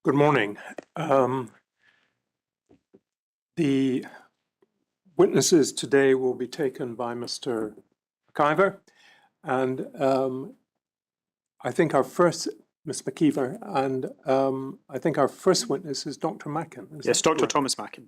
Good morning. The witnesses today will be taken by Mr. McIver, and I think our first, Ms. McIver, and I think our first witness is Dr. Makin. Yes, Dr. Thomas Makin.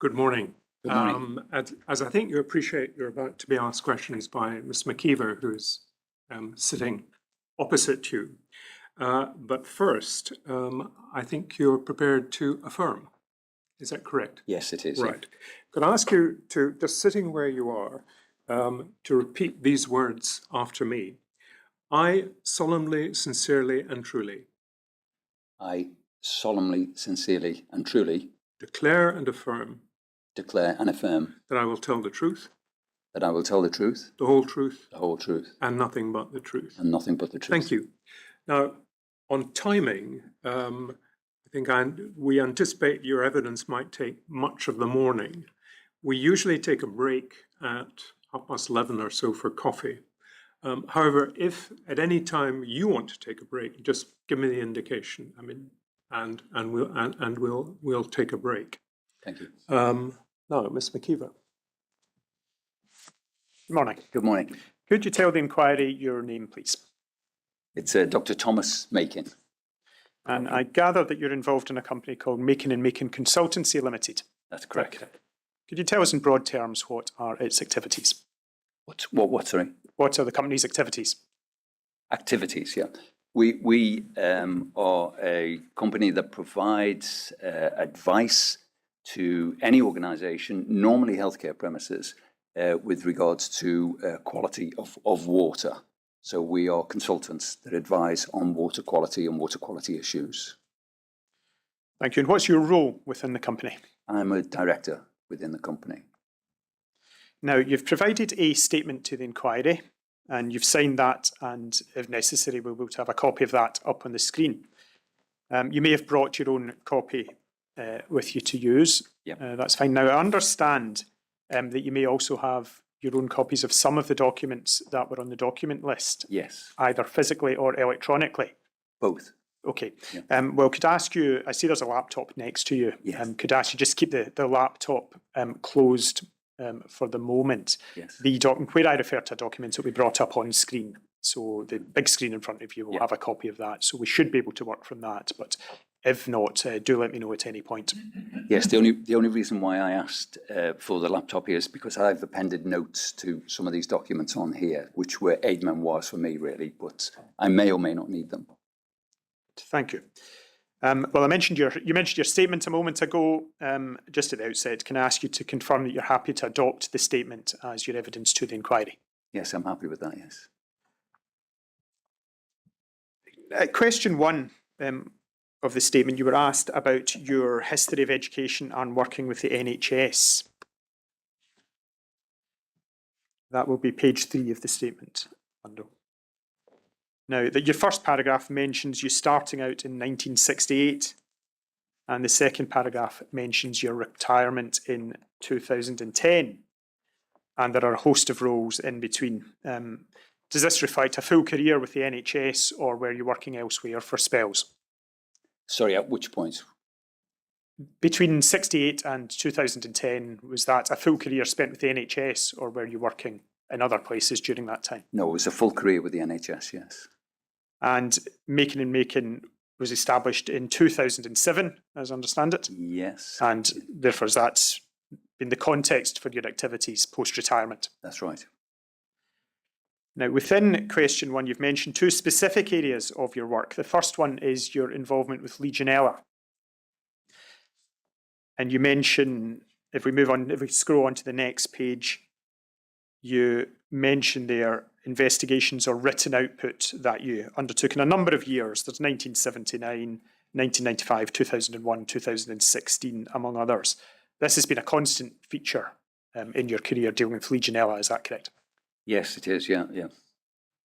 Good morning. Good morning. As I think you appreciate, you're about to be asked questions by Ms. McIver, who's sitting opposite you. But first, I think you're prepared to affirm. Is that correct? Yes, it is. Right. Could I ask you to, just sitting where you are, to repeat these words after me? I solemnly, sincerely, and truly I solemnly, sincerely, and truly declare and affirm declare and affirm that I will tell the truth, that I will tell the truth, the whole truth, and nothing but the truth. nothing but the truth. Thank you. Now, on timing, I think we anticipate your evidence might take much of the morning. We usually take a break at 11:30 or so for coffee. However, if at any time you want to take a break, just give me the indication. I mean, and we'll take a break. Thank you. Now, Ms. McIver. Good morning. Good morning. Could you tell the inquiry your name, please? It's Dr. Thomas Makin. And I gather that you're involved in a company called Makin & Makin Consultancy Limited. That's correct. Could you tell us in broad terms what are its activities? What, sorry? What are the company's activities? Activities, yeah. We are a company that provides advice to any organisation, normally healthcare premises, with regards to quality of water. So we are consultants that advise on water quality and water quality issues. Thank you. And what's your role within the company? I'm a director within the company. Now, you've provided a statement to the inquiry, and you've signed that, and if necessary, we'll be able to have a copy of that up on the screen. You may have brought your own copy with you to use. Yep. That's fine. Now, I understand that you may also have your own copies of some of the documents that were on the document list. Yes. Either physically or electronically. Both. Okay. Yeah. Well, could I ask you, I see there's a laptop next to you. Yes. Could I ask you just keep the laptop closed for the moment? Yes. Where I refer to documents that we brought up on screen. So the big screen in front of you will Yeah. have a copy of that. So we should be able to work from that. But if not, do let me know at any point. Yes, the only reason why I asked for the laptop here is because I've appended notes to some of these documents on here, which were aid memoirs for me, really, but I may or may not need them. Thank you. Well, you mentioned your statement a moment ago. Just at the outset, can I ask you to confirm that you're happy to adopt the statement as your evidence to the inquiry? Yes, I'm happy with that, yes. Question one of the statement, you were asked about your history of education and working with the NHS. That will be page 3 of the statement. Now, your first paragraph mentions you starting out in 1968, and the second paragraph mentions your retirement in 2010, and there are a host of roles in between. Does this reflect a full career with the NHS, or were you working elsewhere for spells? Sorry, at which point? Between 68 and 2010, was that a full career spent with the NHS, or were you working in other places during that time? No, it was a full career with the NHS, yes. And Makin & Makin was established in 2007, as I understand it? Yes. And therefore, that's been the context for your activities post-retirement? That's right. Now, within question 1, you've mentioned 2 specific areas of your work. The first one is your involvement with Legionella. And you mention, if we scroll on to the next page, you mention there investigations or written output that you undertook in a number of years. There's 1979, 1995, 2001, 2016, among others. This has been a constant feature in your career dealing with Legionella, is that correct? Yes, it is, yeah.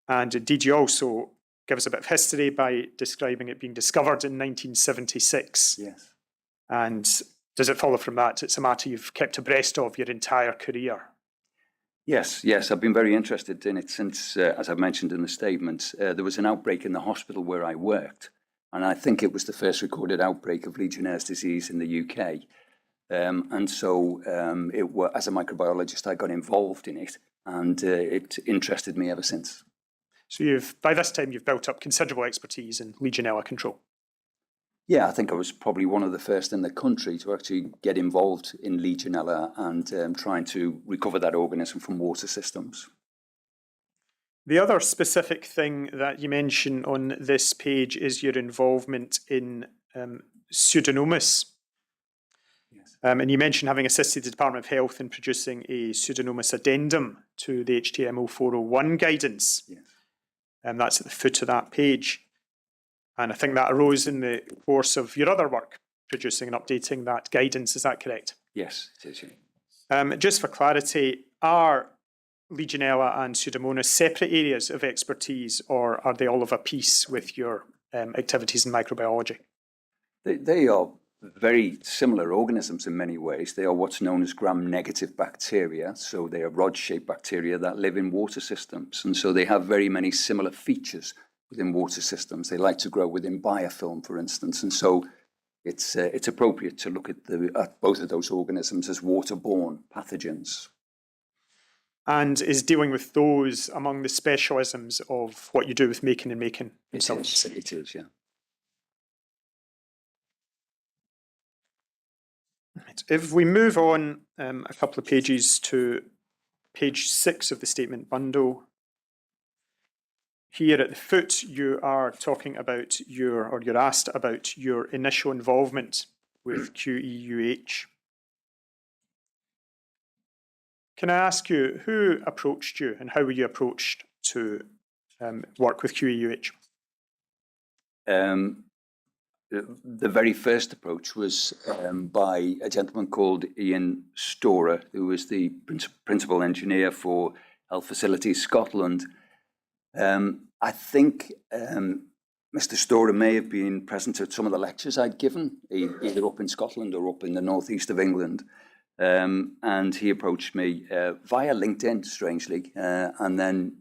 And did you also give us a bit of history by describing it being discovered in 1976? Yes. And does it follow from that it's a matter you've kept abreast of your entire career? Yes, I've been very interested in it since, as I've mentioned in the statement, there was an outbreak in the hospital where I worked, and I think it was the first recorded outbreak of Legionnaire's disease in the UK. And so, as a microbiologist, I got involved in it, and it interested me ever since. So by this time, you've built up considerable expertise in Legionella control. Yeah, I think I was probably one of the first in the country to actually get involved in Legionella and trying to recover that organism from water systems. The other specific thing that you mention on this page is your involvement in Pseudomonas. Yes. And you mentioned having assisted the Department of Health in producing a Pseudomonas addendum to the HTML 401 guidance. Yes. That's at the foot of that page. And I think that arose in the course of your other work, producing and updating that guidance. Is that correct? Yes, it is. Just for clarity, are Legionella and Pseudomonas separate areas of expertise, or are they all of a piece with your activities in microbiology? They are very similar organisms in many ways. They are what's known as gram-negative bacteria. So they are rod-shaped bacteria that live in water systems. And so they have very many similar features within water systems. They like to grow within biofilm, for instance. And so it's appropriate to look at both of those organisms as waterborne pathogens. And is dealing with those among the specialisms of what you do with Makin and Makin themselves? It is, yeah. Right. If we move on a couple of pages to page 6 of the statement bundle, here at the foot you are talking about you're asked about your initial involvement with QEUH. Can I ask you, who approached you and how were you approached to work with QEUH? The very first approach was by a gentleman called Ian Storer, who was the principal engineer for Health Facilities Scotland. I think Mr. Storer may have been present at some of the lectures I'd given, either up in Scotland or up in the northeast of England. And he approached me via LinkedIn, strangely, and then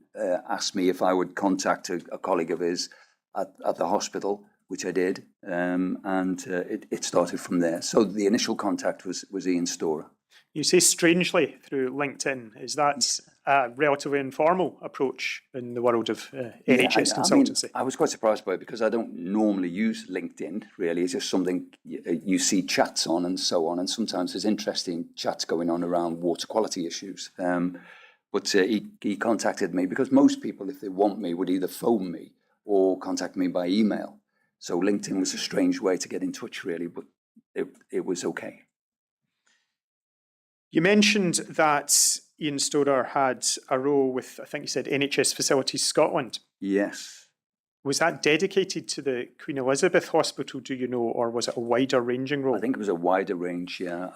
asked me if I would contact a colleague of his at the hospital, which I did, and it started from there. So the initial contact was Ian Storer. You say strangely through LinkedIn. Is that a relatively informal approach in the world of NHS consultancy? I was quite surprised by it because I don't normally use LinkedIn, really. It's just something you see chats on and so on, and sometimes there's interesting chats going on around water quality issues. But he contacted me because most people, if they want me, would either phone me or contact me by email. So LinkedIn was a strange way to get in touch, really, but it was okay. You mentioned that Ian Storer had a role with, I think you said, NHS Facilities Scotland. Yes. Was that dedicated to the Queen Elizabeth Hospital, do you know, or was it a wider ranging role? I think it was a wider range, yeah.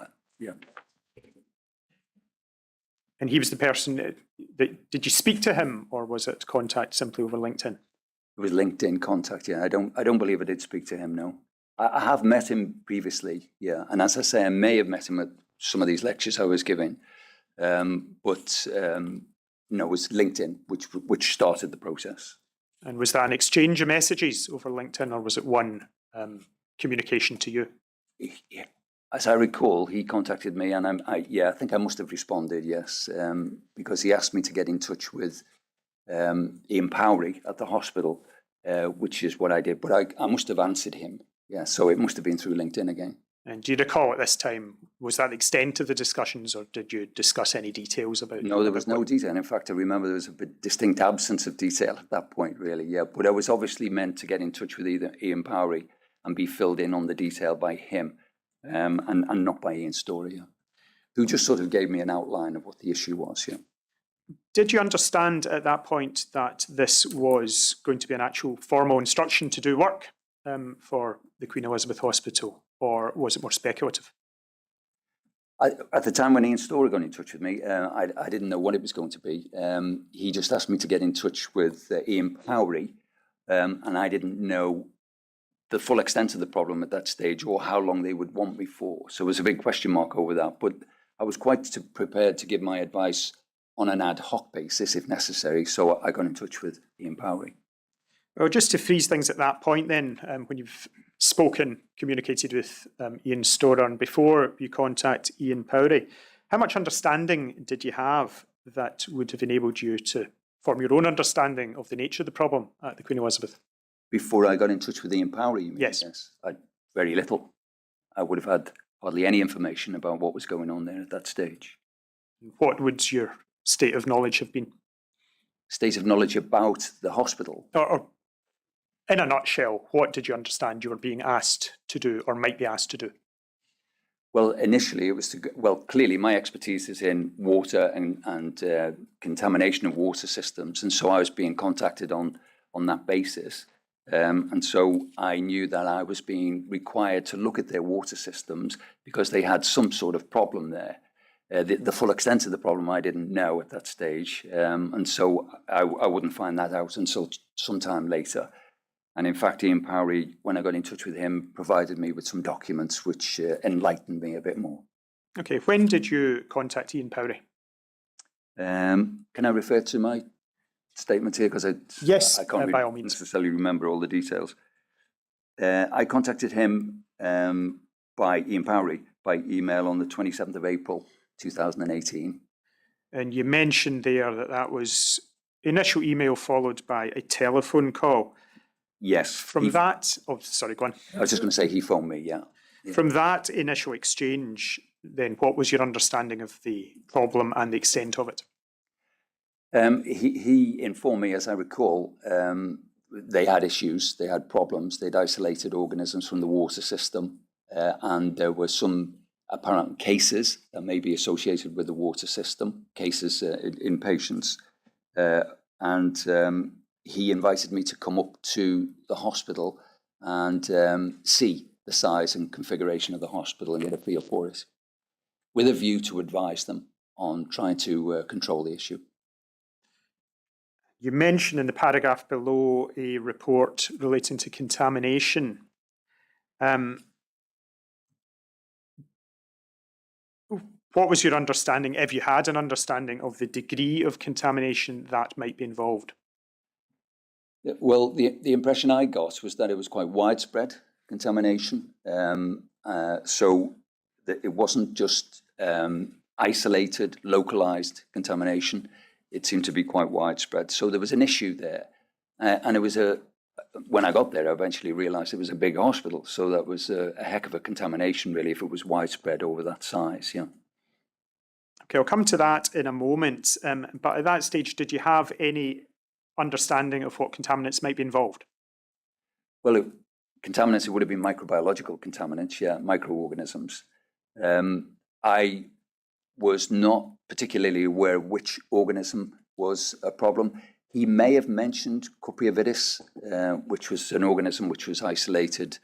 And he was the person did you speak to him, or was it contact simply over LinkedIn? It was LinkedIn contact, yeah. I don't believe I did speak to him, no. I have met him previously, yeah. And as I say, I may have met him at some of these lectures I was giving. But it was LinkedIn which started the process. And was that an exchange of messages over LinkedIn, or was it one communication to you? Yeah. As I recall, he contacted me, and I think I must have responded, yes, because he asked me to get in touch with Ian Powrie at the hospital, which is what I did. But I must have answered him, yeah. So it must have been through LinkedIn again. And do you recall at this time, was that the extent of the discussions, or did you discuss any details about? No, there was no detail. In fact, I remember there was a distinct absence of detail at that point, really, yeah. But I was obviously meant to get in touch with either Ian Powrie and be filled in on the detail by him, and not by Ian Storer, yeah, who just sort of gave me an outline of what the issue was, yeah. Did you understand at that point that this was going to be an actual formal instruction to do work for the Queen Elizabeth Hospital, or was it more speculative? At the time when Ian Storey got in touch with me, I didn't know what it was going to be. He just asked me to get in touch with Ian Powrie, and I didn't know the full extent of the problem at that stage or how long they would want me for. So there was a big question mark over that. But I was quite prepared to give my advice on an ad hoc basis if necessary. So I got in touch with Ian Powrie. Well, just to freeze things at that point then, when you've communicated with Ian Storey before you contact Ian Powrie, how much understanding did you have that would have enabled you to form your own understanding of the nature of the problem at the Queen Elizabeth? Before I got in touch with Ian Powrie, you mean? Yes. Very little. I would have had hardly any information about what was going on there at that stage. What would your state of knowledge have been? State of knowledge about the hospital? Or in a nutshell, what did you understand you were being asked to do or might be asked to do? Well, initially it was clearly my expertise is in water and contamination of water systems. And so I was being contacted on that basis. And so I knew that I was being required to look at their water systems because they had some sort of problem there. The full extent of the problem I didn't know at that stage. And so I wouldn't find that out until sometime later. And in fact, Ian Powrie, when I got in touch with him, provided me with some documents which enlightened me a bit more. Okay, when did you contact Ian Powrie? Can I refer to my statement here? Because I can't by all means. necessarily remember all the details. I contacted him by Ian Powrie by email on the 27th of April, 2018. And you mentioned there that was initial email followed by a telephone call. Yes. From that, sorry, go on. I was just going to say he phoned me, yeah. From that initial exchange, then what was your understanding of the problem and the extent of it? He informed me, as I recall, they had issues, they had problems, they'd isolated organisms from the water system, and there were some apparent cases that may be associated with the water system, cases in patients. And he invited me to come up to the hospital and see the size and configuration of the hospital and get a feel for it, with a view to advise them on trying to control the issue. You mentioned in the paragraph below a report relating to contamination. What was your understanding, if you had an understanding, of the degree of contamination that might be involved? Well, the impression I got was that it was quite widespread contamination. So that it wasn't just isolated, localized contamination. It seemed to be quite widespread. So there was an issue there. And it was when I got there, I eventually realized it was a big hospital. So that was a heck of a contamination, really, if it was widespread over that size, yeah. Okay, I'll come to that in a moment. But at that stage, did you have any understanding of what contaminants might be involved? Well, contaminants, it would have been microbiological contaminants, yeah, microorganisms. I was not particularly aware of which organism was a problem. He may have mentioned Cupria vitis, which was an organism which was isolated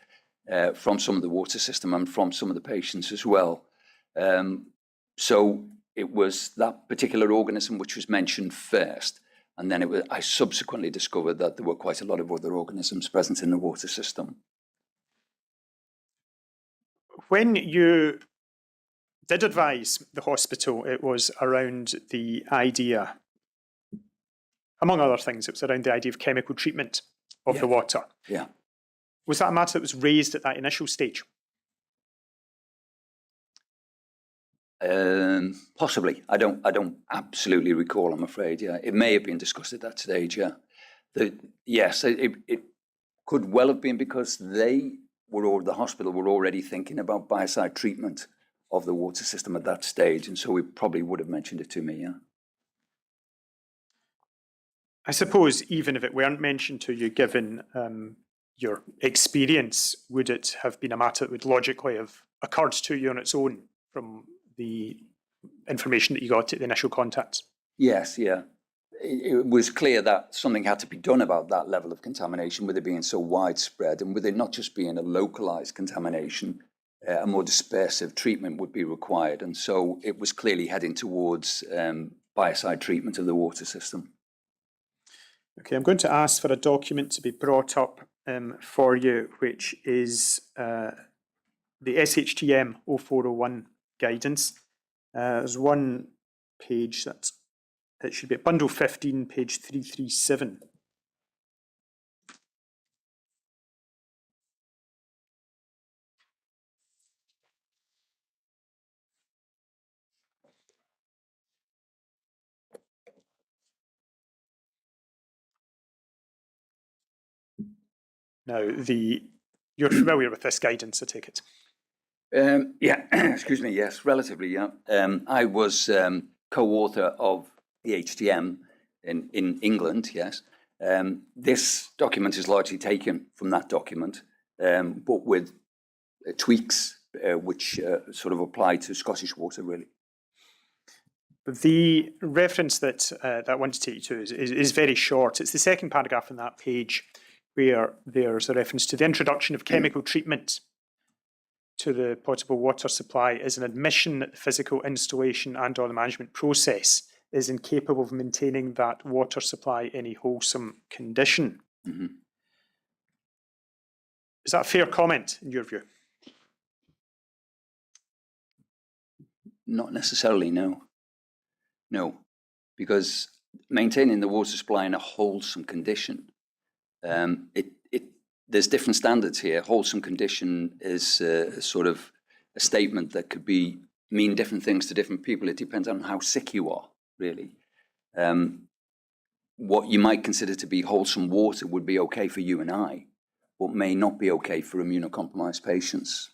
from some of the water system and from some of the patients as well. So it was that particular organism which was mentioned first. And then I subsequently discovered that there were quite a lot of other organisms present in the water system. When you did advise the hospital, it was around the idea, among other things, it was around the idea of chemical treatment of the water. Yeah. Was that a matter that was raised at that initial stage? Possibly. I don't absolutely recall, I'm afraid. Yeah, it may have been discussed at that stage. Yeah, yes, it could well have been because the hospital were already thinking about biocide treatment of the water system at that stage, and so it probably would have mentioned it to me. Yeah. I suppose even if it weren't mentioned to you, given your experience, would it have been a matter that would logically have occurred to you on its own from the information that you got at the initial contacts? Yes, yeah. It was clear that something had to be done about that level of contamination, with it being so widespread and with it not just being a localized contamination, a more dispersive treatment would be required. And so it was clearly heading towards biocide treatment of the water system. Okay, I'm going to ask for a document to be brought up for you, which is the SHTM 0401 guidance. There's one page that it should be bundle 15, page 337. Now, you're familiar with this guidance, I take it? Yeah, excuse me, yes, relatively, yeah. I was co-author of the HTM in England, yes. This document is largely taken from that document, but with tweaks which sort of apply to Scottish water, really. The reference that I want to take you to is very short. It's the second paragraph on that page where there's a reference to the introduction of chemical treatment to the potable water supply is an admission that the physical installation and or the management process is incapable of maintaining that water supply in a wholesome condition. Mm-hmm. Is that a fair comment in your view? Not necessarily, no. No, because maintaining the water supply in a wholesome condition, there's different standards here. Wholesome condition is sort of a statement that could mean different things to different people. It depends on how sick you are, really. What you might consider to be wholesome water would be okay for you and I, but may not be okay for immunocompromised patients.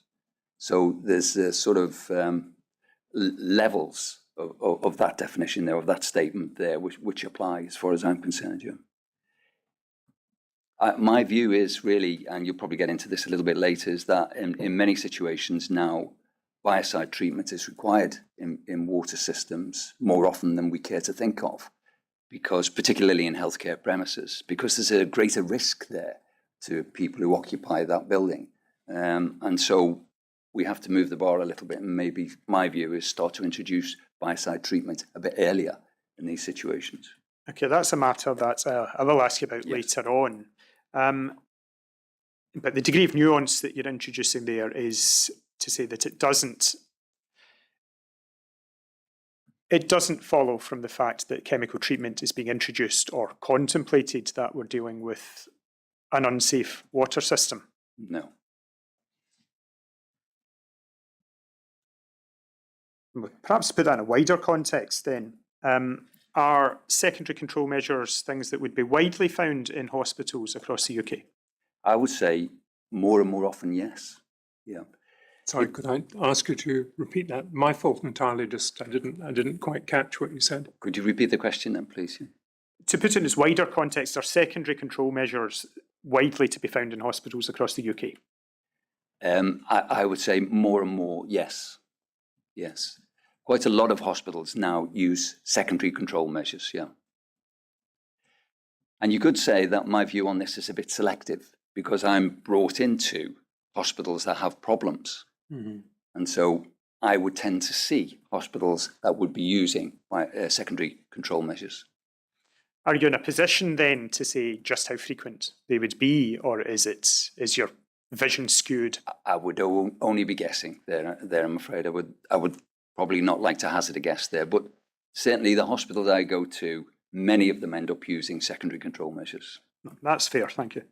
So there's sort of levels of that definition there, of that statement there, which apply as far as I'm concerned, yeah. My view is really, and you'll probably get into this a little bit later, is that in many situations now, biocide treatment is required in water systems more often than we care to think of, because particularly in healthcare premises, because there's a greater risk there to people who occupy that building. And so we have to move the bar a little bit, and maybe my view is start to introduce biocide treatment a bit earlier in these situations. Okay, that's a matter that I will ask you about later on. But the degree of nuance that you're introducing there is to say that it doesn't follow from the fact that chemical treatment is being introduced or contemplated that we're dealing with an unsafe water system. No. Perhaps to put that in a wider context then, are secondary control measures things that would be widely found in hospitals across the UK? I would say more and more often, yes. Yeah. Sorry, could I ask you to repeat that? My fault entirely, just I didn't quite catch what you said. Could you repeat the question then, please? To put it in this wider context, are secondary control measures widely to be found in hospitals across the UK? I would say more and more, yes. Yes. Quite a lot of hospitals now use secondary control measures, yeah. And you could say that my view on this is a bit selective, because I'm brought into hospitals that have problems. Mm-hmm. And so I would tend to see hospitals that would be using secondary control measures. Are you in a position then to say just how frequent they would be, or is your vision skewed? I would only be guessing there, I'm afraid. I would probably not like to hazard a guess there, but certainly the hospital that I go to, many of them end up using secondary control measures. That's fair, thank you.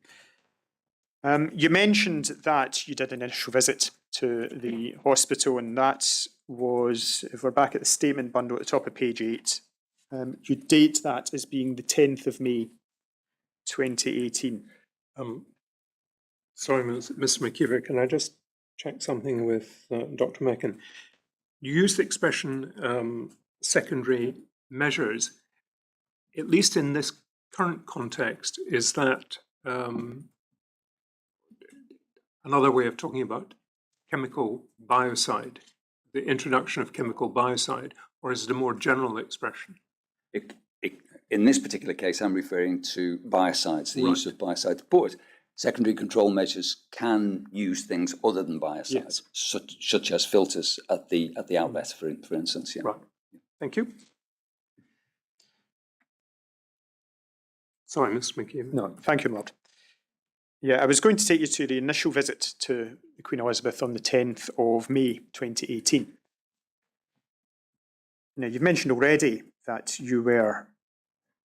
You mentioned that you did an initial visit to the hospital, and that was, if we're back at the statement bundle at the top of page 8, you date that as being the 10th of May, 2018. Sorry, Mr. McKeever, can I just check something with Dr. Makin? You use the expression secondary measures. At least in this current context, is that another way of talking about chemical biocide, the introduction of chemical biocide, or is it a more general expression? In this particular case, I'm referring to biocides, the use of biocides. But Secondary control measures can use things other than biocides, Yes. such as filters at the outlet, for instance. Yeah. Right. Thank you. Sorry, Mr. McKeon. No, thank you, Lord. Yeah, I was going to take you to the initial visit to the Queen Elizabeth on the 10th of May 2018. Now, you've mentioned already that you were,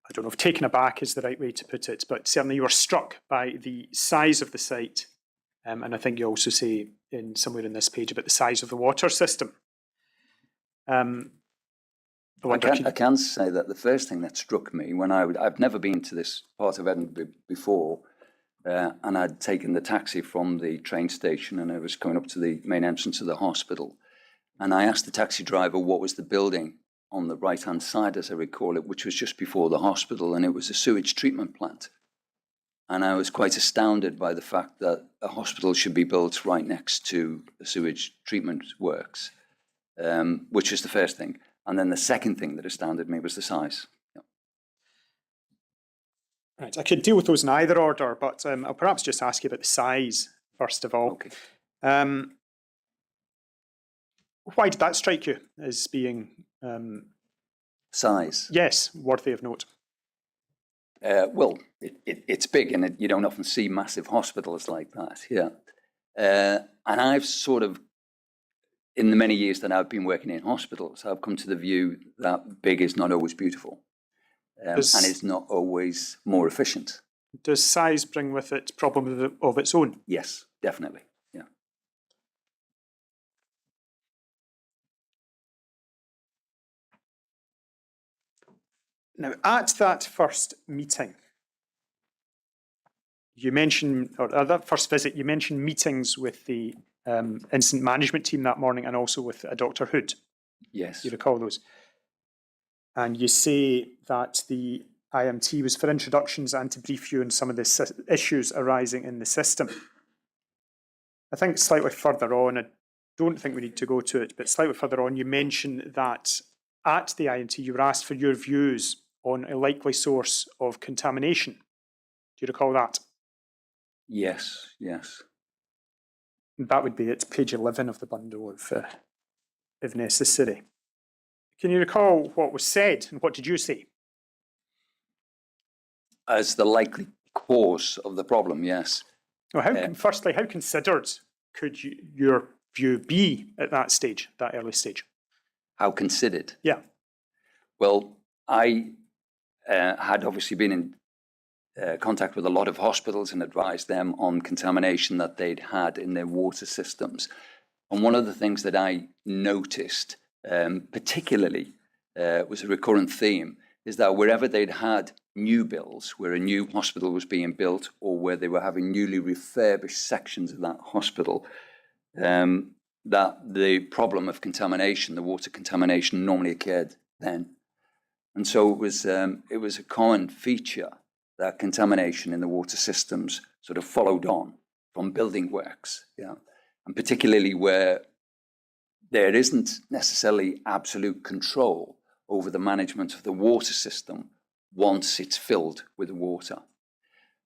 I don't know if taken aback is the right way to put it, but certainly you were struck by the size of the site. And I think you also say somewhere in this page about the size of the water system. I can say that the first thing that struck me when I've never been to this part of Edinburgh before, and I'd taken the taxi from the train station and I was coming up to the main entrance of the hospital. And I asked the taxi driver what was the building on the right-hand side, as I recall it, which was just before the hospital, and it was a sewage treatment plant. And I was quite astounded by the fact that a hospital should be built right next to the sewage treatment works, which was the first thing. And then the second thing that astounded me was the size. Yeah. Right, I could deal with those in either order, but I'll perhaps just ask you about the size, first of all. Okay. Why did that strike you as being, Size? yes, worthy of note? Well, it's big, and you don't often see massive hospitals like that. Yeah. And I've sort of, in the many years that I've been working in hospitals, I've come to the view that big is not always beautiful, and it's not always more efficient. Does size bring with it problems of its own? Yes, definitely. Yeah. Now, at that first meeting, you mentioned, or at that first visit, you mentioned meetings with the incident management team that morning and also with Dr. Hood. Yes. You recall those? And you say that the IMT was for introductions and to brief you on some of the issues arising in the system. I think slightly further on, I don't think we need to go to it, but slightly further on, you mention that at the IMT you were asked for your views on a likely source of contamination. Do you recall that? Yes, yes. That would be at page 11 of the bundle, if necessary. Can you recall what was said and what did you say? As the likely cause of the problem, yes. Well, firstly, how considered could your view be at that stage, that early stage? How considered? Yeah. Well, I had obviously been in contact with a lot of hospitals and advised them on contamination that they'd had in their water systems. And one of the things that I noticed, particularly was a recurrent theme, is that wherever they'd had new builds, where a new hospital was being built or where they were having newly refurbished sections of that hospital, that the problem of contamination, the water contamination, normally occurred then. And so it was a common feature that contamination in the water systems sort of followed on from building works, yeah, and particularly where there isn't necessarily absolute control over the management of the water system once it's filled with water.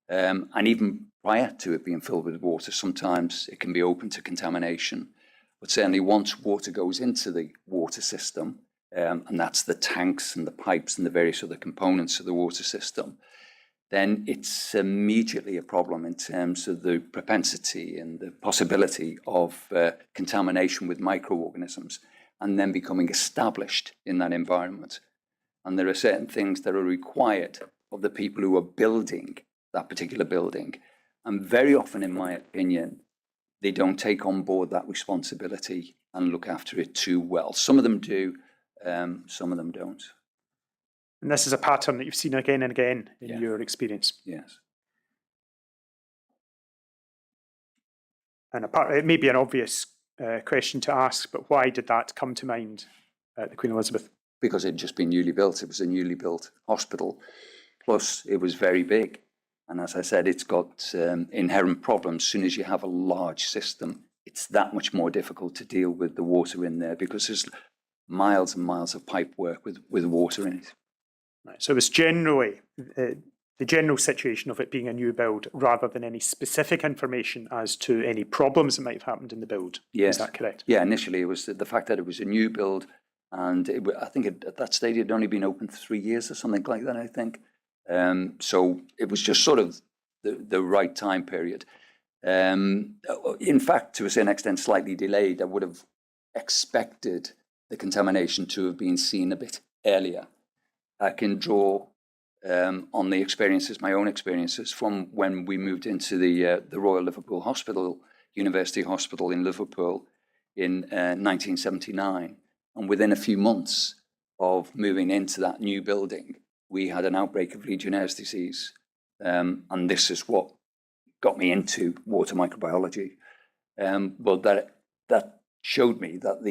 And even prior to it being filled with water, sometimes it can be open to contamination. But certainly once water goes into the water system, and that's the tanks and the pipes and the various other components of the water system, then it's immediately a problem in terms of the propensity and the possibility of contamination with microorganisms and then becoming established in that environment. And there are certain things that are required of the people who are building that particular building. And very often, in my opinion, they don't take on board that responsibility and look after it too well. Some of them do, some of them don't. And this is a pattern that you've seen again and again in Yeah. your experience. Yes. And it may be an obvious question to ask, but why did that come to mind at the Queen Elizabeth? Because it had just been newly built. It was a newly built hospital. Plus, it was very big. And as I said, it's got inherent problems. As soon as you have a large system, it's that much more difficult to deal with the water in there because there's miles and miles of pipe work with water in it. Right. So it was generally the general situation of it being a new build rather than any specific information as to any problems that might have happened in the build. Yes. Is that correct? Yeah, initially it was the fact that it was a new build, and I think at that stage it had only been open 3 years or something like that, I think. So it was just sort of the right time period. In fact, to a certain extent, slightly delayed. I would have expected the contamination to have been seen a bit earlier. I can draw on the experiences, my own experiences, from when we moved into the Royal Liverpool Hospital, University Hospital in Liverpool in 1979. And within a few months of moving into that new building, we had an outbreak of Legionnaire's disease. And this is what got me into water microbiology. But that showed me that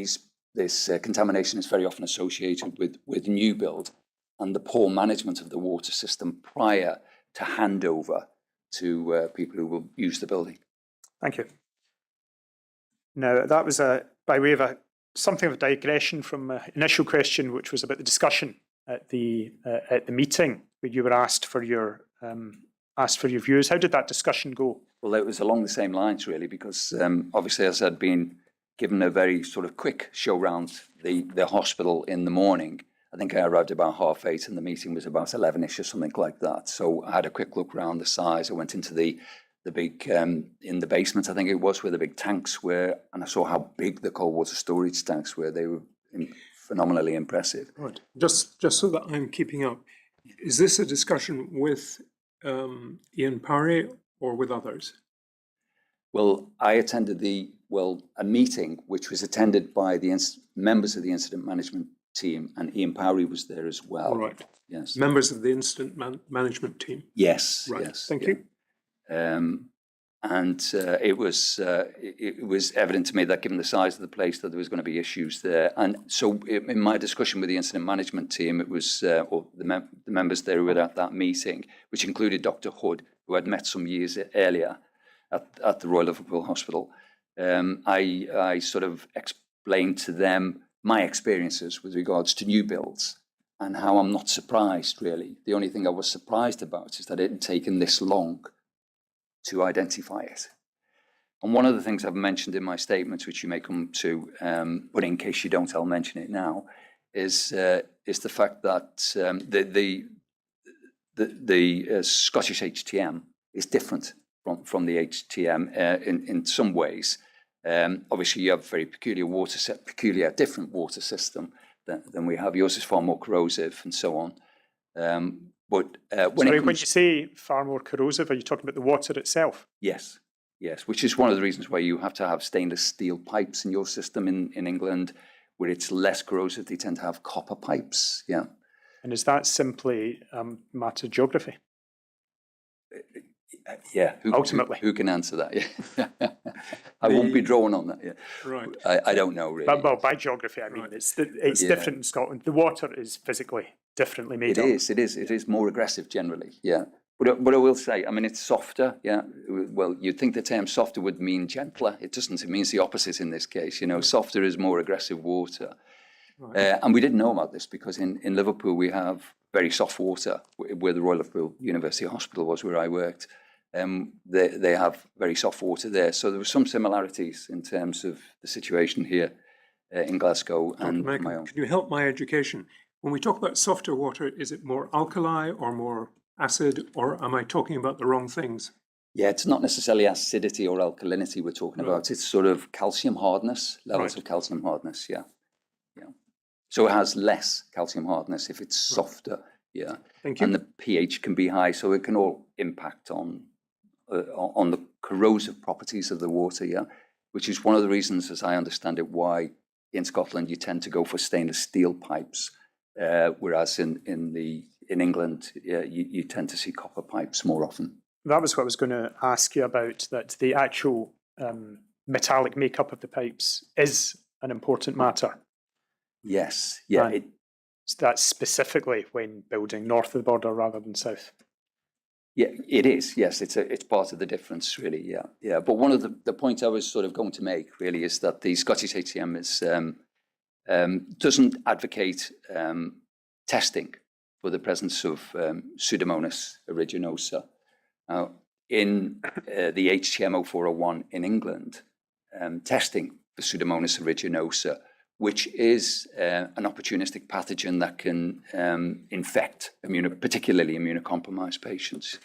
this contamination is very often associated with new build and the poor management of the water system prior to handover to people who will use the building. Thank you. Now, that was by way of something of a digression from an initial question, which was about the discussion at the meeting where you were asked for your views. How did that discussion go? Well, it was along the same lines, really, because obviously, as I'd been given a very sort of quick show round the hospital in the morning, I think I arrived about 8:30 and the meeting was about 11ish or something like that. So I had a quick look around the size. I went into the big, in the basement, I think it was, where the big tanks were, and I saw how big the cold water storage tanks were. They were phenomenally impressive. Right. Just so that I'm keeping up, is this a discussion with Ian Parry or with others? Well, I attended a meeting which was attended by the members of the incident management team, and Ian Parry was there as well. All right. Yes. Members of the incident management team. Yes. Right. Yes. Thank you. And it was evident to me that given the size of the place that there was going to be issues there. And so in my discussion with the incident management team, it was or the members there who were at that meeting, which included Dr. Hood, who I'd met some years earlier at the Royal Liverpool Hospital. I sort of explained to them my experiences with regards to new builds and how I'm not surprised, really. The only thing I was surprised about is that it had taken this long to identify it. And one of the things I've mentioned in my statements, which you may come to, but in case you don't, I'll mention it now, is the fact that the Scottish HTM is different from the HTM in some ways. Obviously, you have a very peculiar different water system than we have. Yours is far more corrosive and so on. But when you say far more corrosive, are you talking about the water itself? Yes, which is one of the reasons why you have to have stainless steel pipes in your system in England, where it's less corrosive. They tend to have copper pipes, yeah. And is that simply a matter of geography? Yeah, ultimately. Who can answer that? Yeah. I won't be drawn on that, yeah. Right. I don't know, really. Well, by geography, I mean, Right. it's different in Scotland. The water is physically differently made up. It is more aggressive generally, yeah. But I will say, I mean, it's softer, yeah. Well, you'd think the term softer would mean gentler. It doesn't. It means the opposite in this case. Softer is more aggressive water. Right. And we didn't know about this because in Liverpool we have very soft water, where the Royal Liverpool University Hospital was, where I worked. They have very soft water there. So there were some similarities in terms of the situation here in Glasgow and Dr. Makin, my own. can you help my education? When we talk about softer water, is it more alkali or more acid, or am I talking about the wrong things? Yeah, it's not necessarily acidity or alkalinity we're talking about. It's sort of calcium hardness, levels of calcium hardness, yeah. So it has less calcium hardness if it's softer, yeah. Thank you. And the pH can be high, so it can all impact on the corrosive properties of the water, yeah, which is one of the reasons, as I understand it, why in Scotland you tend to go for stainless steel pipes, whereas in England you tend to see copper pipes more often. That was what I was going to ask you about, that the actual metallic makeup of the pipes is an important matter. Yes, yeah. That's specifically when building north of the border rather than south. Yeah, it is. Yes, it's part of the difference, really. Yeah. But one of the points I was sort of going to make really is that the Scottish HTM is doesn't advocate testing for the presence of Pseudomonas aeruginosa. Now, in the HTM 0401 in England, testing for Pseudomonas aeruginosa, which is an opportunistic pathogen that can infect particularly immunocompromised patients.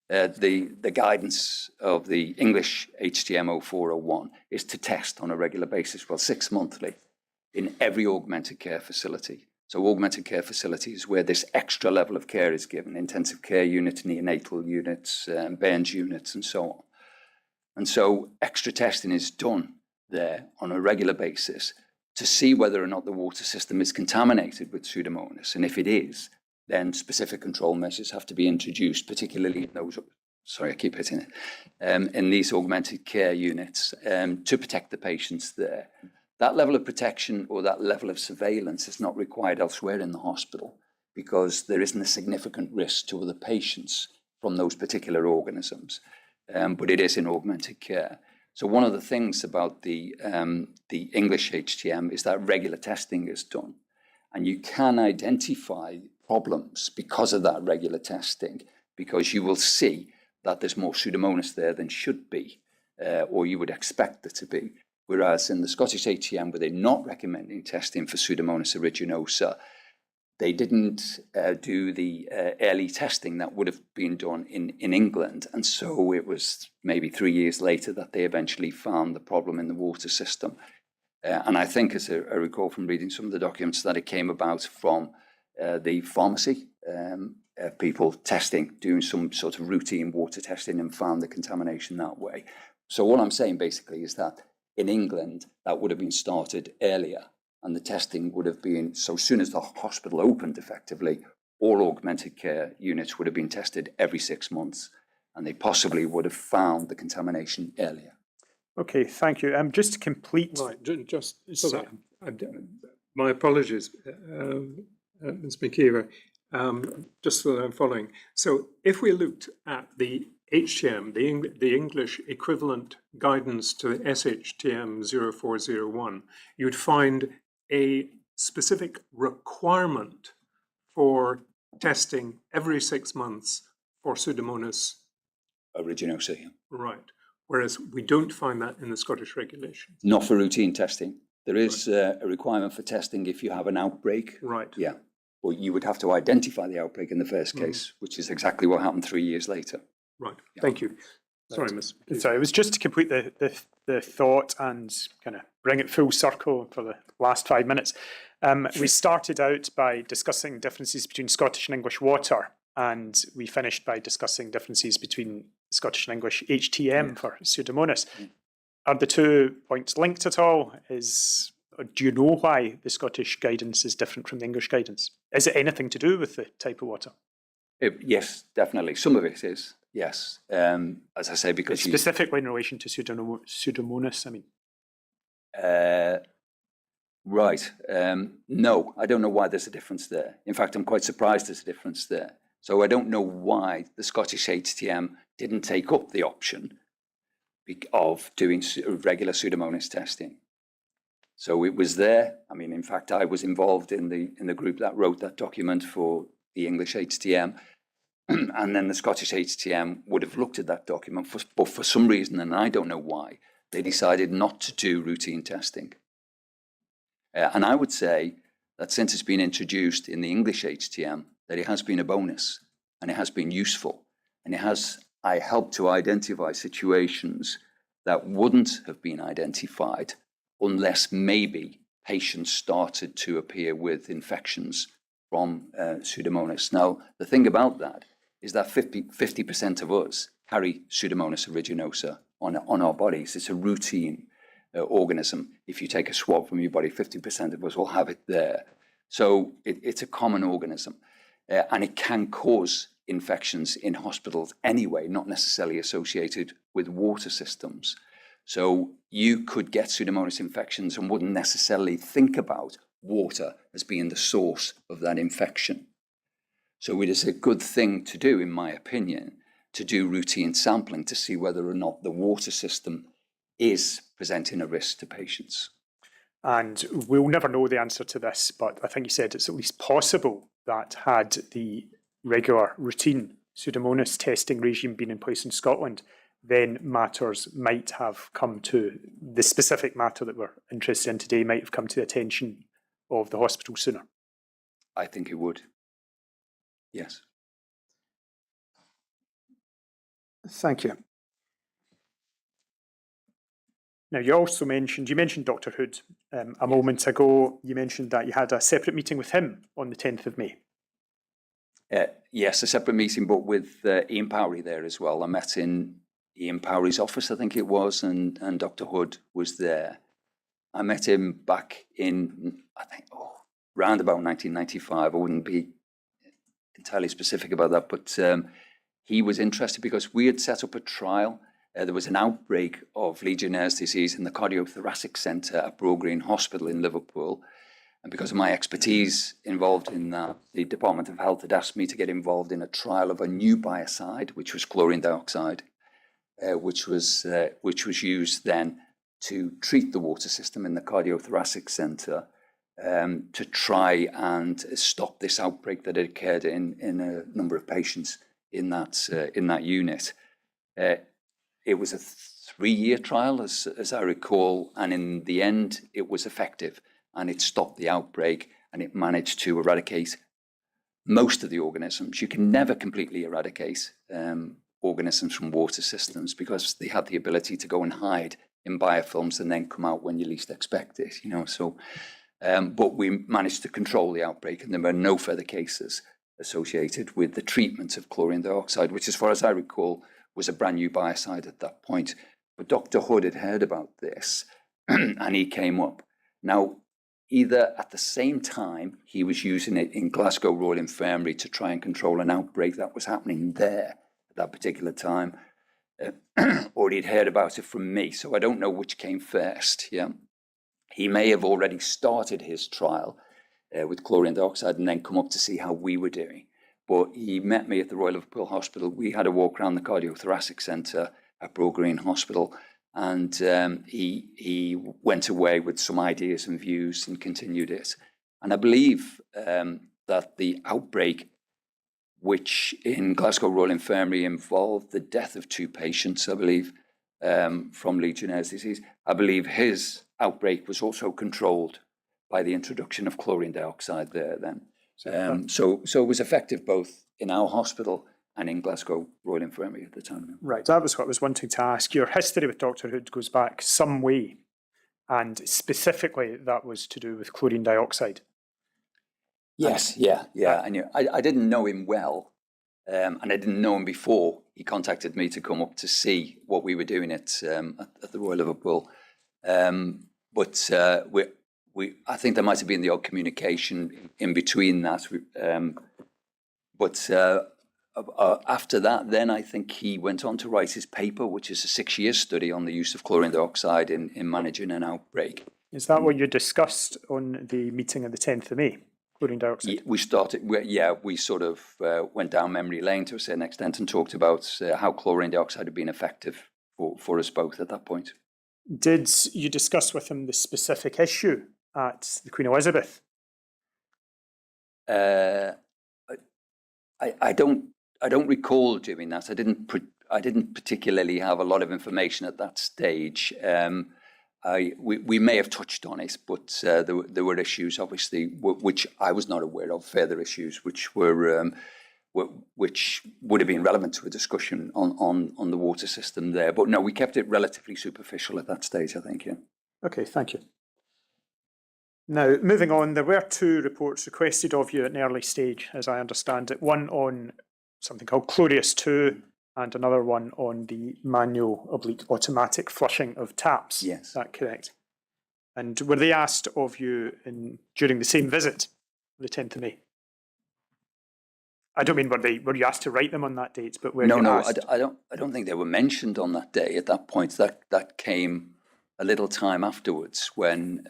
The guidance of the English HTM 0401 is to test on a regular basis, well, 6 monthly, in every augmented care facility. So augmented care facilities where this extra level of care is given, intensive care units, neonatal units, Burns units, and so on. And so extra testing is done there on a regular basis to see whether or not the water system is contaminated with Pseudomonas. And if it is, then specific control measures have to be introduced, particularly in those, sorry, I keep hitting it, in these augmented care units to protect the patients there. That level of protection or that level of surveillance is not required elsewhere in the hospital because there isn't a significant risk to other patients from those particular organisms, but it is in augmented care. So one of the things about the English HTM is that regular testing is done, and you can identify problems because of that regular testing, because you will see that there's more Pseudomonas there than should be, or you would expect there to be. Whereas in the Scottish HTM, where they're not recommending testing for Pseudomonas aeruginosa, they didn't do the early testing that would have been done in England. And so it was maybe 3 years later that they eventually found the problem in the water system. And I think, as I recall from reading some of the documents, that it came about from the pharmacy, people testing, doing some sort of routine water testing and found the contamination that way. So what I'm saying basically is that in England, that would have been started earlier, and the testing would have been, so soon as the hospital opened effectively, all augmented care units would have been tested every 6 months, and they possibly would have found the contamination earlier. Okay, thank you. Just to complete... Right, just so that, my apologies, Ms. McKeever, just so that I'm following. So if we looked at the HTM, the English equivalent guidance to the SHTM 0401, you'd find a specific requirement for testing every 6 months for Pseudomonas aeruginosa. Right. Whereas we don't find that in the Scottish regulation. Not for routine testing. There is a requirement for testing if you have an outbreak. Right. Yeah. Or you would have to identify the outbreak in the first case, which is exactly what happened 3 years later. Right. Thank you. Sorry, Miss. Sorry, it was just to complete the thought and kind of bring it full circle for the last 5 minutes. We started out by discussing differences between Scottish and English water, and we finished by discussing differences between Scottish and English HTM for Pseudomonas. Are the 2 points linked at all? Do you know why the Scottish guidance is different from the English guidance? Is it anything to do with the type of water? Yes, definitely. Some of it is, yes. As I say, because specifically in relation to Pseudomonas, I mean. Right. No, I don't know why there's a difference there. In fact, I'm quite surprised there's a difference there. So I don't know why the Scottish HTM didn't take up the option of doing regular Pseudomonas testing. So it was there. I mean, in fact, I was involved in the group that wrote that document for the English HTM. And then the Scottish HTM would have looked at that document, but for some reason, and I don't know why, they decided not to do routine testing. And I would say that since it's been introduced in the English HTM, that it has been a bonus and it has been useful. And I helped to identify situations that wouldn't have been identified unless maybe patients started to appear with infections from Pseudomonas. Now, the thing about that is that 50% of us carry Pseudomonas aeruginosa on our bodies. It's a routine organism. If you take a swab from your body, 50% of us will have it there. So it's a common organism, and it can cause infections in hospitals anyway, not necessarily associated with water systems. So you could get Pseudomonas infections and wouldn't necessarily think about water as being the source of that infection. So it is a good thing to do, in my opinion, to do routine sampling to see whether or not the water system is presenting a risk to patients. And we'll never know the answer to this, but I think you said it's at least possible that had the regular routine Pseudomonas testing regime been in place in Scotland, then matters might have come to, the specific matter that we're interested in today might have come to the attention of the hospital sooner. I think it would. Yes. Thank you. Now, you mentioned Dr. Hood a moment ago. You mentioned that you had a separate meeting with him on the 10th of May. Yes, a separate meeting, but with Ian Powery there as well. I met in Ian Powery's office, I think it was, and Dr. Hood was there. I met him back in, I think, around about 1995. I wouldn't be entirely specific about that, but he was interested because we had set up a trial. There was an outbreak of Legionnaire's disease in the cardiothoracic centre at Broad Green Hospital in Liverpool. And because of my expertise involved in that, the Department of Health had asked me to get involved in a trial of a new biocide, which was chlorine dioxide, which was used then to treat the water system in the cardiothoracic centre, to try and stop this outbreak that had occurred in a number of patients in that unit. It was a 3-year trial, as I recall, and in the end, it was effective, and it stopped the outbreak, and it managed to eradicate most of the organisms. You can never completely eradicate organisms from water systems because they have the ability to go and hide in biofilms and then come out when you least expect it. So, but we managed to control the outbreak, and there were no further cases associated with the treatment of chlorine dioxide, which, as far as I recall, was a brand new biocide at that point. But Dr. Hood had heard about this and he came up. Now, either at the same time, he was using it in Glasgow Royal Infirmary to try and control an outbreak that was happening there at that particular time, or he'd heard about it from me. So I don't know which came first. Yeah, he may have already started his trial with chlorine dioxide and then come up to see how we were doing. But he met me at the Royal Liverpool Hospital. We had a walk around the cardiothoracic centre at Broad Green Hospital, and he went away with some ideas and views and continued it. And I believe that the outbreak, which in Glasgow Royal Infirmary involved the death of 2 patients, I believe, from Legionnaire's disease, I believe his outbreak was also controlled by the introduction of chlorine dioxide there then. So it was effective both in our hospital and in Glasgow Royal Infirmary at the time. Right, that was what I was wanting to ask. Your history with Dr. Hood goes back some way, and specifically that was to do with chlorine dioxide. Yes, yeah. I didn't know him well, and I didn't know him before he contacted me to come up to see what we were doing at the Royal Liverpool. But I think there might have been the odd communication in between that. But after that, then I think he went on to write his paper, which is a 6-year study on the use of chlorine dioxide in managing an outbreak. Is that what you discussed on the meeting of the 10th of May, chlorine dioxide? We sort of went down memory lane to a certain extent and talked about how chlorine dioxide had been effective for us both at that point. Did you discuss with him the specific issue at the Queen Elizabeth? I don't recall doing that. I didn't particularly have a lot of information at that stage. We may have touched on it, but there were issues, obviously, which I was not aware of. Further issues, which would have been relevant to a discussion on the water system there. But no, we kept it relatively superficial at that stage, I think. Yeah. Okay, thank you. Now, moving on, there were 2 reports requested of you at an early stage, as I understand it. One on something called Chlorius 2 and another one on the manual/automatic flushing of taps. Yes. Is that correct? And were they asked of you during the same visit, the 10th of May? I don't mean were you asked to write them on that date, but were you asked? I don't think they were mentioned on that day. At that point, that came a little time afterwards when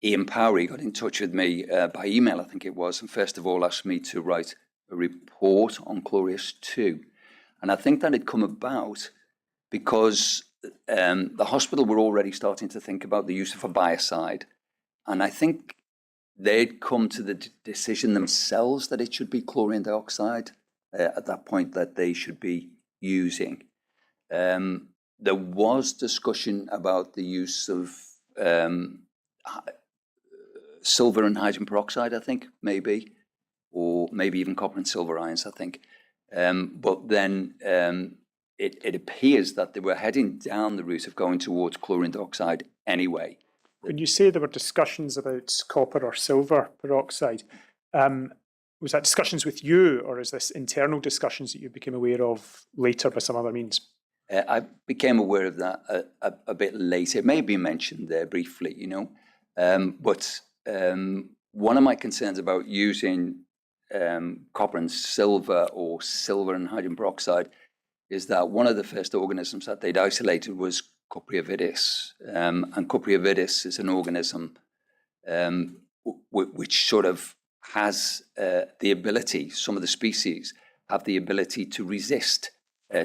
Ian Powery got in touch with me by email, I think it was, and first of all asked me to write a report on Chlorius 2. And I think that had come about because the hospital were already starting to think about the use of a biocide. And I think they'd come to the decision themselves that it should be chlorine dioxide at that point that they should be using. There was discussion about the use of silver and hydrogen peroxide, I think, maybe, or maybe even copper and silver ions, I think. But then it appears that they were heading down the route of going towards chlorine dioxide anyway. When you say there were discussions about copper or silver peroxide, was that discussions with you, or is this internal discussions that you became aware of later by some other means? I became aware of that a bit later. It may have been mentioned there briefly, you know. But one of my concerns about using copper and silver, or silver and hydrogen peroxide, is that one of the first organisms that they'd isolated was Cupria viridis. And Cupria viridis is an organism which sort of has the ability, some of the species have the ability to resist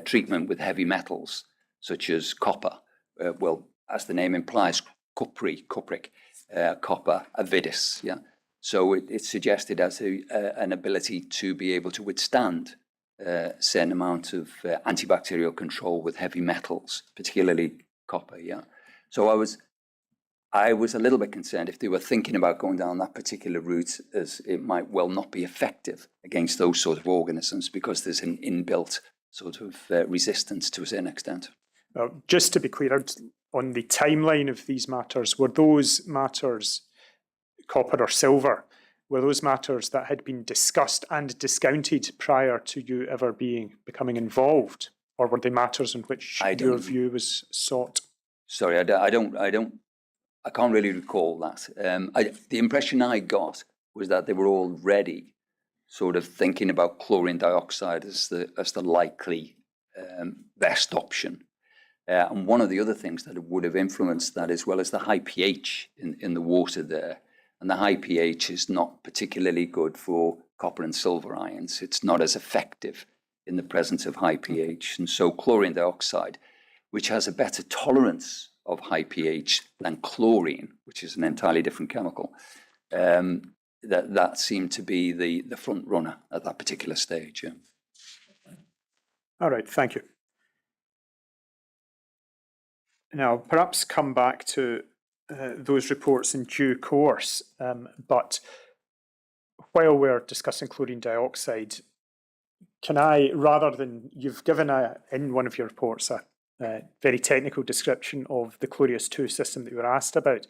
treatment with heavy metals, such as copper. Well, as the name implies, cupric, copper, avidis, yeah. So it's suggested as an ability to be able to withstand a certain amount of antibacterial control with heavy metals, particularly copper, yeah. So I was a little bit concerned if they were thinking about going down that particular route, as it might well not be effective against those sort of organisms because there's an inbuilt sort of resistance to a certain extent. Just to be clear, on the timeline of these matters, were those matters, copper or silver, were those matters that had been discussed and discounted prior to you ever becoming involved, or were they matters in which your view was sought? Sorry, I can't really recall that. The impression I got was that they were already sort of thinking about chlorine dioxide as the likely best option. And one of the other things that would have influenced that, as well as the high pH in the water there. And the high pH is not particularly good for copper and silver ions. It's not as effective in the presence of high pH. And so chlorine dioxide, which has a better tolerance of high pH than chlorine, which is an entirely different chemical, that seemed to be the front runner at that particular stage. Yeah. All right, thank you. Now, perhaps come back to those reports in due course, but while we're discussing chlorine dioxide, can I, rather than, you've given in one of your reports a very technical description of the QEUH system that you were asked about.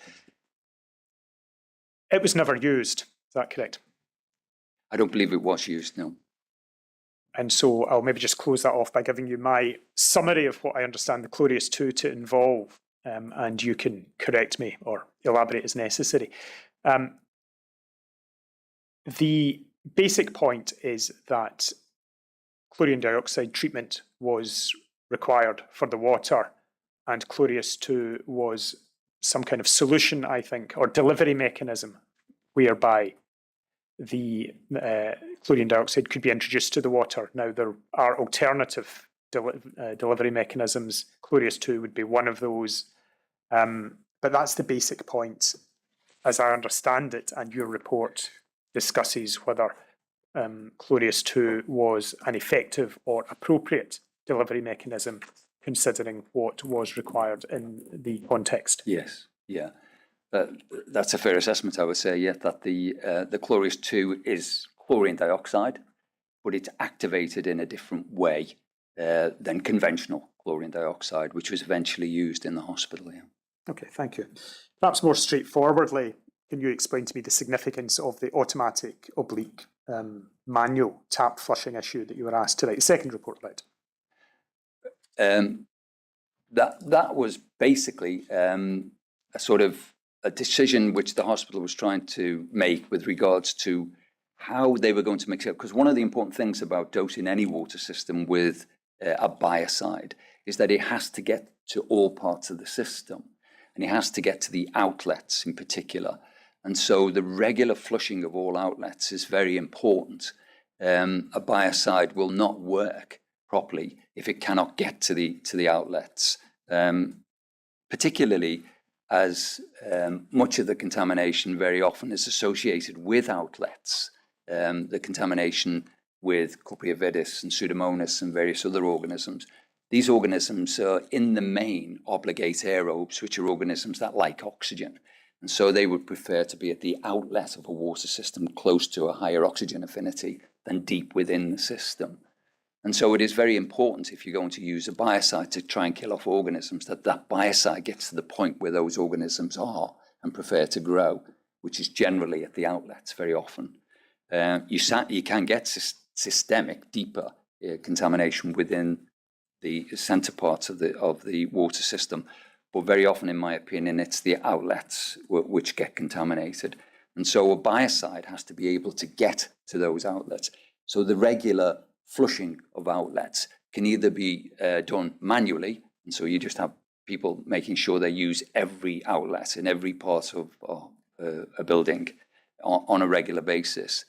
It was never used, is that correct? I don't believe it was used, no. And so I'll maybe just close that off by giving you my summary of what I understand the QEUH to involve, and you can correct me or elaborate as necessary. The basic point is that chlorine dioxide treatment was required for the water, and QEUH was some kind of solution, I think, or delivery mechanism whereby the chlorine dioxide could be introduced to the water. Now, there are alternative delivery mechanisms. QEUH would be one of those, but that's the basic point, as I understand it, and your report discusses whether QEUH was an effective or appropriate delivery mechanism, considering what was required in the context. Yes, yeah. That's a fair assessment, I would say, yeah, that the QEUH is chlorine dioxide, but it's activated in a different way than conventional chlorine dioxide, which was eventually used in the hospital. Yeah. Okay, thank you. Perhaps more straightforwardly, can you explain to me the significance of the automatic manual tap flushing issue that you were asked to write the second report about? That was basically a sort of a decision which the hospital was trying to make with regards to how they were going to mix it up. Because one of the important things about dosing any water system with a biocide is that it has to get to all parts of the system, and it has to get to the outlets in particular. And so the regular flushing of all outlets is very important. A biocide will not work properly if it cannot get to the outlets, particularly as much of the contamination very often is associated with outlets, the contamination with Copia viridis and Pseudomonas and various other organisms. These organisms are in the main obligate aerobes, which are organisms that like oxygen. And so they would prefer to be at the outlet of a water system close to a higher oxygen affinity than deep within the system. And so it is very important, if you're going to use a biocide to try and kill off organisms, that that biocide gets to the point where those organisms are and prefer to grow, which is generally at the outlets very often. You can get systemic, deeper contamination within the center parts of the water system. But very often, in my opinion, it's the outlets which get contaminated. And so a biocide has to be able to get to those outlets. So the regular flushing of outlets can either be done manually, and so you just have people making sure they use every outlet in every part of a building on a regular basis.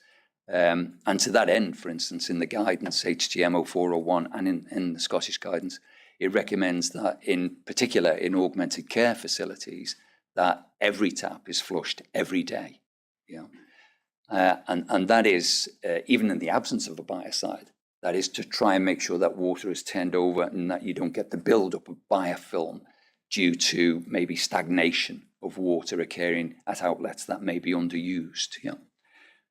And to that end, for instance, in the guidance, HTM 0401, and in the Scottish guidance, it recommends that, in particular in augmented care facilities, that every tap is flushed every day. And that is, even in the absence of a biocide, that is to try and make sure that water is turned over and that you don't get the buildup of biofilm due to maybe stagnation of water occurring at outlets that may be underused.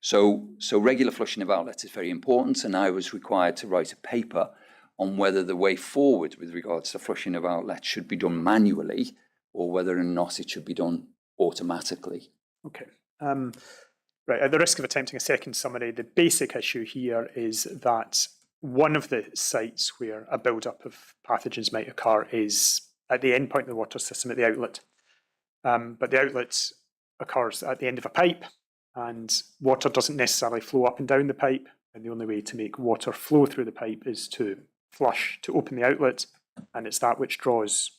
So regular flushing of outlets is very important, and I was required to write a paper on whether the way forward with regards to flushing of outlets should be done manually or whether or not it should be done automatically. Okay. Right, at the risk of attempting a second summary, the basic issue here is that one of the sites where a build-up of pathogens might occur is at the end point of the water system, at the outlet. But the outlet occurs at the end of a pipe, and water doesn't necessarily flow up and down the pipe, and the only way to make water flow through the pipe is to flush, to open the outlet, and it's that which draws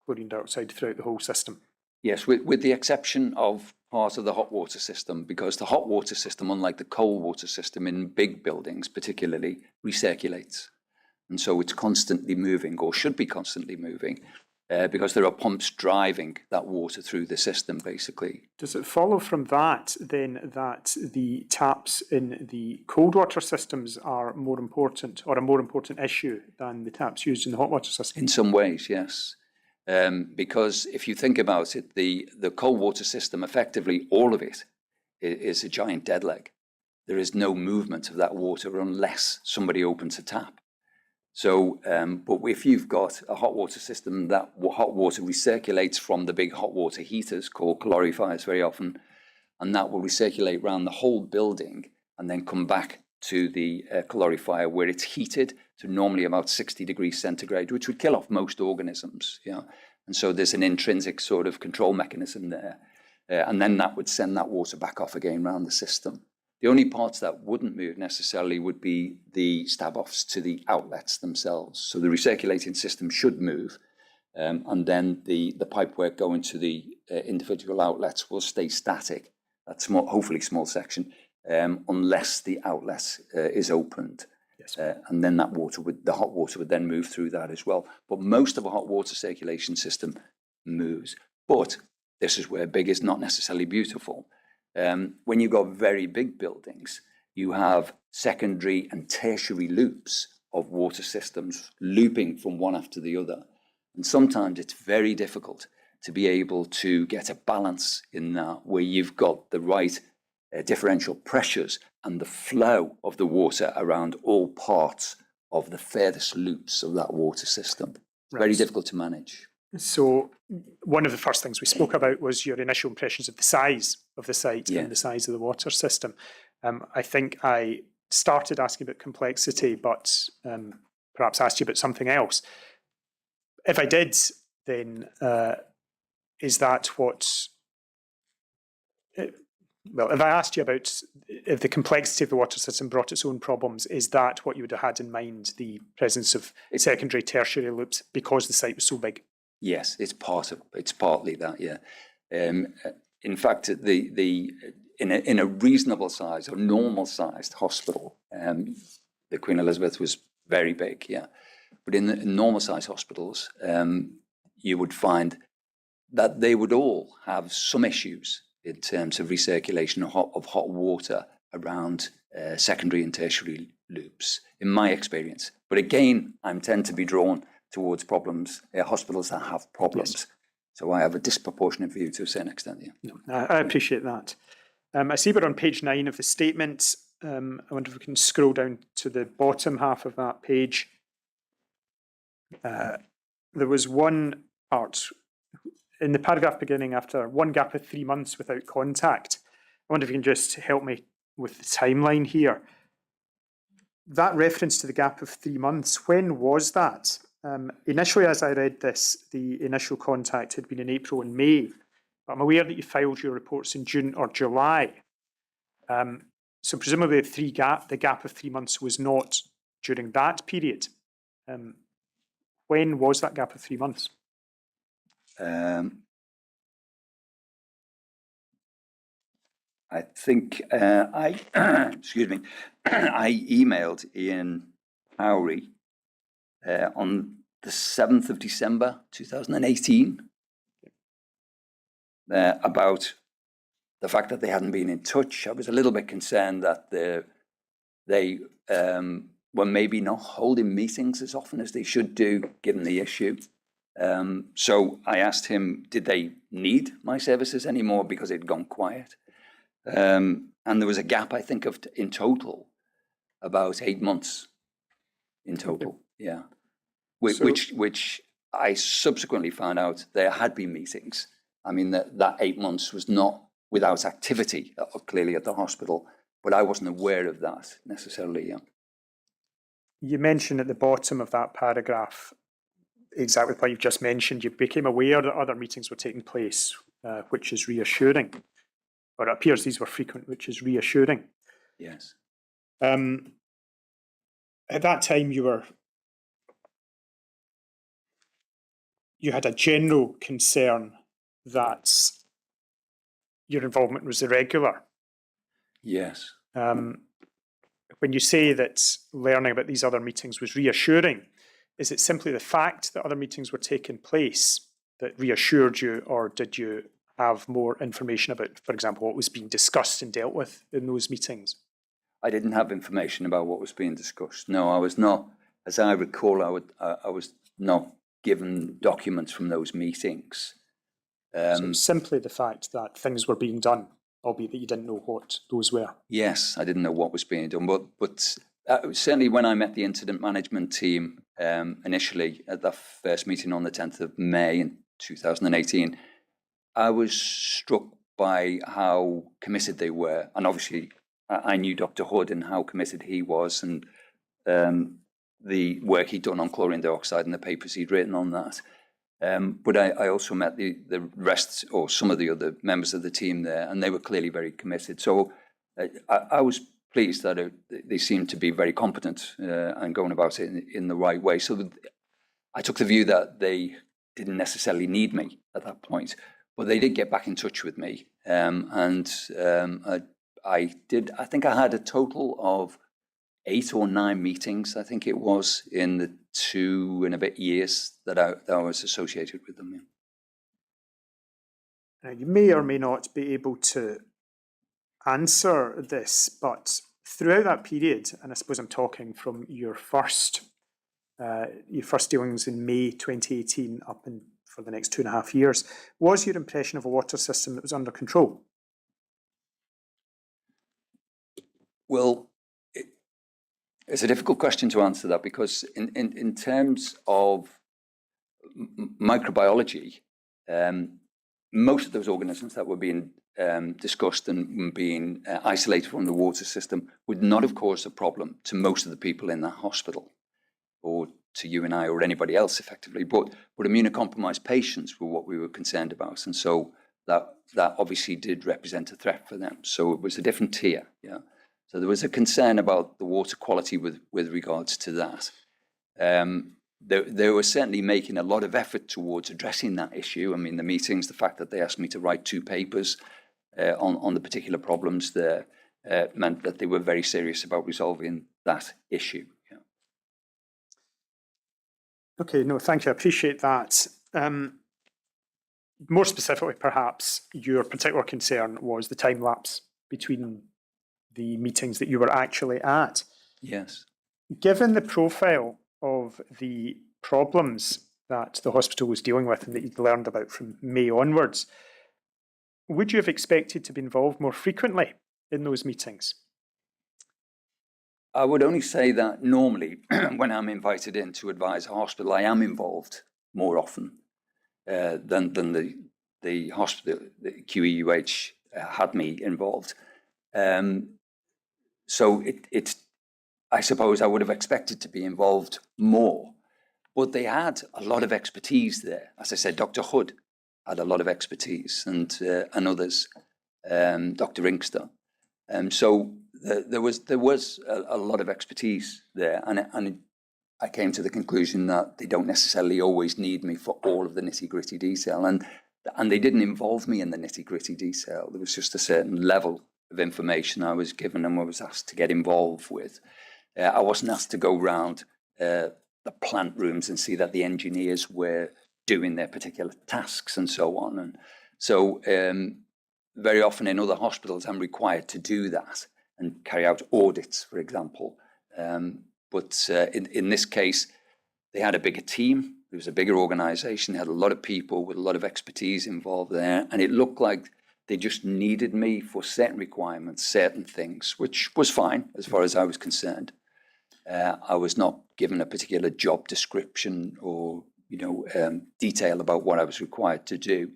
chlorine dioxide throughout the whole system. Yes, with the exception of part of the hot water system, because the hot water system, unlike the cold water system in big buildings particularly, recirculates. And so it's constantly moving, or should be constantly moving, because there are pumps driving that water through the system, basically. Does it follow from that, then, that the taps in the cold water systems are more important, or a more important issue than the taps used in the hot water system? In some ways, yes. Because if you think about it, the cold water system, effectively all of it is a giant dead leg. There is no movement of that water unless somebody opens a tap. So, but if you've got a hot water system, that hot water recirculates from the big hot water heaters called calorifiers very often, and that will recirculate around the whole building and then come back to the calorifier where it's heated to normally about 60 degrees centigrade, which would kill off most organisms. And so there's an intrinsic sort of control mechanism there. And then that would send that water back off again around the system. The only parts that wouldn't move necessarily would be the stab-offs to the outlets themselves. So the recirculating system should move, and then the pipework going to the individual outlets will stay static. That's hopefully small section, unless the outlet is opened. Yes. And then the hot water would then move through that as well. But most of a hot water circulation system moves. But this is where big is not necessarily beautiful. When you've got very big buildings, you have secondary and tertiary loops of water systems looping from one after the other. And sometimes it's very difficult to be able to get a balance in that where you've got the right differential pressures and the flow of the water around all parts of the furthest loops of that water system. It's very difficult to manage. So one of the first things we spoke about was your initial impressions of the size of the site and the size of the water system. I think I started asking about complexity, but perhaps asked you about something else. If I did, then is that what... Well, if I asked you about if the complexity of the water system brought its own problems, is that what you would have had in mind, the presence of secondary, tertiary loops, because the site was so big? Yes, it's partly that, yeah. In fact, in a reasonable size or normal sized hospital, the Queen Elizabeth was very big, yeah. But in normal sized hospitals, you would find that they would all have some issues in terms of recirculation of hot water around secondary and tertiary loops, in my experience. But again, I tend to be drawn towards problems, hospitals that have problems. Yes. So I have a disproportionate view to a certain extent. Yeah. No, I appreciate that. I see we're on page 9 of the statement. I wonder if we can scroll down to the bottom half of that page. There was one part in the paragraph beginning after one gap of 3 months without contact. I wonder if you can just help me with the timeline here. That reference to the gap of 3 months, when was that? Initially, as I read this, the initial contact had been in April and May, but I'm aware that you filed your reports in June or July. So presumably the gap of 3 months was not during that period. When was that gap of 3 months? I think excuse me, I emailed Ian Howry on the 7th of December 2018 about the fact that they hadn't been in touch. I was a little bit concerned that they were maybe not holding meetings as often as they should do, given the issue. So I asked him, did they need my services anymore because it'd gone quiet? And there was a gap, I think, of in total about 8 months in total. Yeah, which I subsequently found out there had been meetings. I mean, that 8 months was not without activity, clearly at the hospital, but I wasn't aware of that necessarily. Yeah. You mentioned at the bottom of that paragraph exactly what you've just mentioned. You became aware that other meetings were taking place, which is reassuring. Or it appears these were frequent, which is reassuring. Yes. At that time, you had a general concern that your involvement was irregular. Yes. When you say that learning about these other meetings was reassuring, is it simply the fact that other meetings were taking place that reassured you, or did you have more information about, for example, what was being discussed and dealt with in those meetings? I didn't have information about what was being discussed. No, I was not. As I recall, I was not given documents from those meetings. So simply the fact that things were being done, albeit that you didn't know what those were. Yes, I didn't know what was being done, but certainly when I met the incident management team initially at the first meeting on the 10th of May in 2018, I was struck by how committed they were. And obviously, I knew Dr. Hood and how committed he was, and the work he'd done on chlorine dioxide and the papers he'd written on that. But I also met the rest, or some of the other members of the team there, and they were clearly very committed. So I was pleased that they seemed to be very competent and going about it in the right way. So I took the view that they didn't necessarily need me at that point, but they did get back in touch with me. I think I had a total of 8 or 9 meetings, I think it was, in the 2 and a bit years that I was associated with them. Now, you may or may not be able to answer this, but throughout that period, and I suppose I'm talking from your first dealings in May 2018 up and for the next 2.5 years, was your impression of a water system that was under control? Well, it's a difficult question to answer that, because in terms of microbiology, most of those organisms that were being discussed and being isolated from the water system would not have caused a problem to most of the people in that hospital, or to you and I or anybody else effectively, but immunocompromised patients were what we were concerned about. And so that obviously did represent a threat for them. So it was a different tier, yeah. So there was a concern about the water quality with regards to that. They were certainly making a lot of effort towards addressing that issue. I mean, the meetings, the fact that they asked me to write 2 papers on the particular problems there meant that they were very serious about resolving that issue. Yeah. Okay, no, thank you. I appreciate that. more specifically, perhaps, your particular concern was the time lapse between the meetings that you were actually at. Yes. Given the profile of the problems that the hospital was dealing with and that you'd learned about from May onwards, would you have expected to be involved more frequently in those meetings? I would only say that normally when I'm invited in to advise a hospital, I am involved more often than the hospital, the QEUH had me involved. So it's, I suppose I would have expected to be involved more, but they had a lot of expertise there. As I said, Dr. Hood had a lot of expertise, and others, Dr. Inkster. So there was a lot of expertise there, and I came to the conclusion that they don't necessarily always need me for all of the nitty-gritty detail, and they didn't involve me in the nitty-gritty detail. There was just a certain level of information I was given and was asked to get involved with. I wasn't asked to go round the plant rooms and see that the engineers were doing their particular tasks and so on. And so very often in other hospitals, I'm required to do that and carry out audits, for example. But in this case, they had a bigger team. It was a bigger organization. They had a lot of people with a lot of expertise involved there. And it looked like they just needed me for certain requirements, certain things, which was fine as far as I was concerned. I was not given a particular job description or, detail about what I was required to do,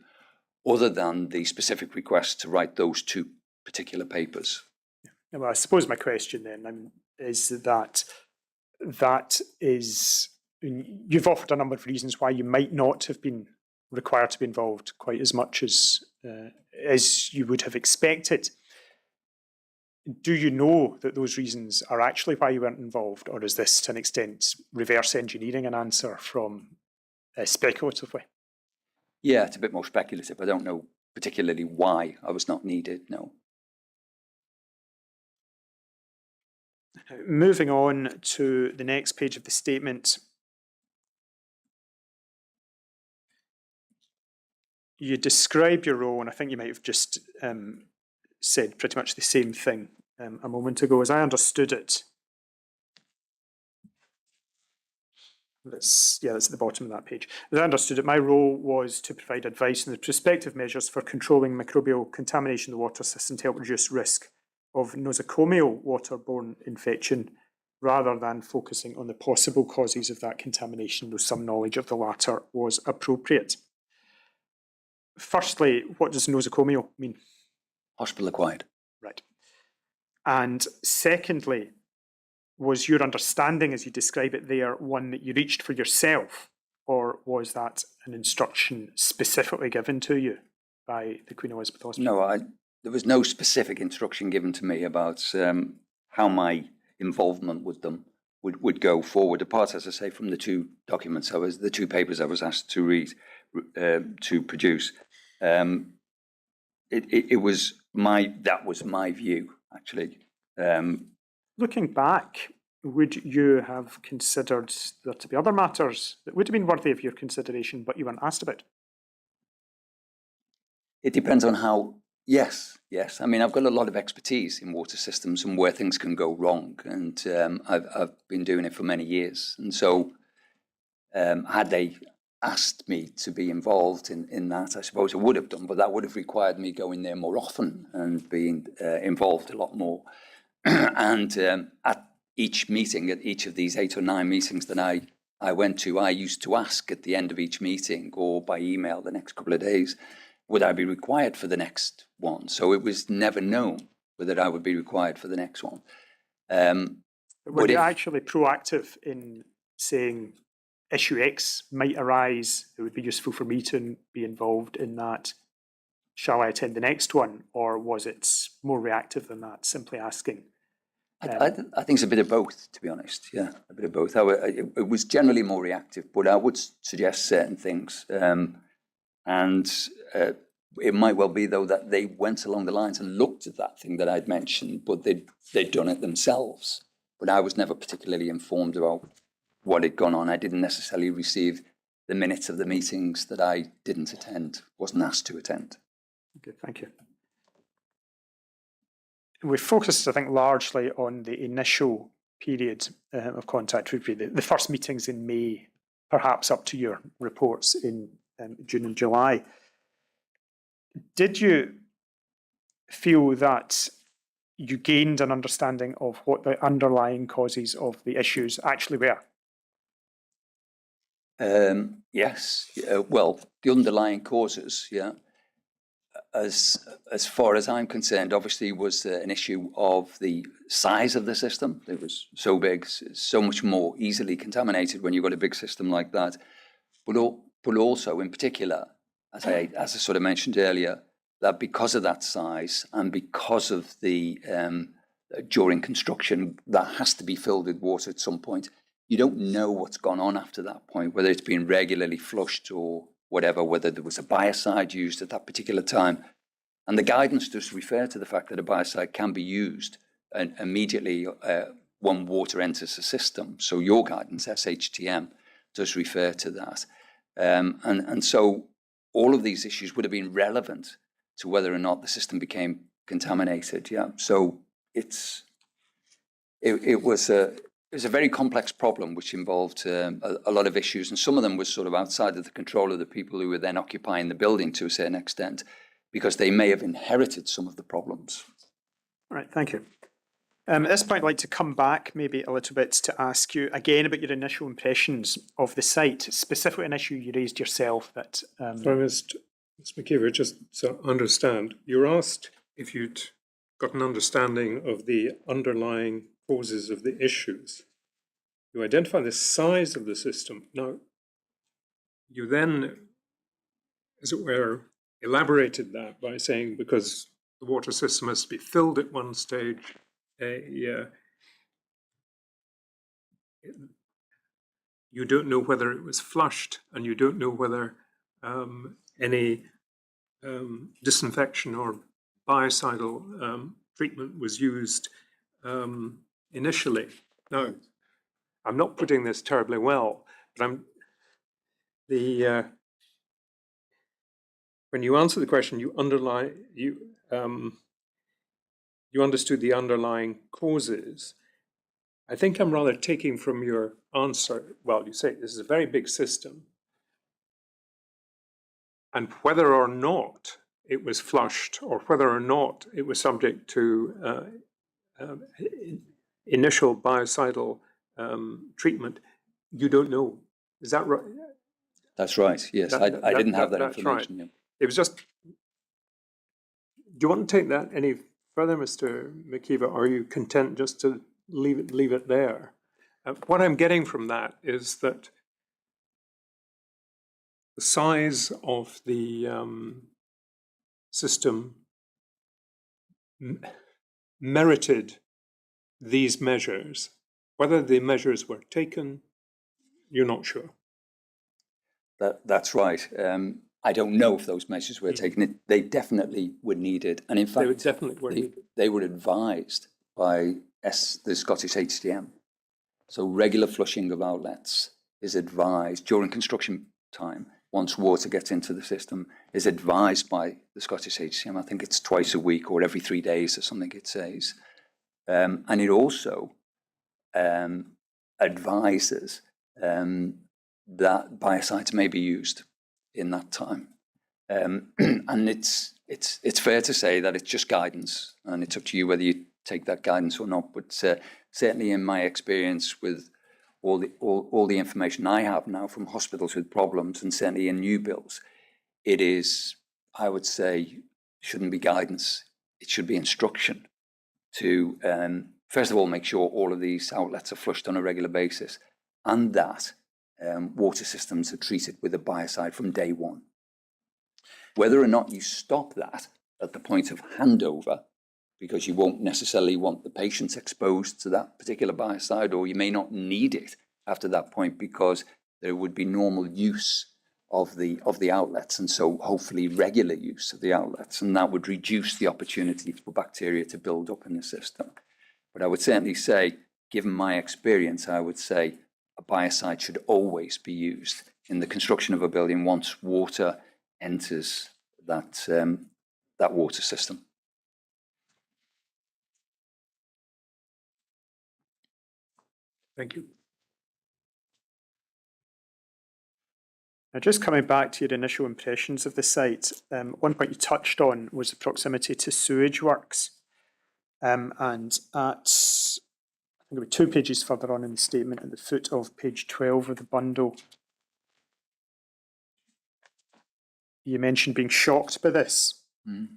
other than the specific request to write those 2 particular papers. Well, I suppose my question then is that you've offered a number of reasons why you might not have been required to be involved quite as much as you would have expected. Do you know that those reasons are actually why you weren't involved, or is this, to an extent, reverse engineering an answer from speculatively? Yeah, it's a bit more speculative. I don't know particularly why I was not needed, no. Moving on to the next page of the statement, you describe your role, and I think you might have just said pretty much the same thing a moment ago. As I understood it, that's at the bottom of that page. As I understood it, my role was to provide advice on the prospective measures for controlling microbial contamination of the water system to help reduce risk of nosocomial waterborne infection, rather than focusing on the possible causes of that contamination, though some knowledge of the latter was appropriate. Firstly, what does nosocomial mean? Hospital acquired. Right. And secondly, was your understanding, as you describe it there, one that you reached for yourself, or was that an instruction specifically given to you by the Queen Elizabeth Hospital? No, there was no specific instruction given to me about how my involvement with them would go forward, apart, as I say, from the 2 documents the 2 papers I was asked to read, to produce. That was my view, actually. Looking back, would you have considered there to be other matters that would have been worthy of your consideration, but you weren't asked about? It depends on how. Yes. I mean, I've got a lot of expertise in water systems and where things can go wrong, and I've been doing it for many years. And so, had they asked me to be involved in that, I suppose I would have done, but that would have required me going there more often and being involved a lot more. And at each meeting, at each of these 8 or 9 meetings that I went to, I used to ask at the end of each meeting or by email the next couple of days, would I be required for the next one? So it was never known whether I would be required for the next one. Were you actually proactive in saying issue X might arise, it would be useful for me to be involved in that, shall I attend the next one? Or was it more reactive than that, simply asking? I think it's a bit of both, to be honest. Yeah, a bit of both. It was generally more reactive, but I would suggest certain things. It might well be, though, that they went along the lines and looked at that thing that I'd mentioned, but they'd done it themselves. But I was never particularly informed about what had gone on. I didn't necessarily receive the minutes of the meetings that I didn't attend, wasn't asked to attend. Okay, thank you. We focused, I think, largely on the initial period of contact review, the first meetings in May, perhaps up to your reports in June and July. Did you feel that you gained an understanding of what the underlying causes of the issues actually were? Yes, well, the underlying causes, yeah, as far as I'm concerned, obviously was an issue of the size of the system. It was so big, so much more easily contaminated when you've got a big system like that. But also, in particular, as I sort of mentioned earlier, that because of that size and because of the during construction, that has to be filled with water at some point. You don't know what's gone on after that point, whether it's been regularly flushed or whatever, whether there was a biocide used at that particular time. And the guidance does refer to the fact that a biocide can be used immediately when water enters the system. So your guidance, SHTM, does refer to that. And so all of these issues would have been relevant to whether or not the system became contaminated. Yeah. So it was a very complex problem which involved a lot of issues, and some of them was sort of outside of the control of the people who were then occupying the building to a certain extent, because they may have inherited some of the problems. All right, thank you. At this point, I'd like to come back maybe a little bit to ask you again about your initial impressions of the site, specifically an issue you raised yourself that... Sorry, Mr. McKeever, just so I understand, you're asked if you'd got an understanding of the underlying causes of the issues. You identify the size of the system. Now, you then, as it were, elaborated that by saying because the water system has to be filled at one stage, you don't know whether it was flushed, and you don't know whether any disinfection or biocidal treatment was used initially. Now, I'm not putting this terribly well, but when you answer the question, you understood the underlying causes. I think I'm rather taking from your answer, well, you say this is a very big system, and whether or not it was flushed or whether or not it was subject to initial biocidal treatment, you don't know. Is that right? That's right, yes. I didn't have that information. Right. Yeah. It was just, do you want to take that any further, Mr. McKeever, or are you content just to leave it there? What I'm getting from that is that the size of the system merited these measures. Whether the measures were taken, you're not sure. That's right. I don't know if those measures were taken. They definitely were needed. And in fact, they were advised by the Scottish HTM. So regular flushing of outlets is advised during construction time. Once water gets into the system, is advised by the Scottish HTM. I think it's twice a week or every 3 days or something it says. And it also advises that biocides may be used in that time. And it's fair to say that it's just guidance, and it's up to you whether you take that guidance or not. But certainly in my experience with all the information I have now from hospitals with problems, and certainly in new builds, it is, I would say, shouldn't be guidance. It should be instruction to, first of all, make sure all of these outlets are flushed on a regular basis, and that water systems are treated with a biocide from day one. Whether or not you stop that at the point of handover, because you won't necessarily want the patients exposed to that particular biocide, or you may not need it after that point because there would be normal use of the outlets, and so hopefully regular use of the outlets, and that would reduce the opportunity for bacteria to build up in the system. But I would certainly say, given my experience, I would say a biocide should always be used in the construction of a building once water enters that, that water system. Thank you. Now, just coming back to your initial impressions of the site, one point you touched on was the proximity to sewage works. And at, I think it was 2 pages further on in the statement, at the foot of page 12 of the bundle, you mentioned being shocked by this. Mm.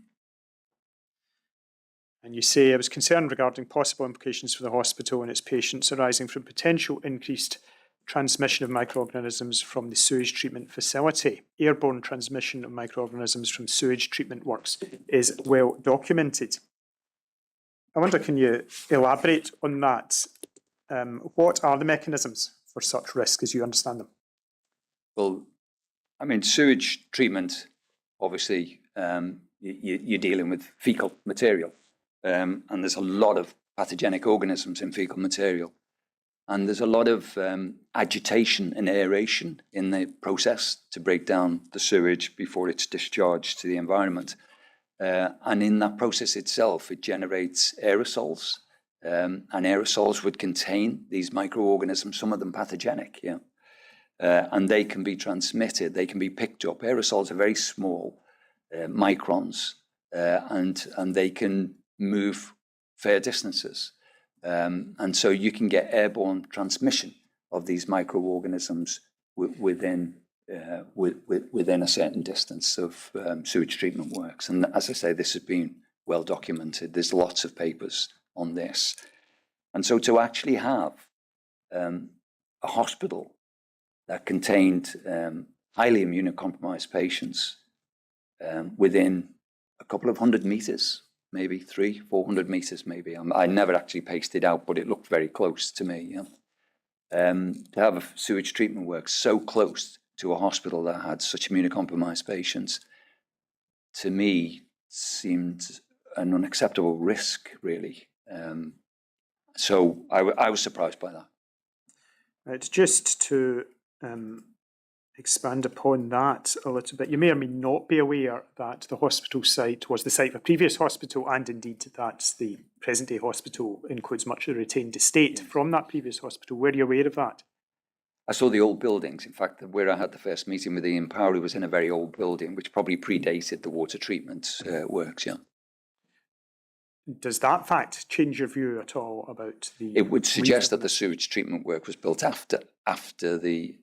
And you say, I was concerned regarding possible implications for the hospital and its patients arising from potential increased transmission of microorganisms from the sewage treatment facility. Airborne transmission of microorganisms from sewage treatment works is well documented. I wonder, can you elaborate on that? What are the mechanisms for such risk as you understand them? Well, I mean, sewage treatment, obviously, you're dealing with fecal material, and there's a lot of pathogenic organisms in fecal material. And there's a lot of agitation and aeration in the process to break down the sewage before it's discharged to the environment. And in that process itself, it generates aerosols, and aerosols would contain these microorganisms, some of them pathogenic, yeah. And they can be transmitted, they can be picked up. Aerosols are very small, microns, and they can move fair distances. And so you can get airborne transmission of these microorganisms within a certain distance of sewage treatment works. And as I say, this has been well documented. There's lots of papers on this. And so to actually have a hospital that contained highly immunocompromised patients within a couple of 100 meters, maybe 300-400 meters, maybe. I never actually paced it out, but it looked very close to me. Yeah? To have a sewage treatment work so close to a hospital that had such immunocompromised patients, to me, seemed an unacceptable risk, really. So I was surprised by that. It's just to expand upon that a little bit. You may or may not be aware that the hospital site was the site of a previous hospital, and indeed that the present-day hospital includes much of the retained estate from that previous hospital. Were you aware of that? I saw the old buildings. In fact, where I had the first meeting with Ian Power, was in a very old building, which probably predated the water treatment works, yeah. Does that fact change your view at all about the... It would suggest that the sewage treatment work was built after the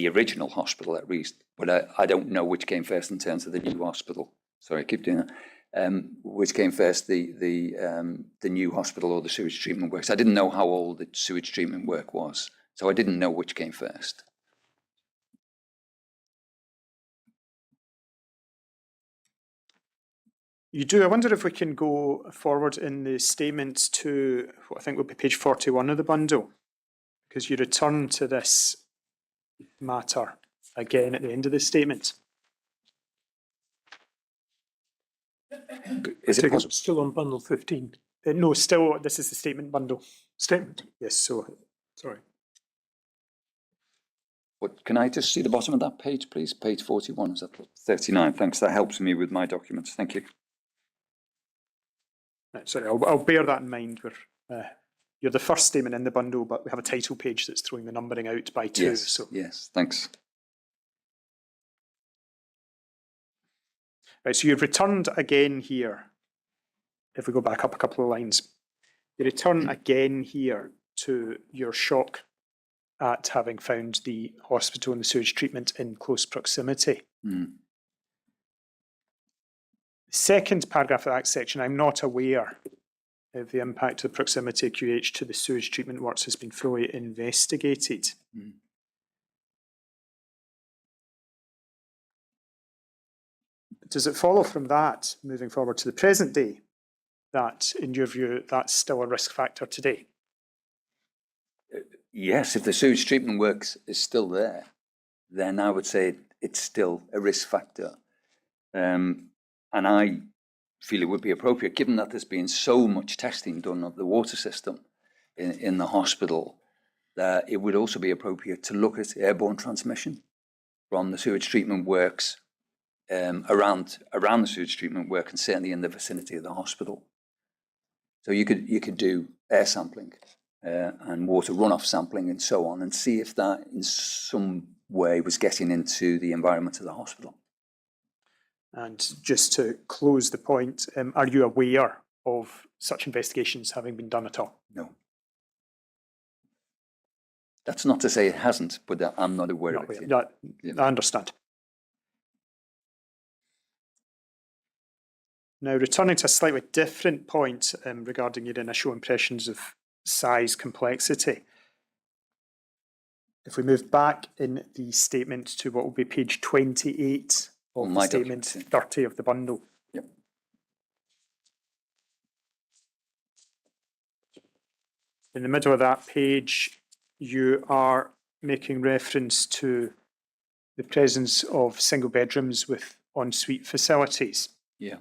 original hospital, at least. But I don't know which came first in terms of the new hospital. Sorry, I keep doing that. Which came first, the new hospital or the sewage treatment works. I didn't know how old the sewage treatment work was, so I didn't know which came first. You do. I wonder if we can go forward in the statement to what I think will be page 41 of the bundle, because you return to this matter again at the end of the statement. Is it still on bundle 15? No, still, this is the statement bundle. Statement. Yes, so, Sorry. But can I just see the bottom of that page, please? Page 41, is that 39? Thanks, that helps me with my documents. Thank you. sorry, I'll bear that in mind. You're the first statement in the bundle, but we have a title page that's throwing the numbering out by 2. Yes, So. yes, thanks. Right, so you've returned again here. If we go back up a couple of lines, you return again here to your shock at having found the hospital and the sewage treatment in close proximity. Mm. The second paragraph of that section, I'm not aware if the impact of the proximity of QEUH to the sewage treatment works has been fully investigated. Mm. Does it follow from that, moving forward to the present day, that, in your view, that's still a risk factor today? Yes, if the sewage treatment works is still there, then I would say it's still a risk factor. And I feel it would be appropriate, given that there's been so much testing done of the water system in the hospital, that it would also be appropriate to look at airborne transmission from the sewage treatment works around the sewage treatment work, and certainly in the vicinity of the hospital. So you could do air sampling and water runoff sampling and so on, and see if that in some way was getting into the environment of the hospital. And just to close the point, are you aware of such investigations having been done at all? No. That's not to say it hasn't, but I'm not aware of it. I understand. Now, returning to a slightly different point regarding your initial impressions of size complexity. If we move back in the statement to what will be page 28 of the statement 30 of the bundle. Yep. In the middle of that page, you are making reference to the presence of single bedrooms with ensuite facilities. Yeah.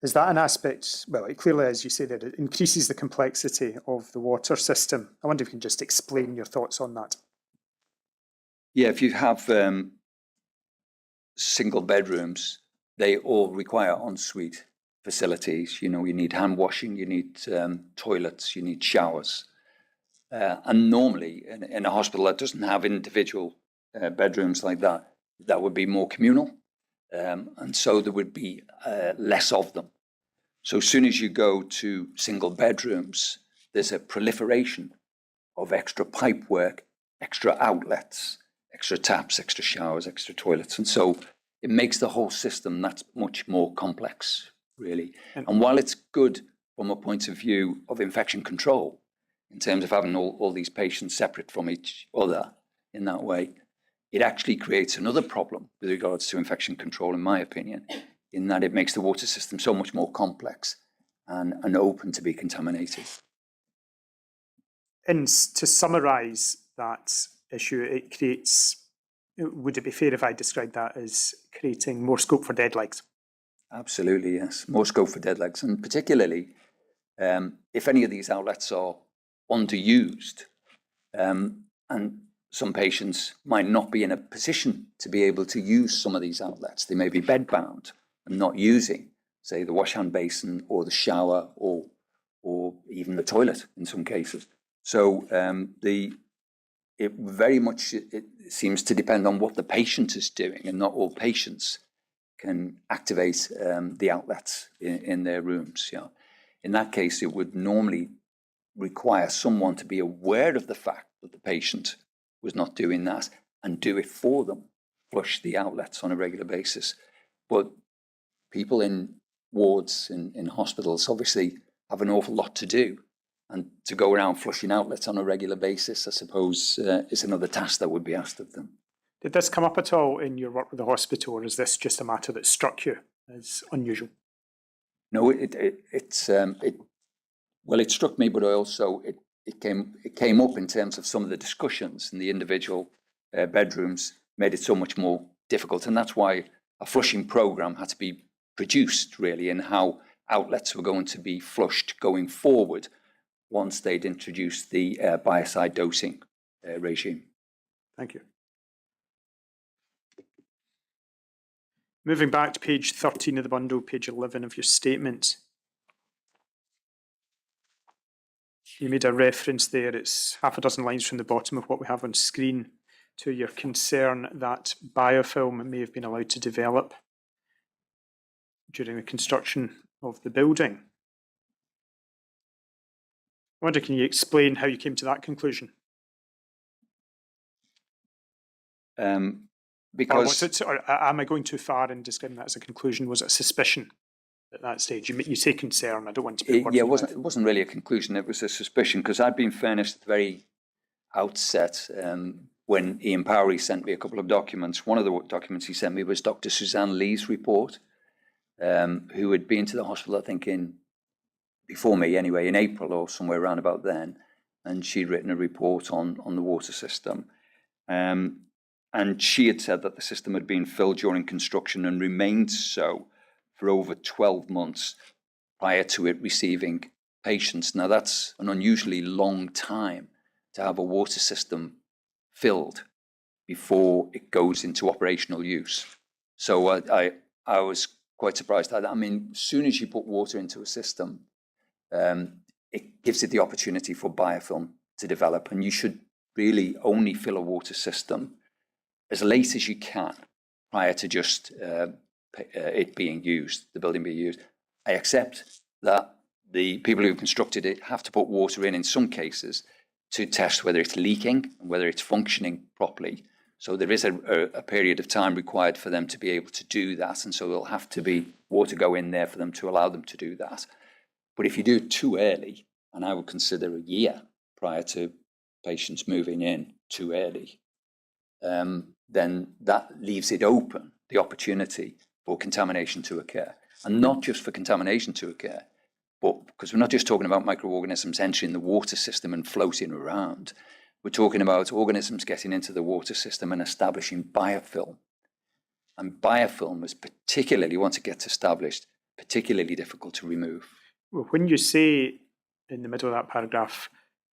Is that an aspect? Well, it clearly, as you say, that it increases the complexity of the water system. I wonder if you can just explain your thoughts on that. Yeah, if you have single bedrooms, they all require ensuite facilities. You know, you need hand washing, you need toilets, you need showers. And normally in a hospital that doesn't have individual bedrooms like that, that would be more communal. And so there would be less of them. So as soon as you go to single bedrooms, there's a proliferation of extra pipe work, extra outlets, extra taps, extra showers, extra toilets. And so it makes the whole system that much more complex, really. And while it's good from a point of view of infection control, in terms of having all these patients separate from each other in that way, it actually creates another problem with regards to infection control, in my opinion, in that it makes the water system so much more complex and open to be contaminated. And to summarise that issue, it creates, would it be fair if I described that as creating more scope for dead legs? Absolutely, yes. More scope for dead legs. And particularly, if any of these outlets are underused, and some patients might not be in a position to be able to use some of these outlets. They may be bedbound and not using, say, the wash hand basin or the shower or even the toilet in some cases. So it very much it seems to depend on what the patient is doing, and not all patients can activate the outlets in their rooms. You know. In that case, it would normally require someone to be aware of the fact that the patient was not doing that and do it for them, flush the outlets on a regular basis. But people in wards, in hospitals, obviously have an awful lot to do. And to go around flushing outlets on a regular basis, I suppose, is another task that would be asked of them. Did this come up at all in your work with the hospital, or is this just a matter that struck you as unusual? No, it struck me, but it came up in terms of some of the discussions in the individual bedrooms, made it so much more difficult. And that's why a flushing program had to be produced, really, and how outlets were going to be flushed going forward once they'd introduced the biocide dosing regime. Thank you. Moving back to page 13 of the bundle, page 11 of your statement. You made a reference there, it's half a dozen lines from the bottom of what we have on screen, to your concern that biofilm may have been allowed to develop during the construction of the building. I wonder, can you explain how you came to that conclusion? Because or am I going too far in describing that as a conclusion? Was it a suspicion at that stage? You say concern. I don't want to put words in your mouth. It wasn't really a conclusion. It was a suspicion, because I'd been furnished at the very outset when Ian Powery sent me a couple of documents. One of the documents he sent me was Dr. Suzanne Lee's report, who had been to the hospital, I think, before me anyway, in April or somewhere around about then, and she'd written a report on the water system. And she had said that the system had been filled during construction and remained so for over 12 months prior to it receiving patients. Now, that's an unusually long time to have a water system filled before it goes into operational use. So I was quite surprised. I mean, as soon as you put water into a system, it gives it the opportunity for biofilm to develop, and you should really only fill a water system as late as you can prior to just it being used, the building being used. I accept that the people who constructed it have to put water in some cases to test whether it's leaking and whether it's functioning properly. So there is a period of time required for them to be able to do that, and so there'll have to be water go in there for them to allow them to do that. But if you do it too early, and I would consider a year prior to patients moving in too early, then that leaves it open, the opportunity for contamination to occur. And not just for contamination to occur, but because we're not just talking about microorganisms entering the water system and floating around. We're talking about organisms getting into the water system and establishing biofilm. And biofilm is particularly, once it gets established, particularly difficult to remove. Well, when you say in the middle of that paragraph,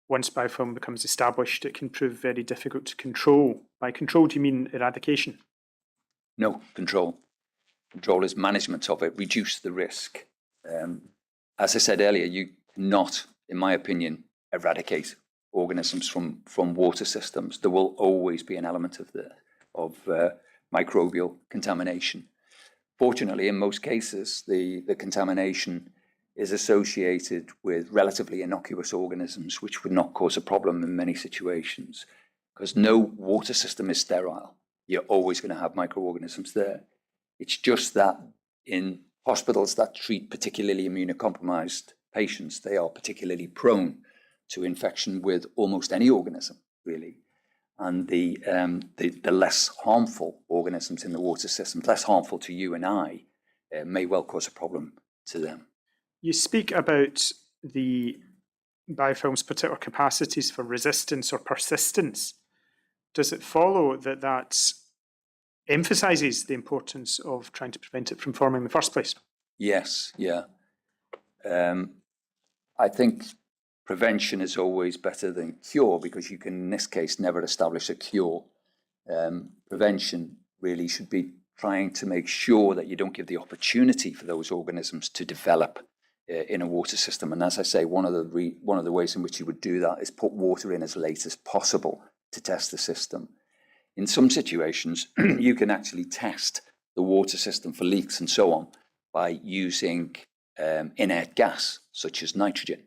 once biofilm becomes established, it can prove very difficult to control. By control, do you mean eradication? No, control. Control is management of it, reduce the risk. As I said earlier, you cannot, in my opinion, eradicate organisms from water systems. There will always be an element of microbial contamination. Fortunately, in most cases, the contamination is associated with relatively innocuous organisms, which would not cause a problem in many situations, because no water system is sterile. You're always going to have microorganisms there. It's just that in hospitals that treat particularly immunocompromised patients, they are particularly prone to infection with almost any organism, really. And the less harmful organisms in the water system, less harmful to you and I, may well cause a problem to them. You speak about the biofilm's particular capacities for resistance or persistence. Does it follow that that emphasises the importance of trying to prevent it from forming in the first place? Yes, yeah. I think prevention is always better than cure, because you can, in this case, never establish a cure. Prevention really should be trying to make sure that you don't give the opportunity for those organisms to develop in a water system. And as I say, one of the ways in which you would do that is put water in as late as possible to test the system. In some situations, you can actually test the water system for leaks and so on by using inert gas, such as nitrogen,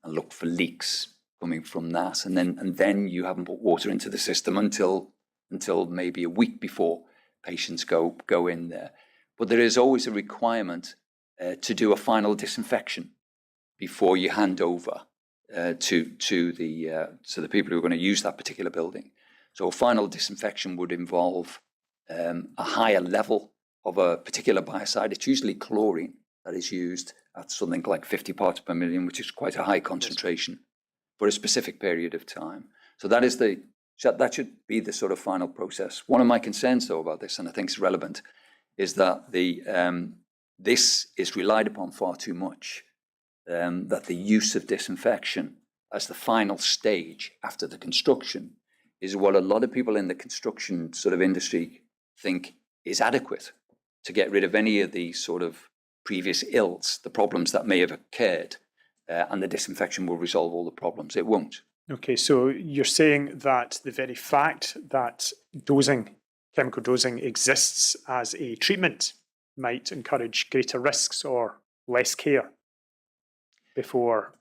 and look for leaks coming from that. And then you haven't put water into the system until maybe a week before patients go in there. But there is always a requirement to do a final disinfection before you hand over to the people who are going to use that particular building. So a final disinfection would involve a higher level of a particular biocide. It's usually chlorine that is used at something like 50 parts per million, which is quite a high concentration for a specific period of time. So that should be the sort of final process. One of my concerns, though, about this, and I think it's relevant, is that this is relied upon far too much, that the use of disinfection as the final stage after the construction is what a lot of people in the construction sort of industry think is adequate to get rid of any of these sort of previous ills, the problems that may have occurred, and the disinfection will resolve all the problems. It won't. Okay, so you're saying that the very fact that chemical dosing exists as a treatment might encourage greater risks or less care before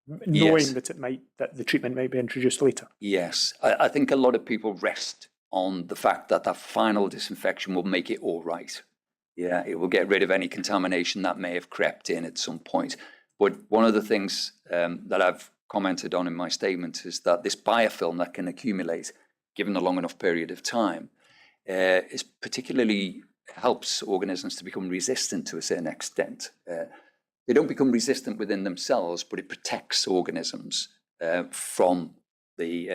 knowing Yes. that the treatment might be introduced later. Yes, I think a lot of people rest on the fact that that final disinfection will make it all right. Yeah, it will get rid of any contamination that may have crept in at some point. But one of the things that I've commented on in my statement is that this biofilm that can accumulate, given a long enough period of time, is particularly helps organisms to become resistant to a certain extent. They don't become resistant within themselves, but it protects organisms from the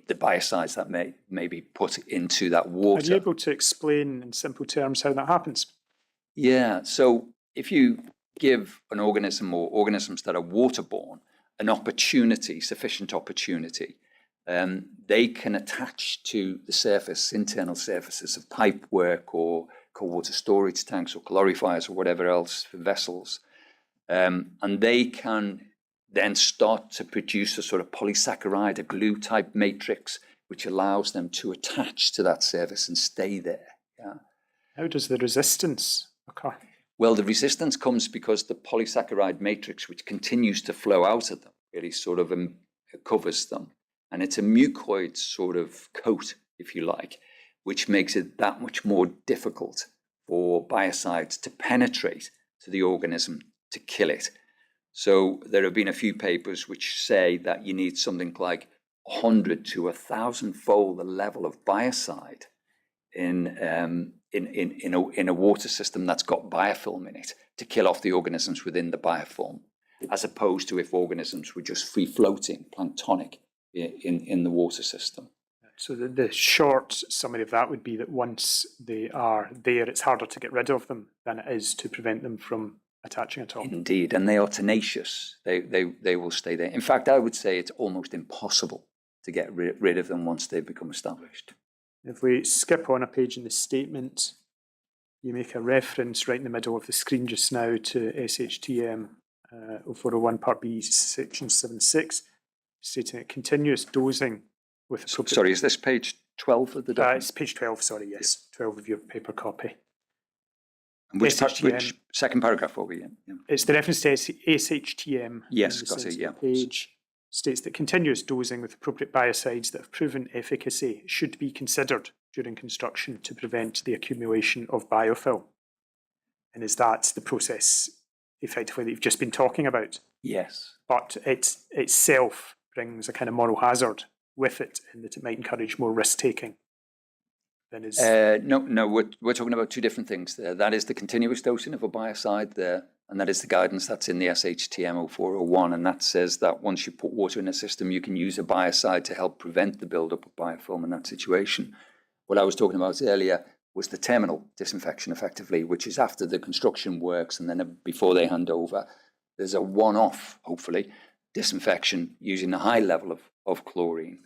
biocides that may be put into that water. Are you able to explain in simple terms how that happens? Yeah, so if you give an organism or organisms that are waterborne an opportunity, sufficient opportunity. They can attach to the surface, internal surfaces of pipework or cold water storage tanks or calorifiers or whatever else for vessels. And they can then start to produce a sort of polysaccharide, a glue type matrix, which allows them to attach to that surface and stay there. Yeah. How does the resistance occur? Well, the resistance comes because the polysaccharide matrix, which continues to flow out of them, really sort of covers them. And it's a mucoid sort of coat, if you like, which makes it that much more difficult for biocides to penetrate to the organism to kill it. So there have been a few papers which say that you need something like 100 to 1,000-fold the level of biocide in a water system that's got biofilm in it to kill off the organisms within the biofilm, as opposed to if organisms were just free-floating, planktonic, in the water system. So the short summary of that would be that once they are there, it's harder to get rid of them than it is to prevent them from attaching at all. Indeed, and they are tenacious. They will stay there. In fact, I would say it's almost impossible to get rid of them once they've become established. If we skip on a page in the statement, you make a reference right in the middle of the screen just now to SHTM 0401 Part B, Section 7.6, stating that continuous dosing with appropriate... Sorry, is this page 12 of the document? It's page 12, sorry, yes, 12 of your paper copy. Which second paragraph are we in? Yeah. It's the reference to SHTM. Yes, got it, yeah. Page states that continuous dosing with appropriate biocides that have proven efficacy should be considered during construction to prevent the accumulation of biofilm. And is that the process, effectively, that you've just been talking about? Yes. But it itself brings a kind of moral hazard with it, in that it might encourage more risk-taking than is... No, we're talking about two different things there. That is the continuous dosing of a biocide there, and that is the guidance that's in the SHTM 0401, and that says that once you put water in a system, you can use a biocide to help prevent the buildup of biofilm in that situation. What I was talking about earlier was the terminal disinfection, effectively, which is after the construction works, and then before they hand over, there's a one-off, hopefully, disinfection using a high level of chlorine.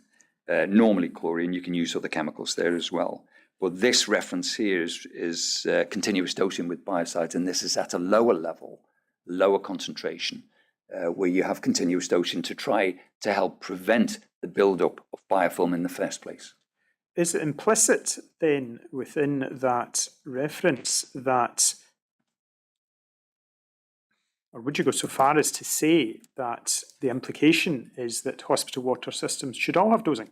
Normally chlorine, you can use other chemicals there as well. But this reference here is continuous dosing with biocides, and this is at a lower level, lower concentration, where you have continuous dosing to try to help prevent the buildup of biofilm in the first place. Is it implicit then within that reference that, or would you go so far as to say that the implication is that hospital water systems should all have dosing?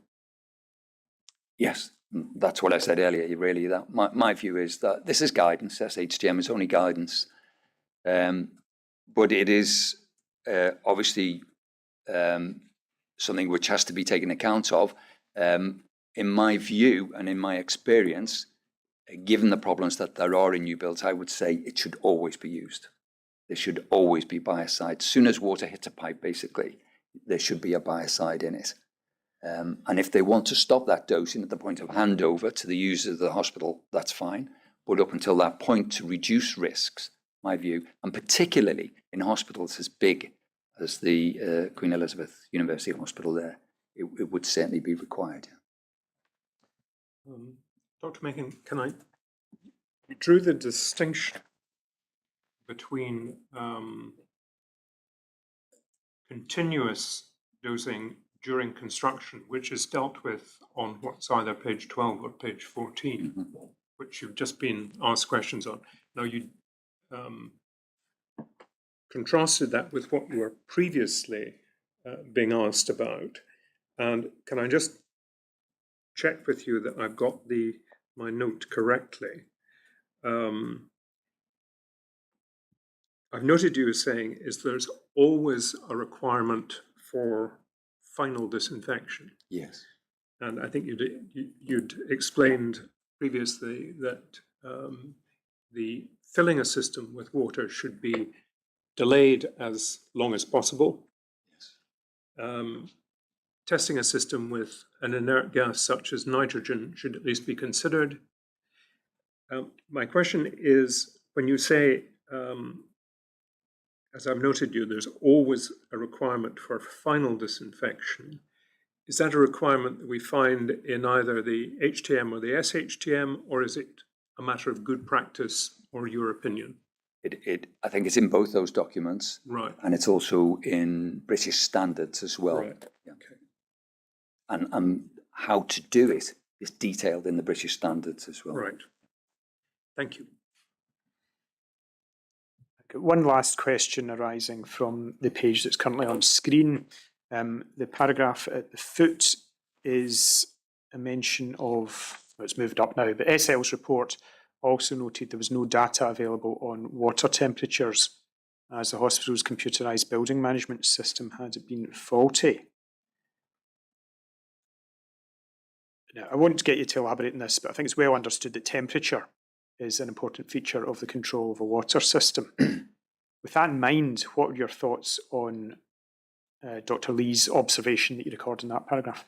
Yes, that's what I said earlier, really. That my view is that this is guidance. SHTM is only guidance. But it is obviously something which has to be taken account of. In my view and in my experience, given the problems that there are in new builds, I would say it should always be used. There should always be biocide. As soon as water hits a pipe, basically, there should be a biocide in it. And if they want to stop that dosing at the point of handover to the users of the hospital, that's fine. But up until that point, to reduce risks, my view, and particularly in hospitals as big as the Queen Elizabeth University Hospital there, it would certainly be required. Dr. Makin, you drew the distinction between continuous dosing during construction, which is dealt with on what's either page 12 or page 14, which you've just been asked questions on. Now, you contrasted that with what you were previously being asked about. And can I just check with you that I've got my note correctly? I've noted you as saying there's always a requirement for final disinfection. Yes. And I think you'd explained previously that the filling a system with water should be delayed as long as possible. Yes. Testing a system with an inert gas such as nitrogen should at least be considered. My question is, when you say as I've noted you, there's always a requirement for final disinfection. Is that a requirement that we find in either the HTM or the SHTM, or is it a matter of good practice or your opinion? I think it's in both those documents. Right. And it's also in British standards as well. Right. Yeah. Okay. And how to do it is detailed in the British standards as well. Right. Thank you. One last question arising from the page that's currently on screen. The paragraph at the foot is a mention of, well, it's moved up now, but SL's report also noted there was no data available on water temperatures as the hospital's computerised building management system had been faulty. Now, I won't get you to elaborate on this, but I think it's well understood that temperature is an important feature of the control of a water system. With that in mind, what are your thoughts on Dr. Lee's observation that you record in that paragraph?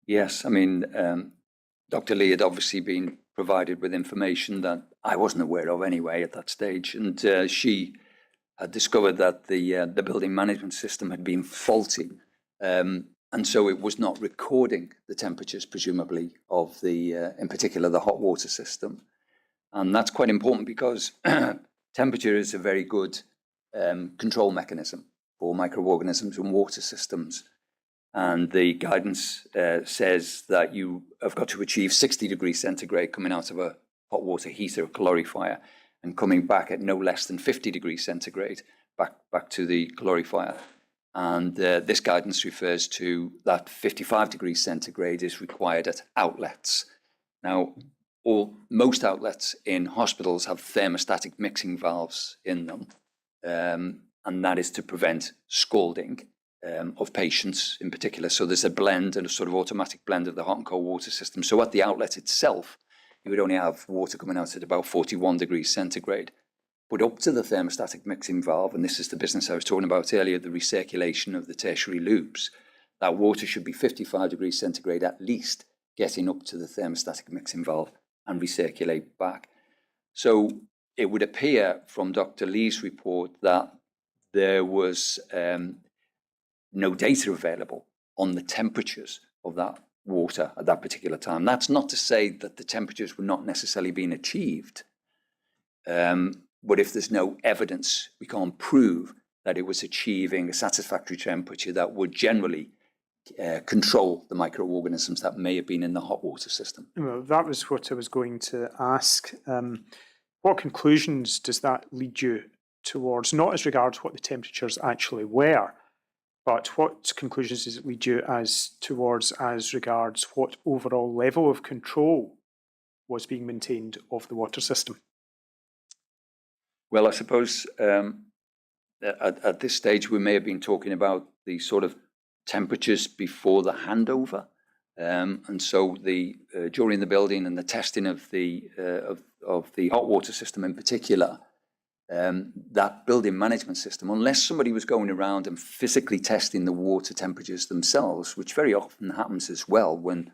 Yes, I mean, Dr. Lee had obviously been provided with information that I wasn't aware of anyway at that stage, and she had discovered that the building management system had been faulty, and so it was not recording the temperatures, presumably, of the, in particular, the hot water system. And that's quite important because temperature is a very good control mechanism for microorganisms and water systems. And the guidance says that you have got to achieve 60 degrees centigrade coming out of a hot water heater or calorifier and coming back at no less than 50 degrees centigrade back to the calorifier. And this guidance refers to that 55 degrees centigrade is required at outlets. Now, most outlets in hospitals have thermostatic mixing valves in them, and that is to prevent scalding of patients in particular. So there's a blend, and a sort of automatic blend of the hot and cold water system. So at the outlet itself, you would only have water coming out at about 41 degrees centigrade. But up to the thermostatic mixing valve, and this is the business I was talking about earlier, the recirculation of the tertiary loops, that water should be 55 degrees centigrade at least, getting up to the thermostatic mixing valve and recirculate back. So it would appear from Dr. Lee's report that there was no data available on the temperatures of that water at that particular time. That's not to say that the temperatures were not necessarily being achieved, but if there's no evidence, we can't prove that it was achieving a satisfactory temperature that would generally control the microorganisms that may have been in the hot water system. Well, that was what I was going to ask. What conclusions does that lead you towards, not as regards what the temperatures actually were, but what conclusions does it lead you towards as regards what overall level of control was being maintained of the water system? Well, I suppose at this stage we may have been talking about the sort of temperatures before the handover, and so during the building and the testing of the hot water system in particular, that building management system, unless somebody was going around and physically testing the water temperatures themselves, which very often happens as well when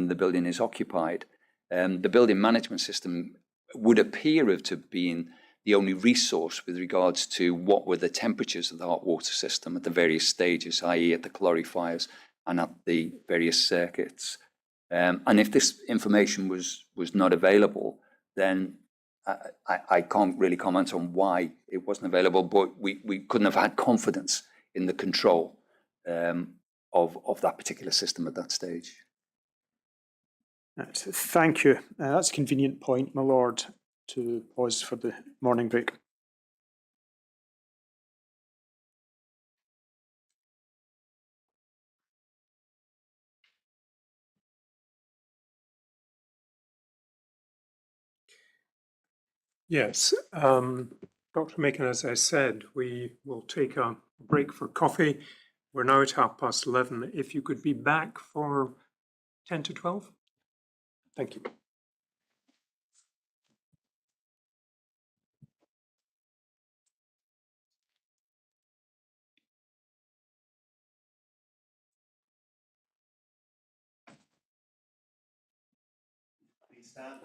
the building is occupied, the building management system would appear to have been the only resource with regards to what were the temperatures of the hot water system at the various stages, i.e. at the calorifiers and at the various circuits. And if this information was not available, then I can't really comment on why it wasn't available, but we couldn't have had confidence in the control of that particular system at that stage. Thank you. That's a convenient point, my lord, to pause for the morning break. Yes, Dr. Makin, as I said, we will take a break for coffee. We're now at 11:30. If you could be back for 10 to 12. Thank you. Please stand.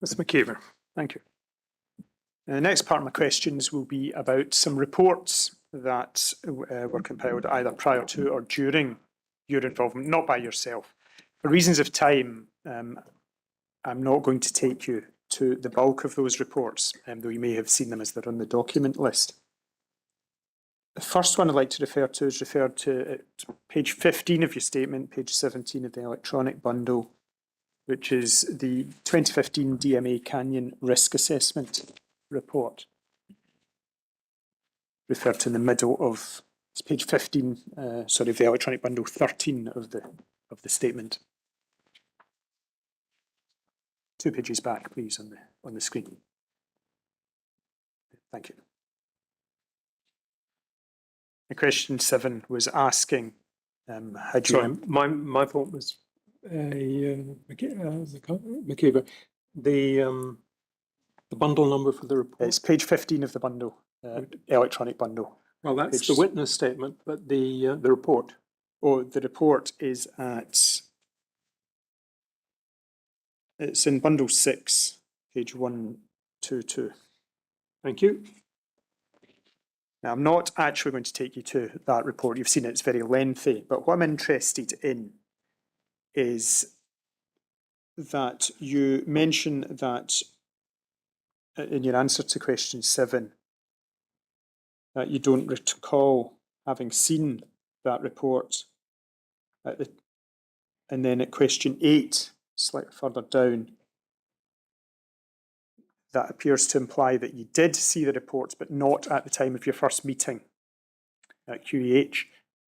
Mr. McKeever. Thank you. The next part of my questions will be about some reports that were compiled either prior to or during your involvement, not by yourself. For reasons of time, I'm not going to take you to the bulk of those reports, though you may have seen them as they're on the document list. The first one I'd like to refer to is referred to at page 15 of your statement, page 17 of the electronic bundle, which is the 2015 DMA Canyon Risk Assessment report. Referred to in the middle of, it's page 15, of the electronic bundle 13 of the statement. 2 pages back, please, on the screen. Thank you. The question 7 was asking, had you... Sorry, my thought was McKeever. The bundle number for the report. It's page 15 of the bundle, electronic bundle. Well, that's page... the witness statement, but the report. Oh, the report is at... It's in bundle 6, page 122. Thank you. Now, I'm not actually going to take you to that report. You've seen it, it's very lengthy. But what I'm interested in is that you mention that in your answer to question 7, that you don't recall having seen that report. And then at question 8, slightly further down, that appears to imply that you did see the reports, but not at the time of your first meeting at QEUH.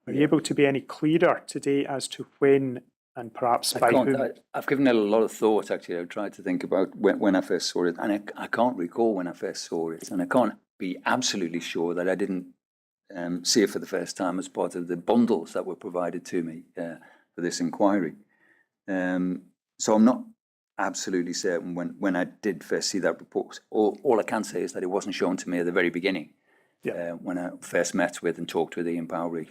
Are you able to be any clearer today as to when and perhaps by whom? I've given it a lot of thought, actually. I've tried to think about when I first saw it, and I can't recall when I first saw it, and I can't be absolutely sure that I didn't see it for the first time as part of the bundles that were provided to me for this inquiry. So I'm not absolutely certain when I did first see that report. All I can say is that it wasn't shown to me at the very beginning, when I first met with and talked with Ian Powrie.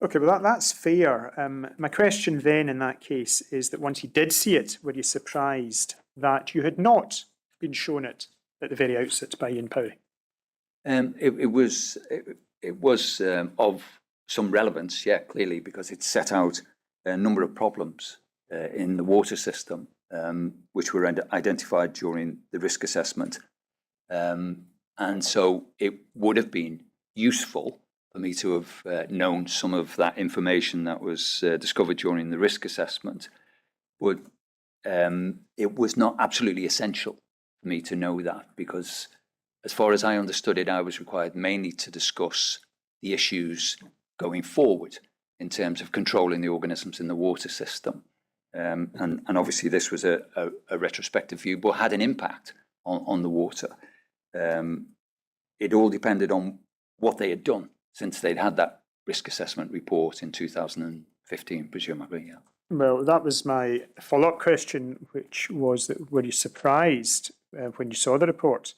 Okay, well that's fair. My question then in that case is that once you did see it, were you surprised that you had not been shown it at the very outset by Ian Powrie? It was of some relevance, yeah, clearly, because it set out a number of problems in the water system, which were identified during the risk assessment. And so it would have been useful for me to have known some of that information that was discovered during the risk assessment. But it was not absolutely essential for me to know that, because as far as I understood it, I was required mainly to discuss the issues going forward in terms of controlling the organisms in the water system. And obviously this was a retrospective view, but had an impact on the water. It all depended on what they had done since they'd had that risk assessment report in 2015, presumably, yeah. Well, that was my follow-up question, which was that were you surprised when you saw the report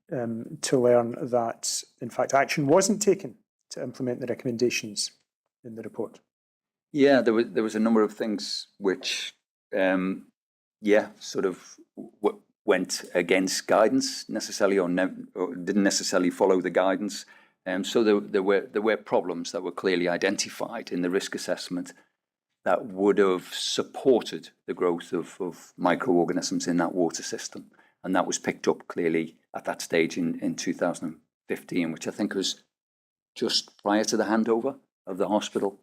to learn that, in fact, action wasn't taken to implement the recommendations in the report? Yeah, there was a number of things which, sort of went against guidance necessarily, or didn't necessarily follow the guidance. So there were problems that were clearly identified in the risk assessment that would have supported the growth of microorganisms in that water system, and that was picked up clearly at that stage in 2015, which I think was just prior to the handover of the hospital.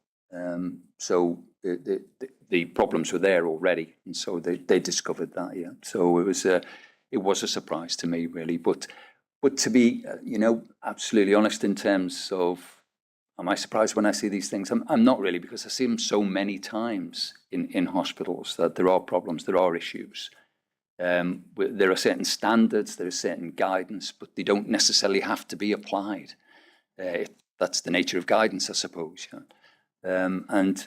So the problems were there already, and so they discovered that. Yeah, so it was a surprise to me, really. But to be absolutely honest in terms of, am I surprised when I see these things? I'm not really, because I see them so many times in hospitals that there are problems, there are issues. There are certain standards, there is certain guidance, but they don't necessarily have to be applied. That's the nature of guidance, I suppose. Yeah. And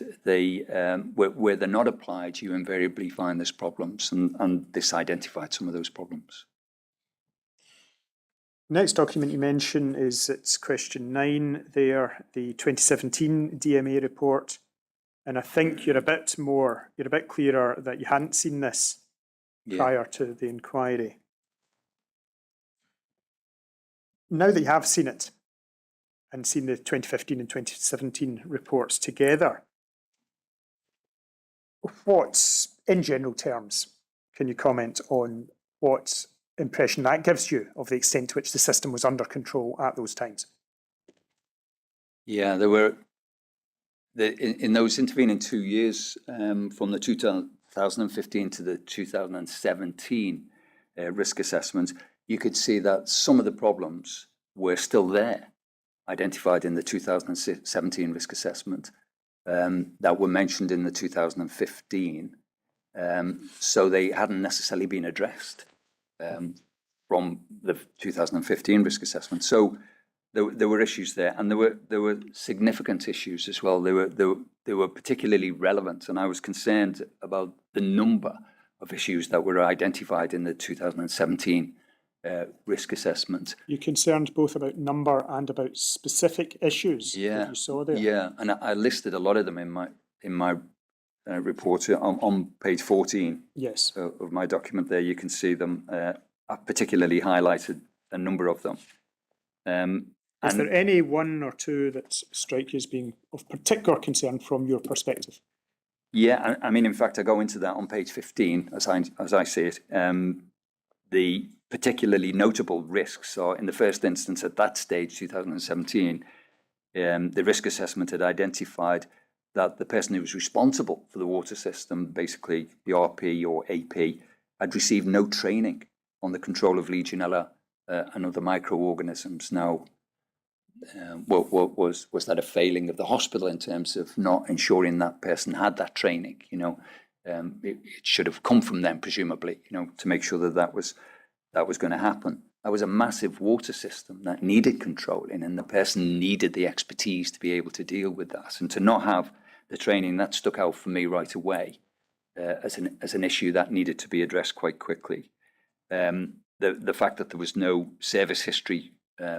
where they're not applied, you invariably find there's problems, and this identified some of those problems. Next document you mention is, it's question 9 there, the 2017 DMA report. And I think you're a bit clearer that you hadn't seen this prior to the inquiry. Now that you have seen it and seen the 2015 and 2017 reports together, what, in general terms, can you comment on what impression that gives you of the extent to which the system was under control at those times? Yeah, there were, in those intervening 2 years, from the 2015 to the 2017 risk assessment, you could see that some of the problems were still there, identified in the 2017 risk assessment, that were mentioned in the 2015. So they hadn't necessarily been addressed from the 2015 risk assessment. So there were issues there, and there were significant issues as well. They were particularly relevant, and I was concerned about the number of issues that were identified in the 2017 risk assessment. You're concerned both about number and about specific issues that you saw there? Yeah, and I listed a lot of them in my report on page 14 of my document there. You can see them. I particularly highlighted a number of them. Is there any one or two that strike you as being of particular concern from your perspective? Yeah, I mean, in fact, I go into that on page 15, as I see it. The particularly notable risks are, in the first instance, at that stage, 2017, the risk assessment had identified that the person who was responsible for the water system, basically the RP or AP, had received no training on the control of Legionella and other microorganisms. Now, was that a failing of the hospital in terms of not ensuring that person had that training? You know, it should have come from them, presumably, you know, to make sure that was going to happen. That was a massive water system that needed controlling, and the person needed the expertise to be able to deal with that. And to not have the training, that stuck out for me right away as an issue that needed to be addressed quite quickly. The fact that there was no service history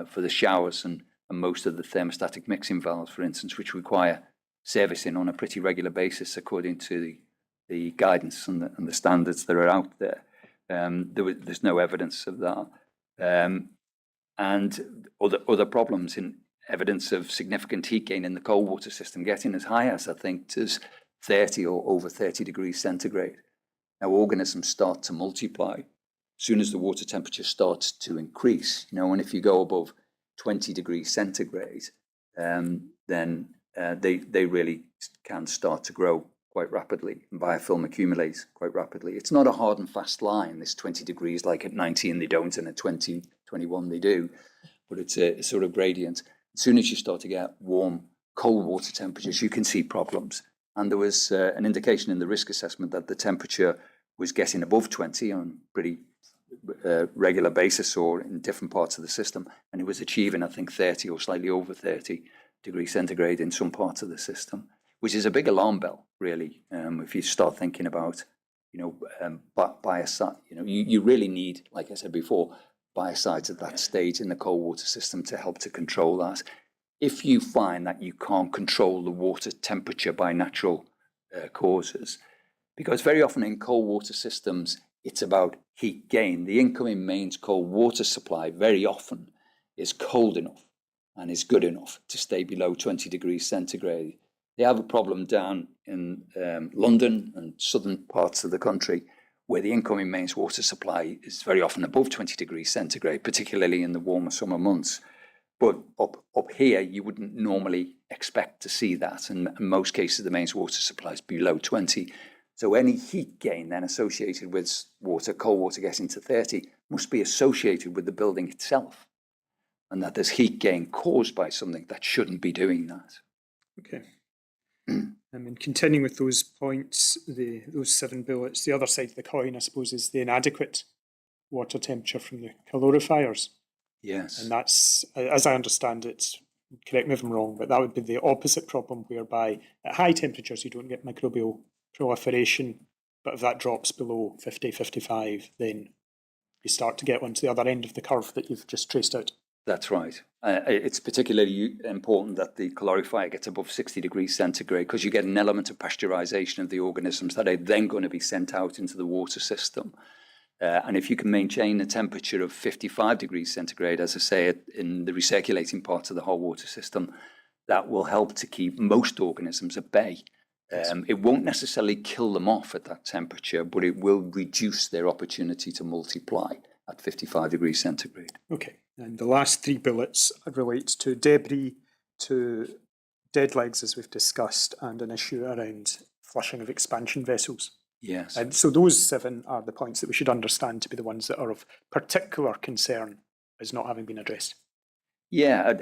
for the showers and most of the thermostatic mixing valves, for instance, which require servicing on a pretty regular basis according to the guidance and the standards that are out there. There's no evidence of that. And other problems in evidence of significant heat gain in the cold water system, getting as high as, I think, as 30 or over 30 degrees centigrade. Now, organisms start to multiply as soon as the water temperature starts to increase, you know, and if you go above 20 degrees centigrade, then they really can start to grow quite rapidly, and biofilm accumulates quite rapidly. It's not a hard and fast line, this 20 degrees, like at 19 they don't, and at 20, 21 they do, but it's a sort of gradient. As soon as you start to get warm, cold water temperatures, you can see problems. And there was an indication in the risk assessment that the temperature was getting above 20 on pretty regular basis or in different parts of the system, and it was achieving, I think, 30 or slightly over 30 degrees centigrade in some parts of the system, which is a big alarm bell, really. If you start thinking about, you know, biocide, you know, you really need, like I said before, biocides at that stage in the cold water system to help to control that. If you find that you can't control the water temperature by natural causes, because very often in cold water systems, it's about heat gain. The incoming mains cold water supply very often is cold enough and is good enough to stay below 20 degrees centigrade. They have a problem down in London and southern parts of the country where the incoming mains water supply is very often above 20 degrees centigrade, particularly in the warmer summer months. But up here, you wouldn't normally expect to see that. And in most cases, the mains water supply is below 20. So any heat gain then associated with cold water getting to 30 must be associated with the building itself, and that there's heat gain caused by something that shouldn't be doing that. Okay. I mean, continuing with those points, those 7 bullets, the other side of the coin, I suppose, is the inadequate water temperature from the calorifiers. Yes. And that's, as I understand it, correct me if I'm wrong, but that would be the opposite problem, whereby at high temperatures you don't get microbial proliferation, but if that drops below 50, 55, then you start to get onto the other end of the curve that you've just traced out. That's right. It's particularly important that the calorifier gets above 60 degrees centigrade because you get an element of pasteurization of the organisms that are then going to be sent out into the water system. And if you can maintain a temperature of 55 degrees centigrade, as I say, in the recirculating part of the whole water system, that will help to keep most organisms at bay. It won't necessarily kill them off at that temperature, but it will reduce their opportunity to multiply at 55 degrees centigrade. Okay, and the last three bullets relate to debris, to dead legs, as we've discussed, and an issue around flushing of expansion vessels. Yes. And so those 7 are the points that we should understand to be the ones that are of particular concern as not having been addressed. Yeah,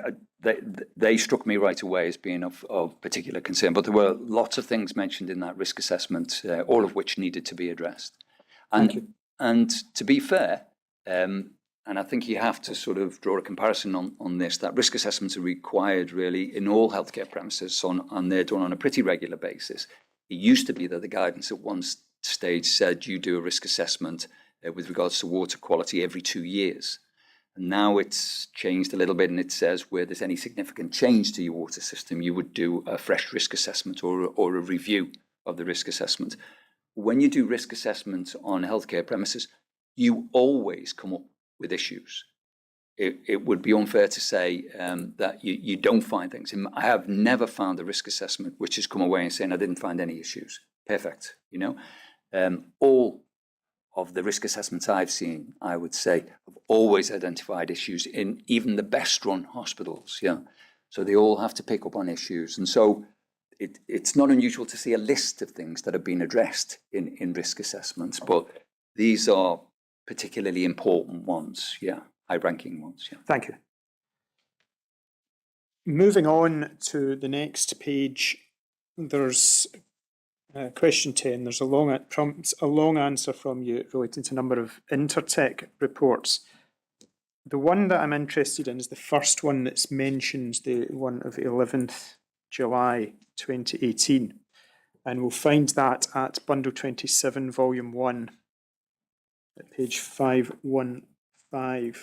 they struck me right away as being of particular concern, but there were lots of things mentioned in that risk assessment, all of which needed to be addressed. And to be fair, and I think you have to sort of draw a comparison on this, that risk assessments are required really in all healthcare premises, and they're done on a pretty regular basis. It used to be that the guidance at one stage said you do a risk assessment with regards to water quality every 2 years. And now it's changed a little bit, and it says where there's any significant change to your water system, you would do a fresh risk assessment or a review of the risk assessment. When you do risk assessments on healthcare premises, you always come up with issues. It would be unfair to say that you don't find things. I have never found a risk assessment which has come away and saying I didn't find any issues. Perfect, you know. All of the risk assessments I've seen, I would say, have always identified issues in even the best run hospitals. Yeah, so they all have to pick up on issues, and so it's not unusual to see a list of things that have been addressed in risk assessments, but these are particularly important ones. Yeah, high-ranking ones. Yeah. Thank you. Moving on to the next page, there's question 10. There's a long answer from you relating to a number of Intertech reports. The one that I'm interested in is the first one that's mentioned, the one of 11th July 2018. And we'll find that at Bundle 27, Volume 1, at page 515.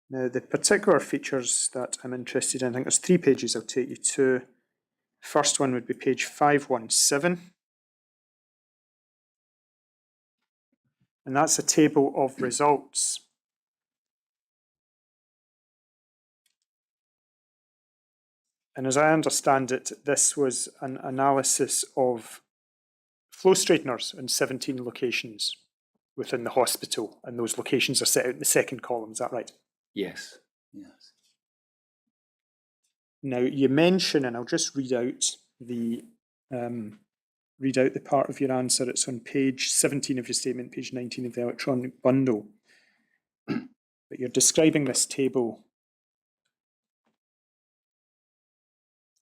Now, the particular features that I'm interested in, I think there's 3 pages I'll take you to. First one would be page 517. And that's a table of results. And as I understand it, this was an analysis of flow straighteners in 17 locations within the hospital, and those locations are set out in the second column, is that right? Yes. Yes. Now, you mention, and I'll just read out the part of your answer. It's on page 17 of your statement, page 19 of the electronic bundle. But you're describing this table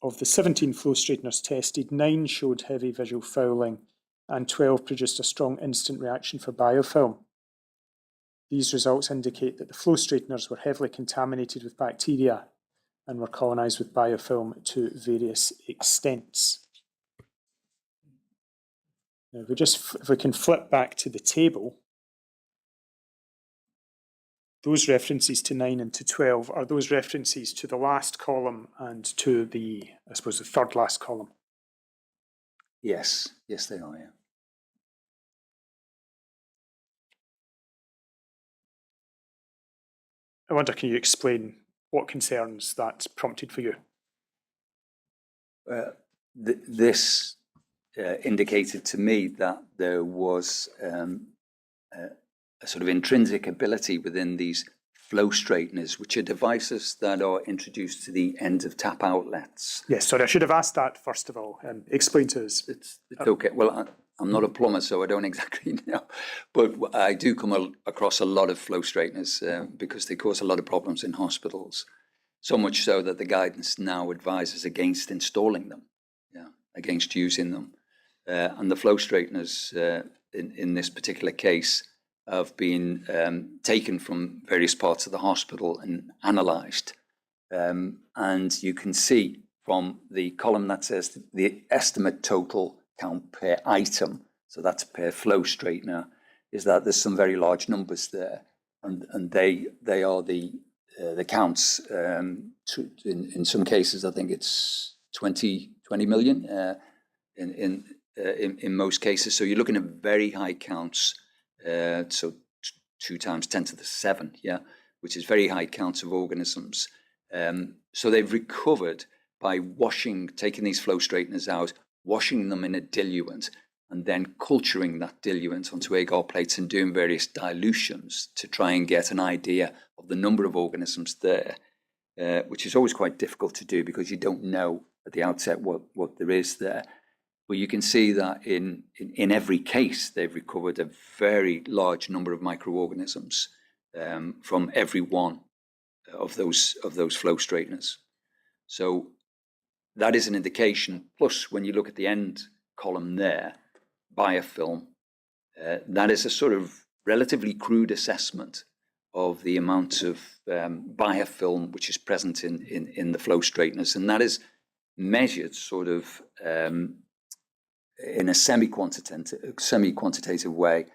of the 17 flow straighteners tested, 9 showed heavy visual fouling and 12 produced a strong instant reaction for biofilm. These results indicate that the flow straighteners were heavily contaminated with bacteria and were colonised with biofilm to various extents. Now, if we can flip back to the table, those references to 9 and to 12 are those references to the last column and to the, I suppose, the third last column. Yes. Yes, they are. Yeah. I wonder, can you explain what concerns that prompted for you? This indicated to me that there was a sort of intrinsic ability within these flow straighteners, which are devices that are introduced to the end of tap outlets. Yes, sorry, I should have asked that first of all. Explain to us. It's okay. Well, I'm not a plumber, so I don't exactly know. But I do come across a lot of flow straighteners because they cause a lot of problems in hospitals. So much so that the guidance now advises against installing them. Yeah. against using them. And the flow straighteners in this particular case have been taken from various parts of the hospital and analysed. And you can see from the column that says the estimate total count per item, so that's per flow straightener, is that there's some very large numbers there, and they are the counts. In some cases, I think it's 20 million in most cases. So you're looking at very high counts. So 2 times 10 to the 7, which is very high counts of organisms. So they've recovered by taking these flow straighteners out, washing them in a diluent, and then culturing that diluent onto agar plates and doing various dilutions to try and get an idea of the number of organisms there, which is always quite difficult to do because you don't know at the outset what there is there. But you can see that in every case, they've recovered a very large number of microorganisms from every one of those flow straighteners. So that is an indication. Plus, when you look at the end column there, biofilm, that is a sort of relatively crude assessment of the amount of biofilm which is present in the flow straighteners, and that is measured sort of in a semi-quantitative way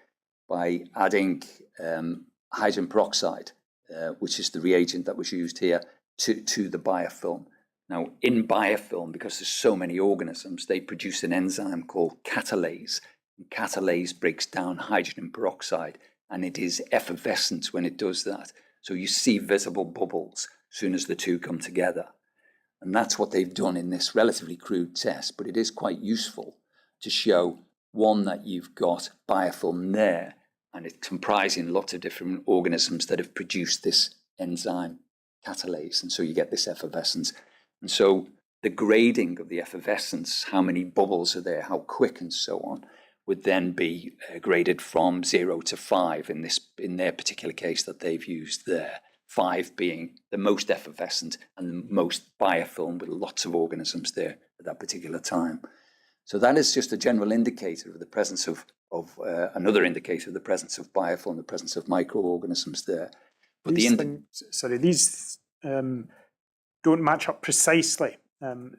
by adding hydrogen peroxide, which is the reagent that was used here, to the biofilm. Now, in biofilm, because there's so many organisms, they produce an enzyme called catalase. And catalase breaks down hydrogen peroxide, and it is effervescent when it does that. So you see visible bubbles as soon as the two come together. And that's what they've done in this relatively crude test, but it is quite useful to show, one, that you've got biofilm there, and it's comprising lots of different organisms that have produced this enzyme catalase, and so you get this effervescence. And so the grading of the effervescence, how many bubbles are there, how quick, and so on, would then be graded from 0 to 5 in their particular case that they've used there. 5 being the most effervescent and the most biofilm with lots of organisms there at that particular time. So that is just a general indicator of the presence of another indicator of the presence of biofilm, the presence of microorganisms there. But these don't match up precisely.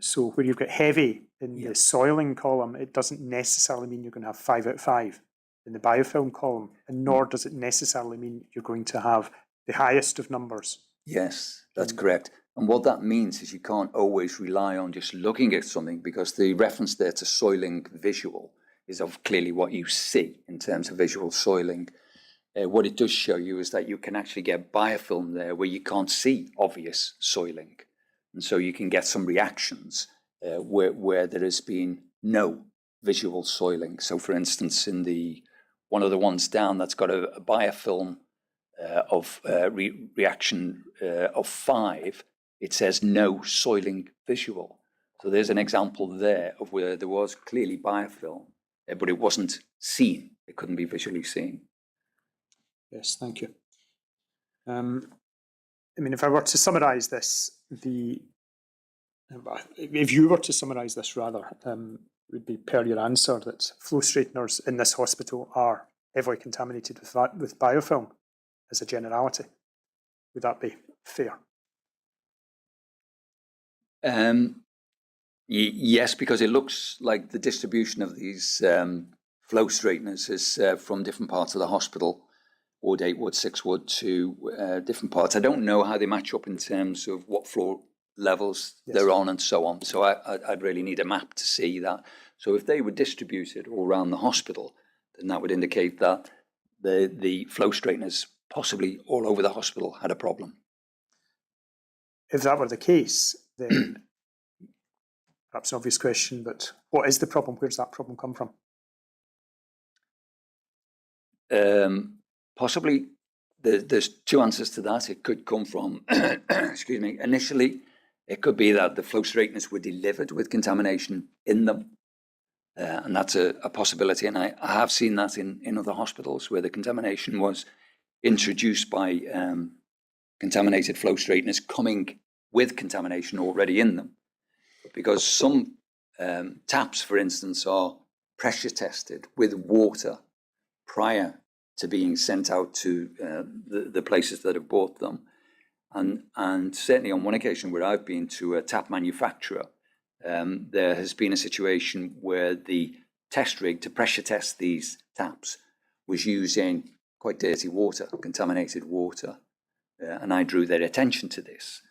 So where you've got heavy in the soiling column, it doesn't necessarily mean you're going to have 5 out of 5 in the biofilm column, and nor does it necessarily mean you're going to have the highest of numbers. Yes, that's correct. And what that means is you can't always rely on just looking at something, because the reference there to soiling visual is of clearly what you see in terms of visual soiling. What it does show you is that you can actually get biofilm there where you can't see obvious soiling. And so you can get some reactions where there has been no visual soiling. So for instance, in one of the ones down that's got a biofilm of reaction of 5, it says no soiling visual. So there's an example there of where there was clearly biofilm, but it wasn't seen. It couldn't be visually seen. Yes, thank you. If I were to summarise this, if you were to summarise this rather, would be per your answer that flow straighteners in this hospital are heavily contaminated with biofilm as a generality. Would that be fair? Yes, because it looks like the distribution of these flow straighteners is from different parts of the hospital, Ward 8, Ward 6, Ward 2, different parts. I don't know how they match up in terms of what floor levels they're on and so on. So I'd really need a map to see that. So if they were distributed all around the hospital, then that would indicate that the flow straighteners possibly all over the hospital had a problem. If that were the case, then perhaps an obvious question, but what is the problem? Where does that problem come from? Possibly, there's 2 answers to that. It could come from, excuse me, initially, it could be that the flow straighteners were delivered with contamination in them. And that's a possibility. And I have seen that in other hospitals where the contamination was introduced by contaminated flow straighteners coming with contamination already in them. Because some taps, for instance, are pressure tested with water prior to being sent out to the places that have bought them. And certainly on one occasion where I've been to a tap manufacturer, there has been a situation where the test rig to pressure test these taps was using quite dirty water, contaminated water. And I drew their attention to this.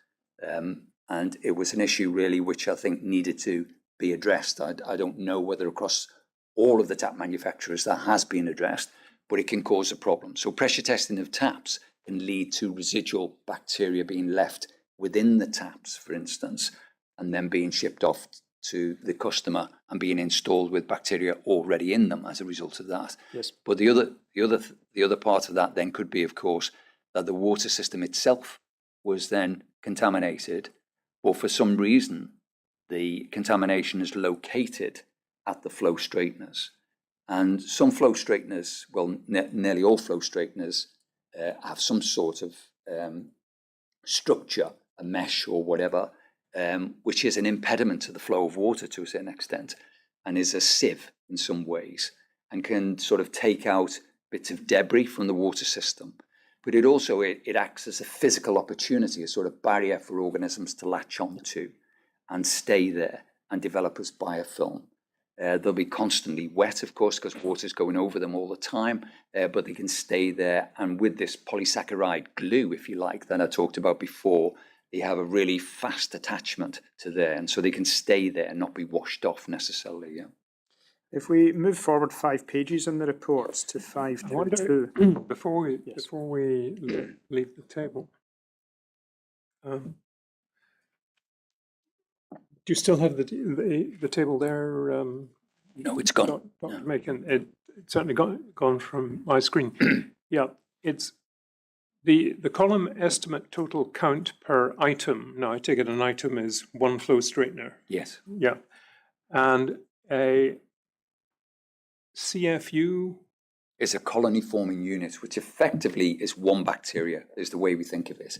And it was an issue really which I think needed to be addressed. I don't know whether across all of the tap manufacturers that has been addressed, but it can cause a problem. So pressure testing of taps can lead to residual bacteria being left within the taps, for instance, and then being shipped off to the customer and being installed with bacteria already in them as a result of that. Yes. But the other part of that then could be, of course, that the water system itself was then contaminated, but for some reason the contamination is located at the flow straighteners. And some flow straighteners, well, nearly all flow straighteners have some sort of structure, a mesh or whatever, which is an impediment to the flow of water to a certain extent, and is a sieve in some ways, and can sort of take out bits of debris from the water system. But it also, it acts as a physical opportunity, a sort of barrier for organisms to latch onto and stay there and develop as biofilm. They'll be constantly wet, of course, because water's going over them all the time, but they can stay there. And with this polysaccharide glue, if you like, that I talked about before, they have a really fast attachment to there. And so they can stay there and not be washed off necessarily. Yeah. If we move forward 5 pages in the reports to 5.2. Before we Yes. leave the table, do you still have the table there? No, it's gone. Dr. Makin, it's certainly gone from my screen. Yeah, it's the column estimate total count per item. Now I take it an item is one flow straightener. Yes. Yeah, and a CFU is a colony forming unit, which effectively is one bacteria, is the way we think of it.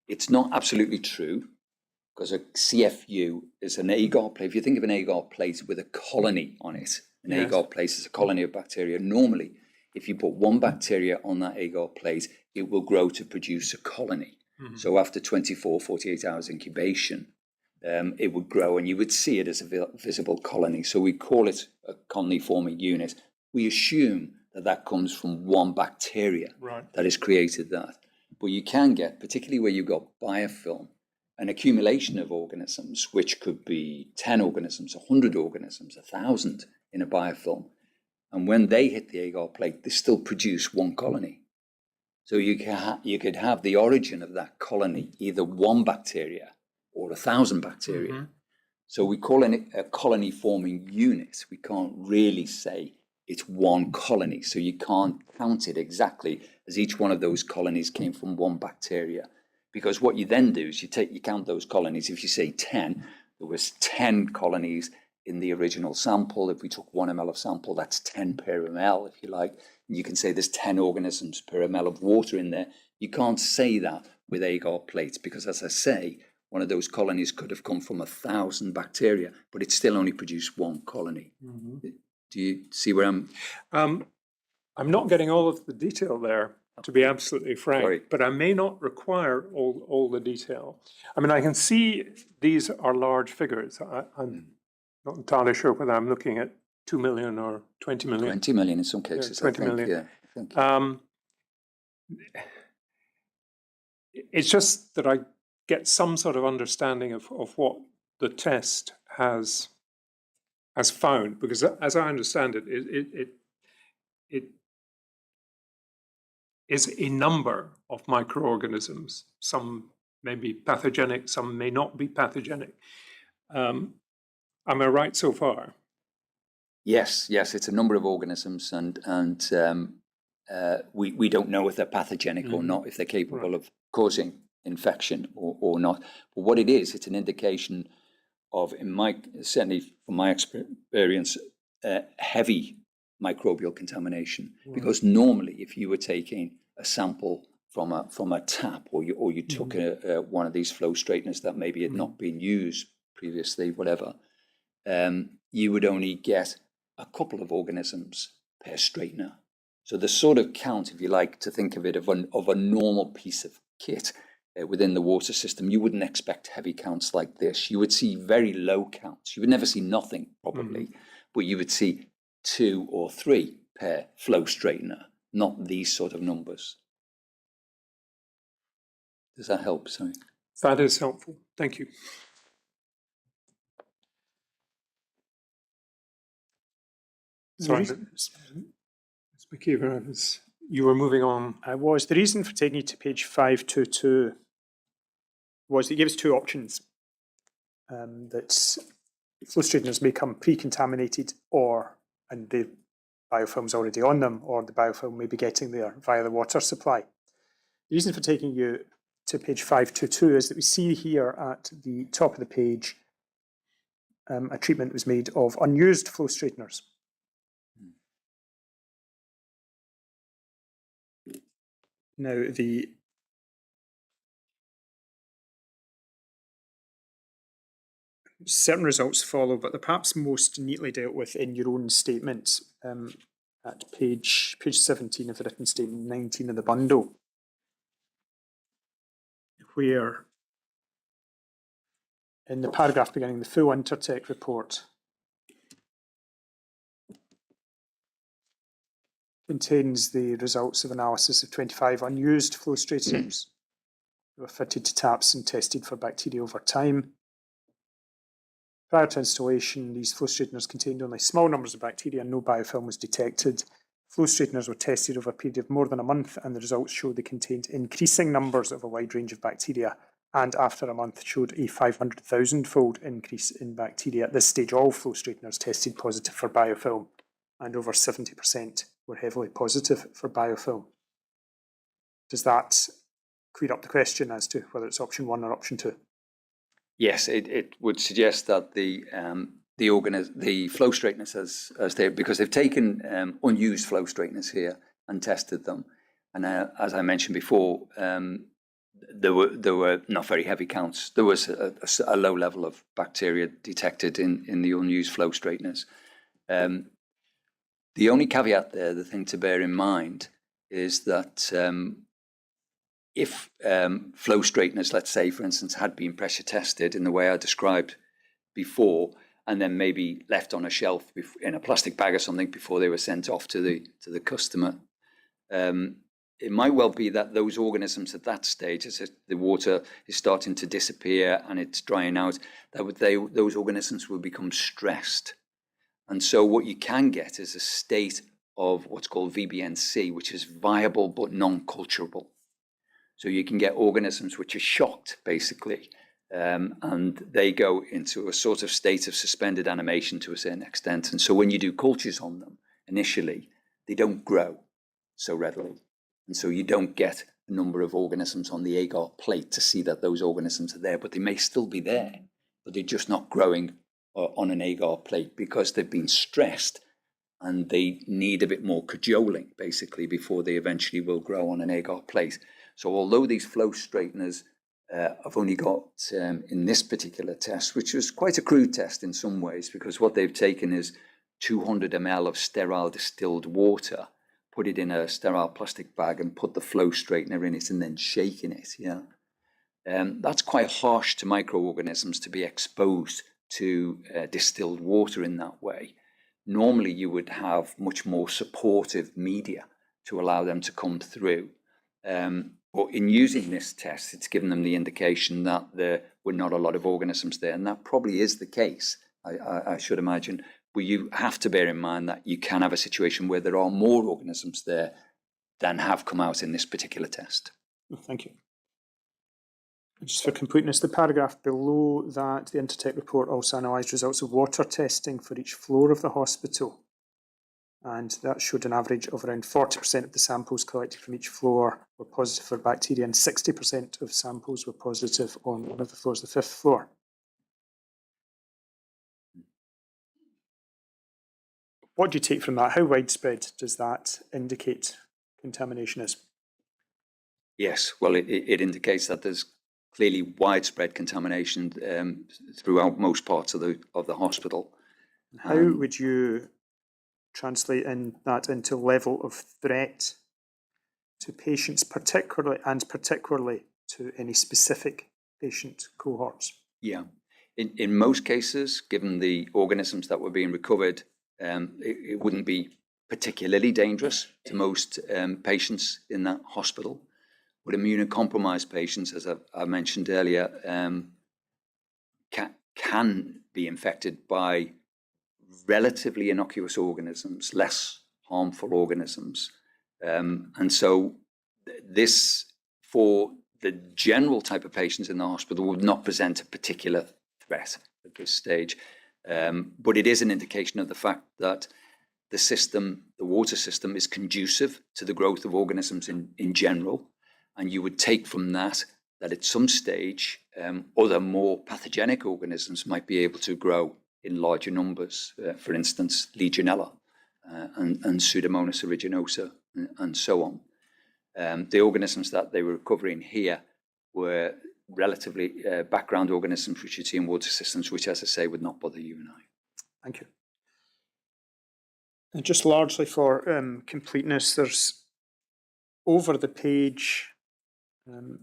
It's not absolutely true, because a CFU is an agar plate. If you think of an agar plate with a colony on it, an Yes. agar plate is a colony of bacteria. Normally, if you put one bacteria on that agar plate, it will grow to produce a colony. Mm-hmm. So after 24, 48 hours incubation, it would grow and you would see it as a visible colony. So we call it a colony forming unit. We assume that that comes from one bacteria that has created that. But you can get, particularly where you've got biofilm, an accumulation of organisms, which could be 10 organisms, 100 organisms, 1,000 in a biofilm. And when they hit the agar plate, they still produce one colony. So you could have the origin of that colony, either one bacteria or 1,000 bacteria. Mm-hmm. So we call it a colony forming unit. We can't really say it's one colony. So you can't count it exactly as each one of those colonies came from one bacteria. Because what you then do is you count those colonies. If you say 10, there was 10 colonies in the original sample. If we took 1 ml of sample, that's 10 per ml, if you like. And you can say there's 10 organisms per ml of water in there. You can't say that with agar plates because, as I say, one of those colonies could have come from 1,000 bacteria, but it still only produced one colony. Mm-hmm. Do you see where I'm not getting all of the detail there, to be absolutely frank. Sorry. But I may not require all the detail. I mean, I can see these are large figures. I'm not entirely sure whether I'm looking at 2 million or 20 million. 20 million in some cases, 20 I think. million. Yeah, I think. It's just that I get some sort of understanding of what the test has found, because as I understand it, it is a number of microorganisms. Some may be pathogenic, some may not be pathogenic. Am I right so far? Yes, it's a number of organisms, and we don't know if they're pathogenic or not, if they're capable of causing infection or not. But what it is, it's an indication of, certainly from my experience, heavy microbial contamination. Because normally, if you were taking a sample from a tap, or you took one of these flow straighteners that maybe had not been used previously, whatever, you would only get a couple of organisms per straightener. So the sort of count, if you like, to think of it of a normal piece of kit within the water system, you wouldn't expect heavy counts like this. You would see very low counts. You would never see nothing, probably, but you would see 2 or 3 per flow straightener, not these sort of numbers. Does that help? Sorry. That is helpful. Thank you. Sorry, Ms. McKeever, you were moving on. I was. The reason for taking you to page 522 was it gives 2 options. That flow straighteners may come pre-contaminated and the biofilm's already on them, or the biofilm may be getting there via the water supply. The reason for taking you to page 522 is that we see here at the top of the page a treatment was made of unused flow straighteners. Now, the certain results follow, but they're perhaps most neatly dealt with in your own statement at page 17 of the written statement, 19 of the bundle, where in the paragraph beginning, the full Intertech report contains the results of analysis of 25 unused flow straighteners that were fitted to taps and tested for bacteria over time. Prior to installation, these flow straighteners contained only small numbers of bacteria and no biofilm was detected. Flow straighteners were tested over a period of more than a month, and the results showed they contained increasing numbers of a wide range of bacteria, and after a month showed a 500,000-fold increase in bacteria. At this stage, all flow straighteners tested positive for biofilm, and over 70% were heavily positive for biofilm. Does that clear up the question as to whether it's option 1 or option 2? Yes, it would suggest that the flow straighteners, because they've taken unused flow straighteners here and tested them, and as I mentioned before, there were not very heavy counts. There was a low level of bacteria detected in the unused flow straighteners. The only caveat there, the thing to bear in mind, is that if flow straighteners, let's say, for instance, had been pressure tested in the way I described before, and then maybe left on a shelf in a plastic bag or something before they were sent off to the customer, it might well be that those organisms at that stage, as the water is starting to disappear and it's drying out, those organisms will become stressed. And so what you can get is a state of what's called VBNC, which is viable but non-culturable. So you can get organisms which are shocked, basically, and they go into a sort of state of suspended animation to a certain extent. And so when you do cultures on them, initially, they don't grow so readily. And so you don't get a number of organisms on the agar plate to see that those organisms are there, but they may still be there, but they're just not growing on an agar plate because they've been stressed and they need a bit more cajoling, basically, before they eventually will grow on an agar plate. So although these flow straighteners have only got, in this particular test, which was quite a crude test in some ways, because what they've taken is 200 ml of sterile distilled water, put it in a sterile plastic bag and put the flow straightener in it and then shaking it. Yeah, that's quite harsh to microorganisms to be exposed to distilled water in that way. Normally you would have much more supportive media to allow them to come through. But in using this test, it's given them the indication that there were not a lot of organisms there, and that probably is the case, I should imagine. But you have to bear in mind that you can have a situation where there are more organisms there than have come out in this particular test. Thank you. Just for completeness, the paragraph below that, the Intertech report also analysed results of water testing for each floor of the hospital. And that showed an average of around 40% of the samples collected from each floor were positive for bacteria, and 60% of samples were positive on one of the floors, the 5th floor. What do you take from that? How widespread does that indicate contamination is? Yes, well, it indicates that there's clearly widespread contamination throughout most parts of the hospital. How would you translate that into level of threat to patients, particularly to any specific patient cohorts? Yeah. In most cases, given the organisms that were being recovered, it wouldn't be particularly dangerous to most patients in that hospital. But immunocompromised patients, as I mentioned earlier, can be infected by relatively innocuous organisms, less harmful organisms. And so this, for the general type of patients in the hospital, would not present a particular threat at this stage. But it is an indication of the fact that the system, the water system, is conducive to the growth of organisms in general. And you would take from that at some stage, other more pathogenic organisms might be able to grow in larger numbers, for instance, Legionella and Pseudomonas aeruginosa and so on. The organisms that they were recovering here were relatively background organisms which you'd see in water systems, which, as I say, would not bother you and I. Thank you. And just largely for completeness, there's over the page,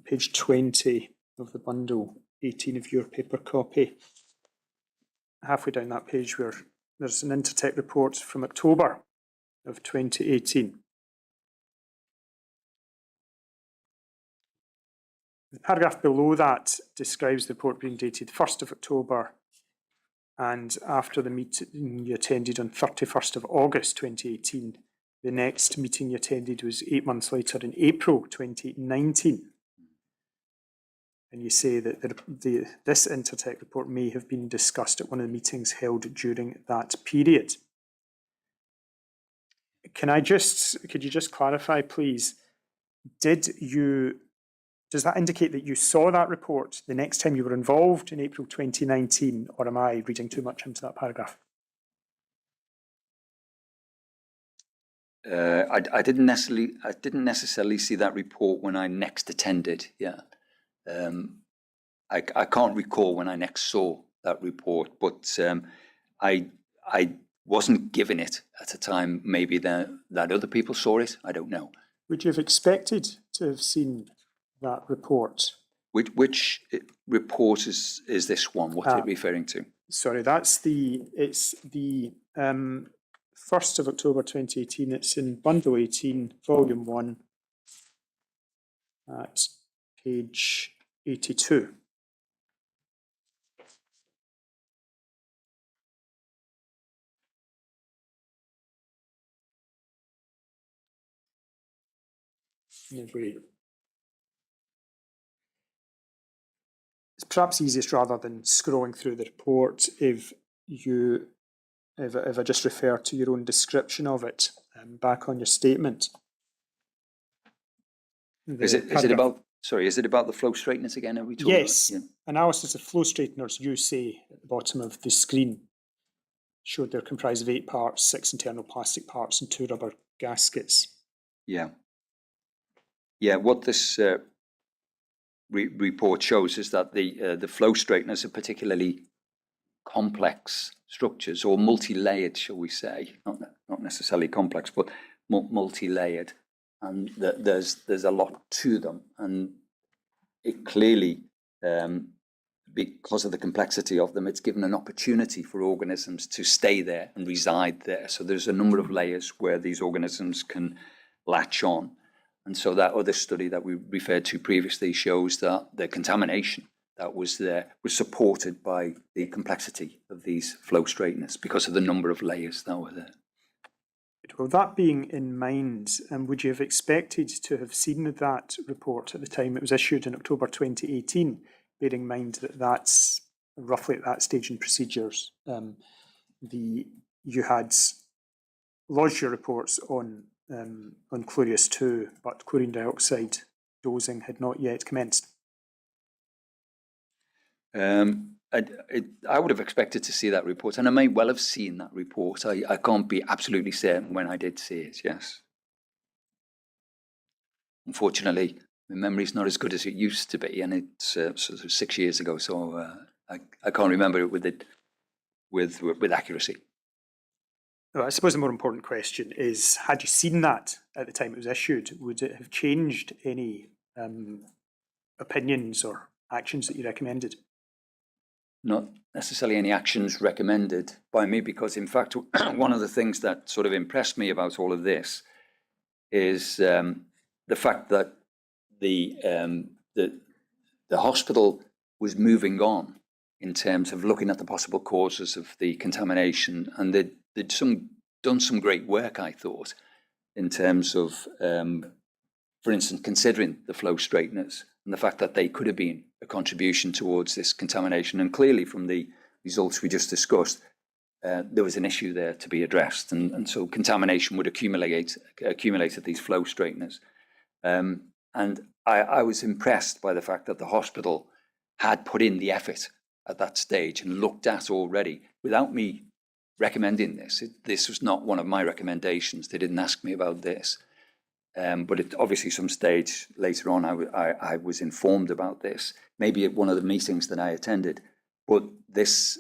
page 20 of the bundle, 18 of your paper copy, halfway down that page where there's an Intertech report from October of 2018. The paragraph below that describes the report being dated 1st of October and after the meeting you attended on 31st of August 2018. The next meeting you attended was 8 months later in April 2019. And you say that this Intertech report may have been discussed at one of the meetings held during that period. Could you just clarify, please, does that indicate that you saw that report the next time you were involved in April 2019, or am I reading too much into that paragraph? I didn't necessarily see that report when I next attended. Yeah, I can't recall when I next saw that report, but I wasn't given it at a time. Maybe that other people saw it. I don't know. Would you have expected to have seen that report? Which report is this one? What are you referring to? Sorry, it's the 1st of October 2018. It's in Bundle 18, Volume 1, at page 82. It's perhaps easiest, rather than scrolling through the report, if I just refer to your own description of it back on your statement. Is it about the flow straighteners again? Are we talking yes. about? Yeah. Analysis of flow straighteners, you say at the bottom of the screen, showed they're comprised of 8 parts, 6 internal plastic parts and 2 rubber gaskets. Yeah. Yeah, what this report shows is that the flow straighteners are particularly complex structures, or multi-layered, shall we say? Not necessarily complex, but multi-layered, and there's a lot to them, and it clearly, because of the complexity of them, it's given an opportunity for organisms to stay there and reside there. So there's a number of layers where these organisms can latch on. And so that other study that we referred to previously shows that the contamination that was there was supported by the complexity of these flow straighteners because of the number of layers that were there. Well, that being in mind, would you have expected to have seen that report at the time it was issued in October 2018, bearing in mind that that's roughly at that stage in procedures? You had lodged your reports on Chlorius 2, but chlorine dioxide dosing had not yet commenced. I would have expected to see that report, and I may well have seen that report. I can't be absolutely certain when I did see it, yes. Unfortunately, My memory's not as good as it used to be, and it's sort of 6 years ago, so I can't remember it with accuracy. Well, I suppose the more important question is, had you seen that at the time it was issued, would it have changed any opinions or actions that you recommended? Not necessarily any actions recommended by me, because in fact, one of the things that sort of impressed me about all of this is the fact that the hospital was moving on in terms of looking at the possible causes of the contamination, and they'd done some great work, I thought, in terms of, for instance, considering the flow straighteners and the fact that they could have been a contribution towards this contamination. And clearly, from the results we just discussed, there was an issue there to be addressed, and so contamination would accumulate at these flow straighteners. And I was impressed by the fact that the hospital had put in the effort at that stage and looked at already, without me recommending this. This was not one of my recommendations. They didn't ask me about this. But obviously some stage later on, I was informed about this, maybe at one of the meetings that I attended. But this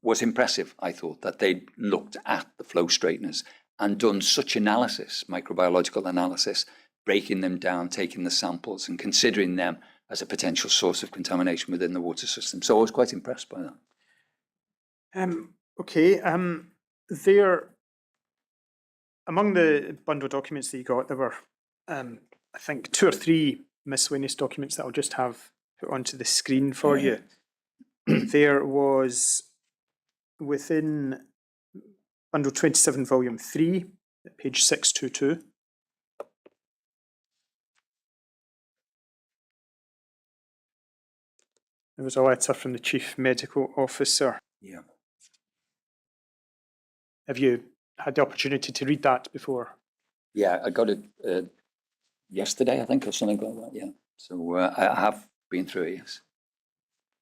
was impressive, I thought, that they'd looked at the flow straighteners and done such analysis, microbiological analysis, breaking them down, taking the samples and considering them as a potential source of contamination within the water system. So I was quite impressed by that. Okay, there, among the bundle of documents that you got, there were, I think, 2 or 3 miscellaneous documents that I'll just have put onto the screen for you. There was, within bundle 27, volume 3, at page 622. There was a letter from the Chief Medical Officer. Yeah. Have you had the opportunity to read that before? Yeah, I got it yesterday, I think, or something like that, yeah. So I have been through it, yes.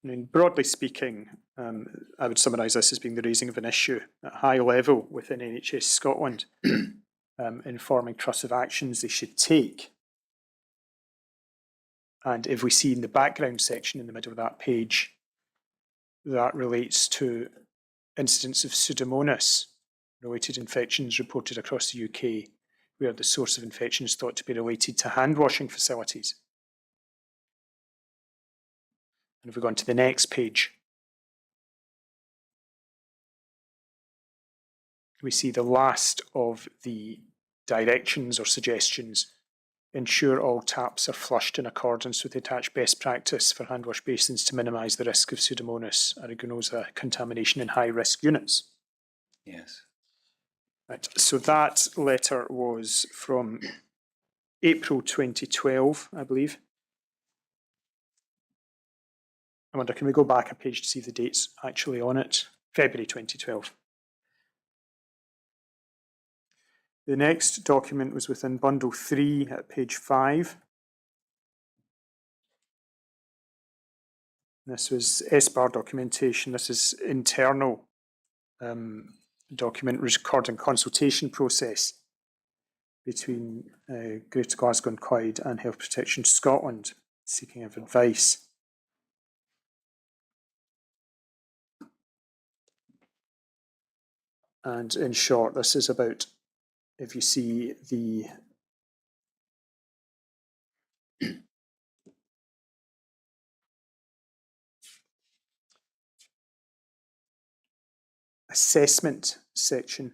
I mean, broadly speaking, I would summarise this as being the raising of an issue at high level within NHS Scotland, informing trusts of actions they should take. And if we see in the background section in the middle of that page, that relates to incidents of Pseudomonas related infections reported across the UK, where the source of infection is thought to be related to hand washing facilities. And if we go on to the next page, we see the last of the directions or suggestions. Ensure all taps are flushed in accordance with the attached best practice for hand wash basins to minimise the risk of Pseudomonas aeruginosa contamination in high-risk units. Yes. Right, so that letter was from April 2012, I believe. I wonder, can we go back a page to see the dates actually on it? February 2012. The next document was within bundle 3 at page 5. This was SBAR documentation. This is internal document recording consultation process between Greater Glasgow and Clyde and Health Protection Scotland, seeking of advice. And in short, this is about, if you see the assessment section,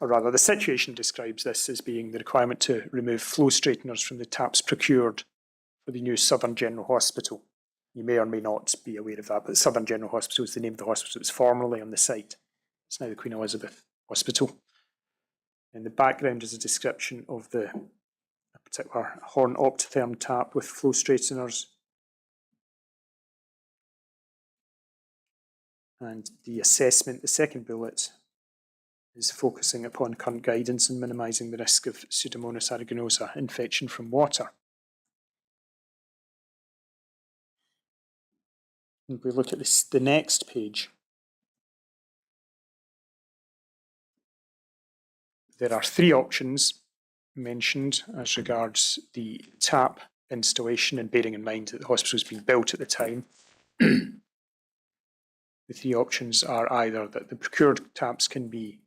or rather the situation describes this as being the requirement to remove flow straighteners from the taps procured for the new Southern General Hospital. You may or may not be aware of that, but Southern General Hospital is the name of the hospital that was formerly on the site. It's now the Queen Elizabeth Hospital. In the background is a description of a particular Horn Optotherm tap with flow straighteners. And the assessment, the second bullet, is focusing upon current guidance and minimising the risk of Pseudomonas aeruginosa infection from water. If we look at this, the next page, there are 3 options mentioned as regards the tap installation, and bearing in mind that the hospital was being built at the time. The three options are either that the procured taps can be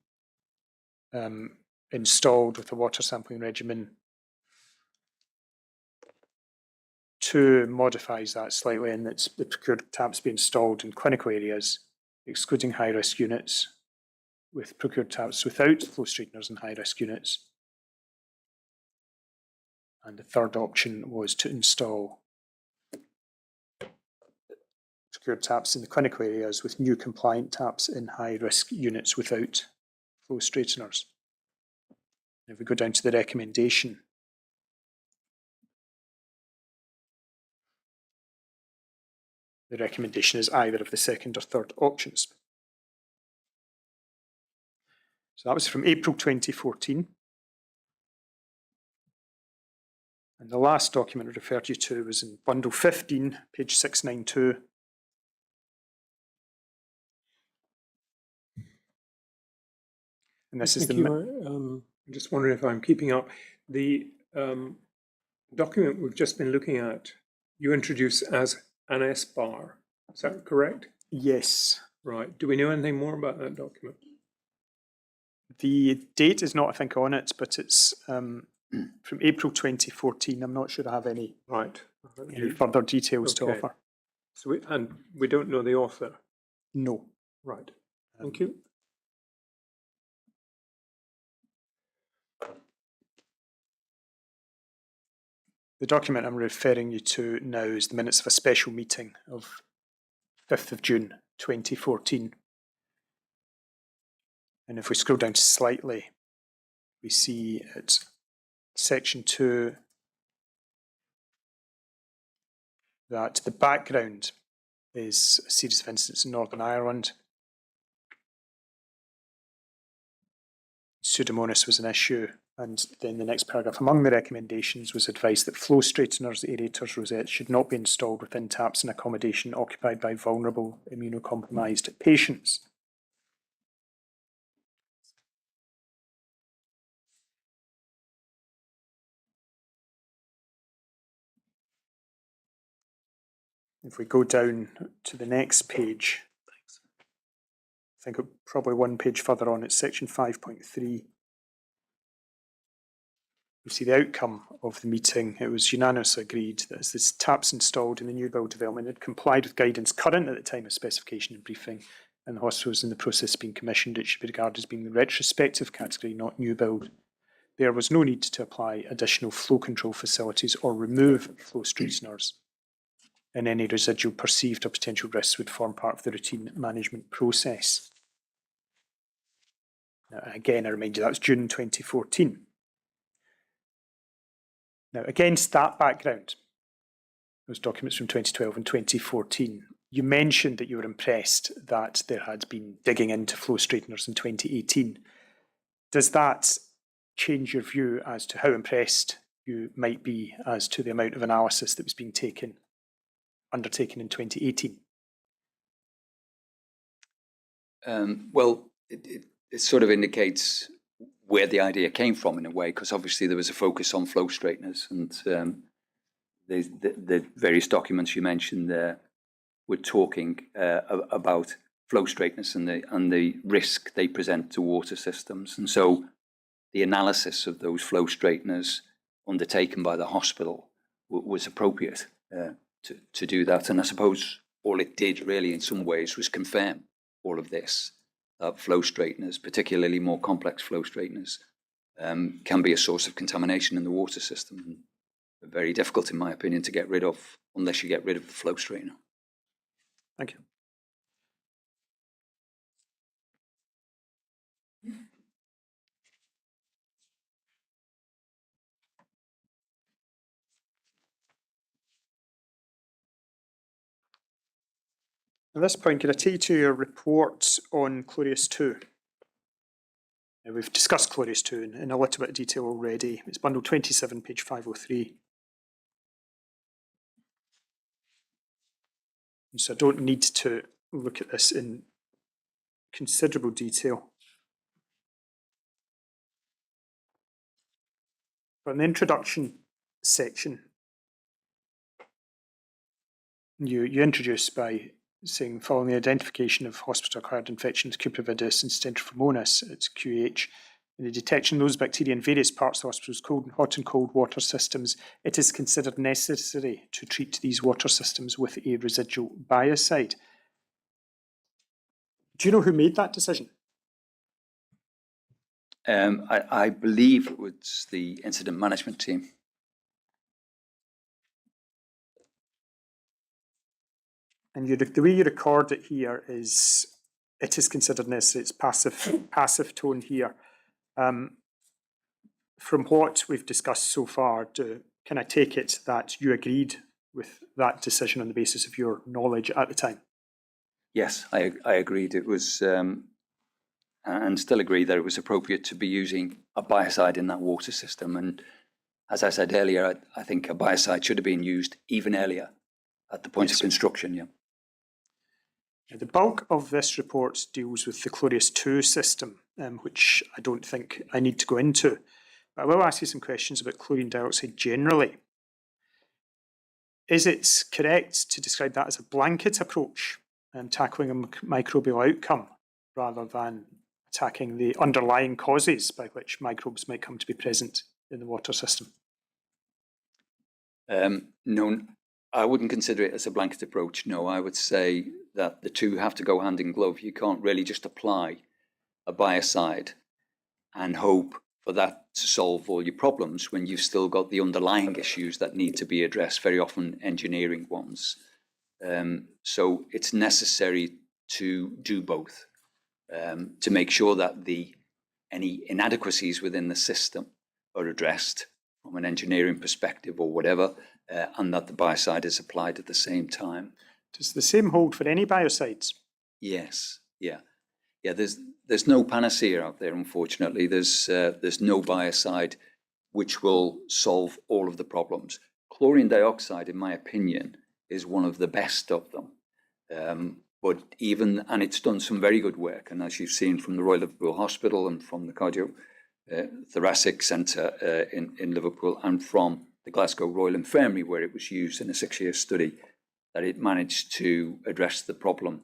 installed with a water sampling regimen. 2 modifies that slightly, and that the procured taps be installed in clinical areas, excluding high-risk units, with procured taps without flow straighteners in high-risk units. And the third option was to install procured taps in the clinical areas with new compliant taps in high-risk units without flow straighteners. If we go down to the recommendation, the recommendation is either of the second or third options. So that was from April 2014. And the last document I referred you to was in bundle 15, page 692. And this is Thank you. I'm just wondering if I'm keeping up. The document we've just been looking at, you introduce as an S bar. Is that correct? Yes. Right. Do we know anything more about that document? The date is not, I think, on it, but it's from April 2014. I'm not sure I have any further details to offer. So we don't know the author? No. Right. Thank you. The document I'm referring you to now is the minutes of a special meeting of 5th of June 2014. And if we scroll down slightly, we see at section 2 that the background is a series of incidents in Northern Ireland. Pseudomonas was an issue, and then the next paragraph, among the recommendations was advice that flow straighteners, aerators, rosettes should not be installed within taps in accommodation occupied by vulnerable immunocompromised patients. If we go down to the next page, I think probably one page further on, it's section 5.3. You see the outcome of the meeting. It was unanimously agreed that as the taps installed in the new build development had complied with guidance current at the time of specification and briefing, and the hospital was in the process of being commissioned, it should be regarded as being the retrospective category, not new build. There was no need to apply additional flow control facilities or remove flow straighteners, and any residual perceived or potential risks would form part of the routine management process. Now, again, I remind you that was June 2014. Now, against that background, those documents from 2012 and 2014, you mentioned that you were impressed that there had been digging into flow straighteners in 2018. Does that change your view as to how impressed you might be as to the amount of analysis that was being undertaken in 2018? Well, it sort of indicates where the idea came from in a way, because obviously there was a focus on flow straighteners, and the various documents you mentioned there were talking about flow straighteners and the risk they present to water systems. And so the analysis of those flow straighteners undertaken by the hospital was appropriate to do that. And I suppose all it did really in some ways was confirm all of this. Flow straighteners, particularly more complex flow straighteners, can be a source of contamination in the water system. And very difficult, in my opinion, to get rid of unless you get rid of the flow straightener. Thank you. At this point, can I take you to your report on Chlorius 2? Now, we've discussed Chlorius 2 in a little bit of detail already. It's bundle 27, page 503. And so I don't need to look at this in considerable detail. But in the introduction section, you introduce by saying, following the identification of hospital-acquired infections, cuprividis and stentriformonas, it's QEUH, and the detection of those bacteria in various parts of the hospital's hot and cold water systems, it is considered necessary to treat these water systems with a residual biocide. Do you know who made that decision? I believe it was the incident management team. And the way you record it here is, it is considered necessary. It's passive tone here. From what we've discussed so far, can I take it that you agreed with that decision on the basis of your knowledge at the time? Yes, I agreed. It was, and still agree that it was appropriate to be using a biocide in that water system. And as I said earlier, I think a biocide should have been used even earlier at the point of construction. Yeah. The bulk of this report deals with the Chlorius 2 system, which I don't think I need to go into. But I will ask you some questions about chlorine dioxide generally. Is it correct to describe that as a blanket approach, tackling a microbial outcome, rather than attacking the underlying causes by which microbes might come to be present in the water system? No, I wouldn't consider it as a blanket approach. No, I would say that the two have to go hand in glove. You can't really just apply a biocide and hope for that to solve all your problems when you've still got the underlying issues that need to be addressed, very often engineering ones. So it's necessary to do both, to make sure that any inadequacies within the system are addressed from an engineering perspective or whatever, and that the biocide is applied at the same time. Does the same hold for any biocides? Yes, yeah. There's no panacea out there, unfortunately. There's no biocide which will solve all of the problems. Chlorine dioxide, in my opinion, is one of the best of them. And it's done some very good work. And as you've seen from the Royal Liverpool Hospital and from the Cardiothoracic Centre in Liverpool and from the Glasgow Royal Infirmary, where it was used in a 6-year study, that it managed to address the problem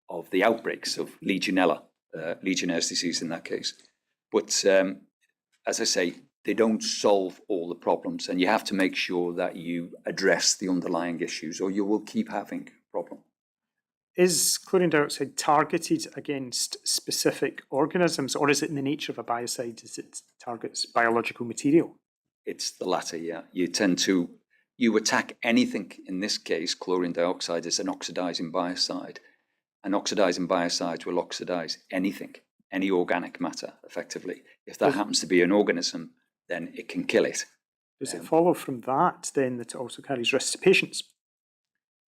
of the outbreaks of Legionella, Legionnaire's disease in that case. But as I say, they don't solve all the problems, and you have to make sure that you address the underlying issues, or you will keep having a problem. Is chlorine dioxide targeted against specific organisms, or is it in the nature of a biocide as it targets biological material? It's the latter, yeah. You attack anything, in this case, chlorine dioxide is an oxidizing biocide. And oxidizing biocides will oxidize anything, any organic matter, effectively. If that happens to be an organism, then it can kill it. Does it follow from that, then, that it also carries risks to patients?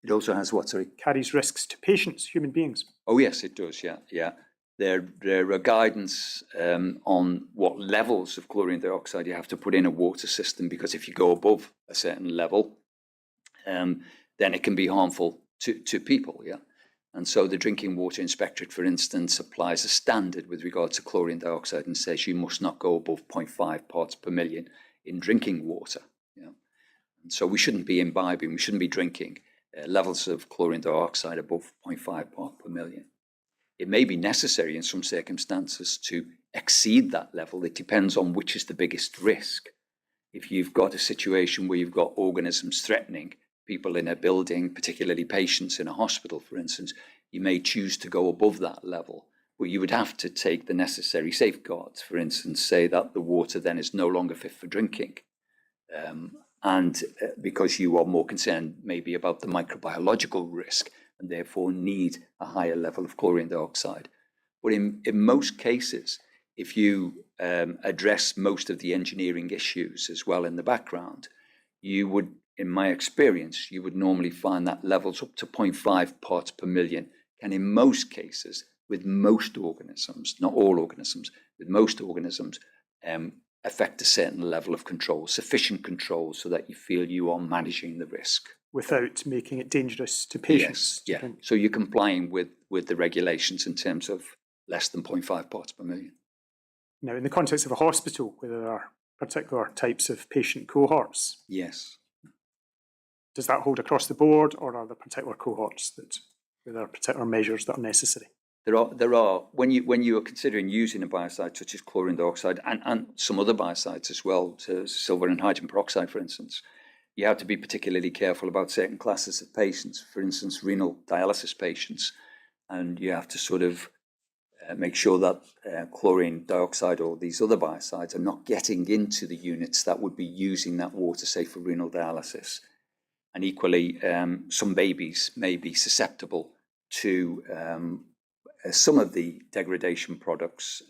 It also has what, sorry? Carries risks to patients, human beings. Oh, yes, it does, yeah. There are guidance on what levels of chlorine dioxide you have to put in a water system, because if you go above a certain level, then it can be harmful to people, yeah. And so the Drinking Water Inspectorate, for instance, applies a standard with regard to chlorine dioxide and says you must not go above 0.5 parts per million in drinking water. Yeah. And so we shouldn't be imbibing, we shouldn't be drinking levels of chlorine dioxide above 0.5 part per million. It may be necessary in some circumstances to exceed that level. It depends on which is the biggest risk. If you've got a situation where you've got organisms threatening people in a building, particularly patients in a hospital, for instance, you may choose to go above that level, but you would have to take the necessary safeguards. For instance, say that the water then is no longer fit for drinking, and because you are more concerned maybe about the microbiological risk and therefore need a higher level of chlorine dioxide. But in most cases, if you address most of the engineering issues as well in the background, you would, in my experience, you would normally find that levels up to 0.5 parts per million can, in most cases, with most organisms, not all organisms, with most organisms, affect a certain level of control, sufficient control so that you feel you are managing the risk. Without making it dangerous to patients. Yes, yeah. So you're complying with the regulations in terms of less than 0.5 parts per million. Now, in the context of a hospital, where there are particular types of patient cohorts? Yes. Does that hold across the board, or are there particular cohorts where there are particular measures that are necessary? There are when you are considering using a biocide such as chlorine dioxide and some other biocides as well, so silver and hydrogen peroxide, for instance, you have to be particularly careful about certain classes of patients, for instance, renal dialysis patients, and you have to sort of make sure that chlorine dioxide or these other biocides are not getting into the units that would be using that water, say, for renal dialysis. And equally, some babies may be susceptible to some of the degradation products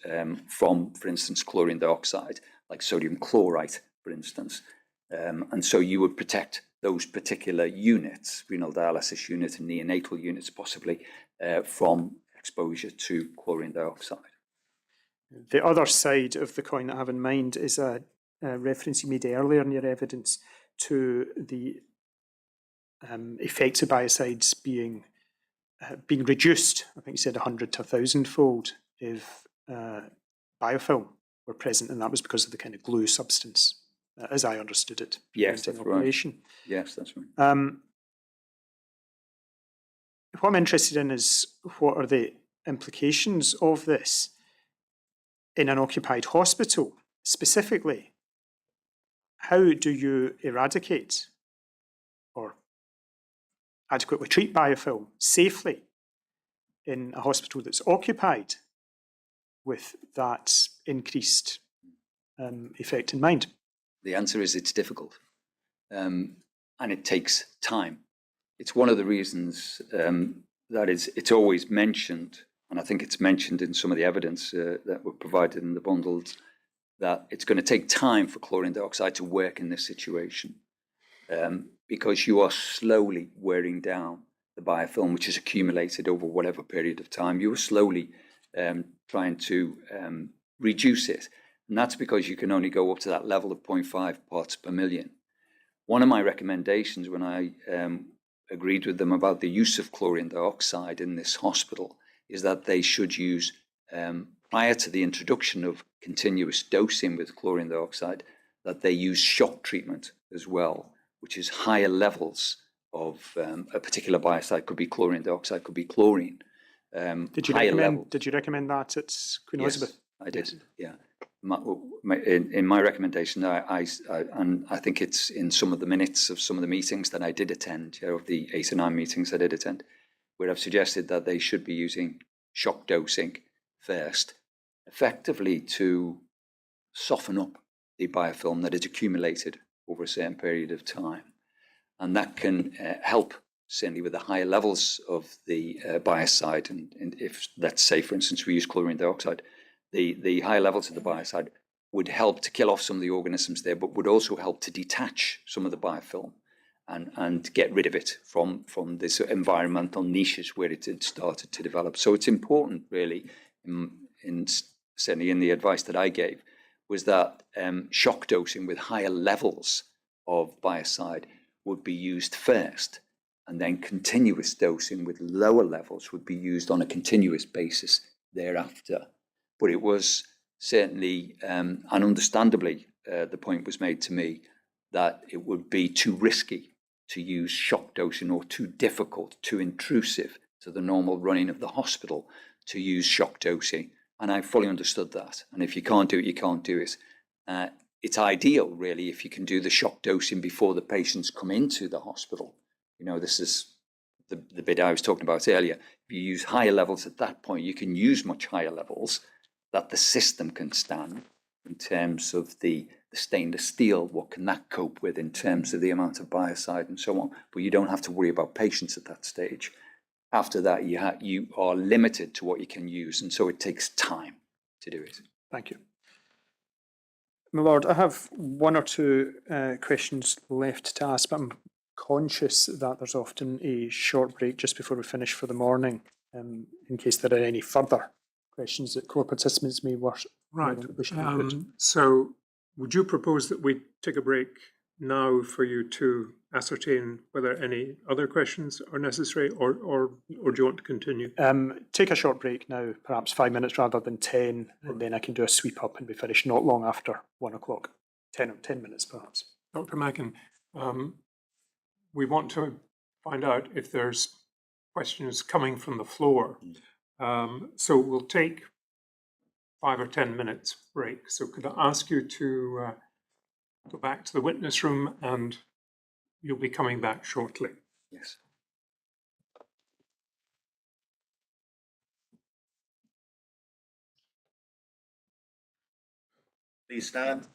from, for instance, chlorine dioxide, like sodium chloride, for instance. And so you would protect those particular units, renal dialysis unit and neonatal units possibly, from exposure to chlorine dioxide. The other side of the coin that I have in mind is a reference you made earlier in your evidence to the effects of biocides being reduced. I think you said 100 to 1,000-fold if biofilm were present, and that was because of the kind of glue substance, as I understood it. Yes, that's operation. Right. Yes, that's right. What I'm interested in is what are the implications of this in an occupied hospital? Specifically, how do you eradicate or adequately treat biofilm safely in a hospital that's occupied with that increased effect in mind? The answer is it's difficult, and it takes time. It's one of the reasons that it's always mentioned, and I think it's mentioned in some of the evidence that were provided in the bundles, that it's going to take time for chlorine dioxide to work in this situation. Because you are slowly wearing down the biofilm, which has accumulated over whatever period of time. You are slowly trying to reduce it. And that's because you can only go up to that level of 0.5 parts per million. One of my recommendations when I agreed with them about the use of chlorine dioxide in this hospital is that they should use, prior to the introduction of continuous dosing with chlorine dioxide, that they use shock treatment as well, which is higher levels of a particular biocide. Could be chlorine dioxide, could be chlorine. Did you recommend that at Queen Elizabeth? I did. Yes. Yeah. In my recommendation, I think it's in some of the minutes of some of the meetings that I did attend, of the 8 or 9 meetings I did attend, where I've suggested that they should be using shock dosing first, effectively to soften up the biofilm that is accumulated over a certain period of time. And that can help, certainly with the higher levels of the biocide. And if, let's say, for instance, we use chlorine dioxide, the higher levels of the biocide would help to kill off some of the organisms there, but would also help to detach some of the biofilm and get rid of it from this environmental niches where it had started to develop. So it's important, really, certainly in the advice that I gave, was that shock dosing with higher levels of biocide would be used first, and then continuous dosing with lower levels would be used on a continuous basis thereafter. But it was certainly, and understandably, the point was made to me that it would be too risky to use shock dosing, or too difficult, too intrusive to the normal running of the hospital to use shock dosing. And I fully understood that. And if you can't do it, you can't do it. It's ideal, really, if you can do the shock dosing before the patients come into the hospital. This is the bit I was talking about earlier. If you use higher levels at that point, you can use much higher levels that the system can stand in terms of the stainless steel. What can that cope with in terms of the amount of biocide and so on? But you don't have to worry about patients at that stage. After that, you are limited to what you can use, and so it takes time to do it. Thank you. My Lord, I have 1 or 2 questions left to ask, but I'm conscious that there's often a short break just before we finish for the morning, in case there are any further questions that core participants may wish to put. So would you propose that we take a break now for you to ascertain whether any other questions are necessary, or do you want to continue? Take a short break now, perhaps 5 minutes rather than 10, and then I can do a sweep up and be finished not long after 1 o'clock. 10 minutes perhaps. Dr. Makin, we want to find out if there's questions coming from the floor. So we'll take 5 or 10 minutes break. So could I ask you to go back to the witness room, and you'll be coming back shortly. Yes. Please stand.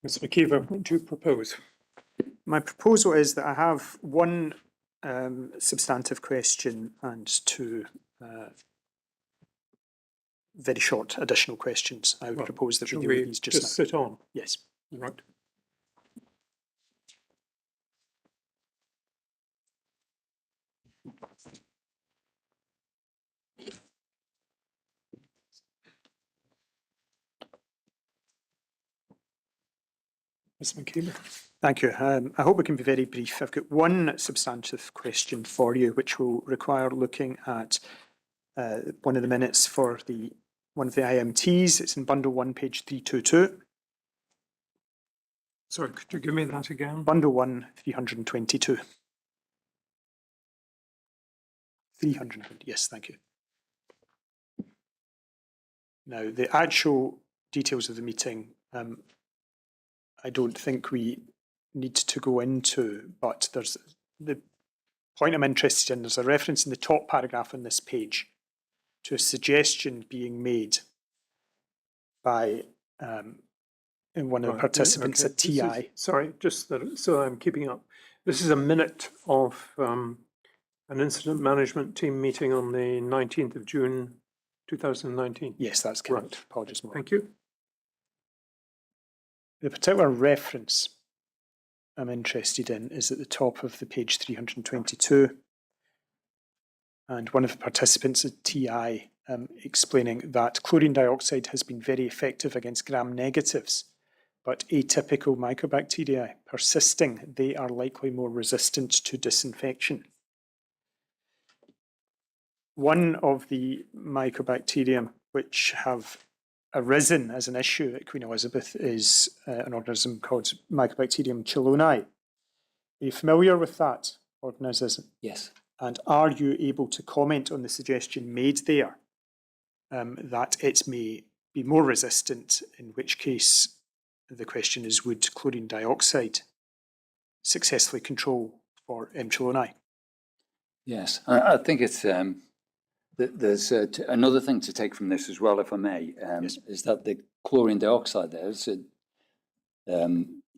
Ms. McKeever, what do you propose? My proposal is that I have one substantive question and two very short additional questions. I would Well, propose that we shall deal with these just now. sit on? Yes. Right. Ms. McKeever. Thank you. I hope we can be very brief. I've got one substantive question for you, which will require looking at one of the minutes for one of the IMTs. It's in Bundle 1, page 322. Sorry, could you give me that again? Bundle 1, 322. 320, yes, thank you. Now, the actual details of the meeting, I don't think we need to go into, but there's the point I'm interested in, there's a reference in the top paragraph on this page to a suggestion being made by one of the participants at TI. Sorry, just so I'm keeping up. This is a minute of an incident management team meeting on the 19th of June, 2019. Yes, that's correct. Right. Apologies, Mark. Thank you. The particular reference I'm interested in is at the top of the page 322. And one of the participants at TI explaining that chlorine dioxide has been very effective against gram-negatives, but atypical mycobacteria persisting, they are likely more resistant to disinfection. One of the mycobacterium which have arisen as an issue at Queen Elizabeth is an organism called Mycobacterium chelonae. Are you familiar with that organism? Yes. And are you able to comment on the suggestion made there that it may be more resistant, in which case the question is, would chlorine dioxide successfully control for M. chelonae? Yes, I think it's there's another thing to take from this as well, if I may, Yes. is that the chlorine dioxide there,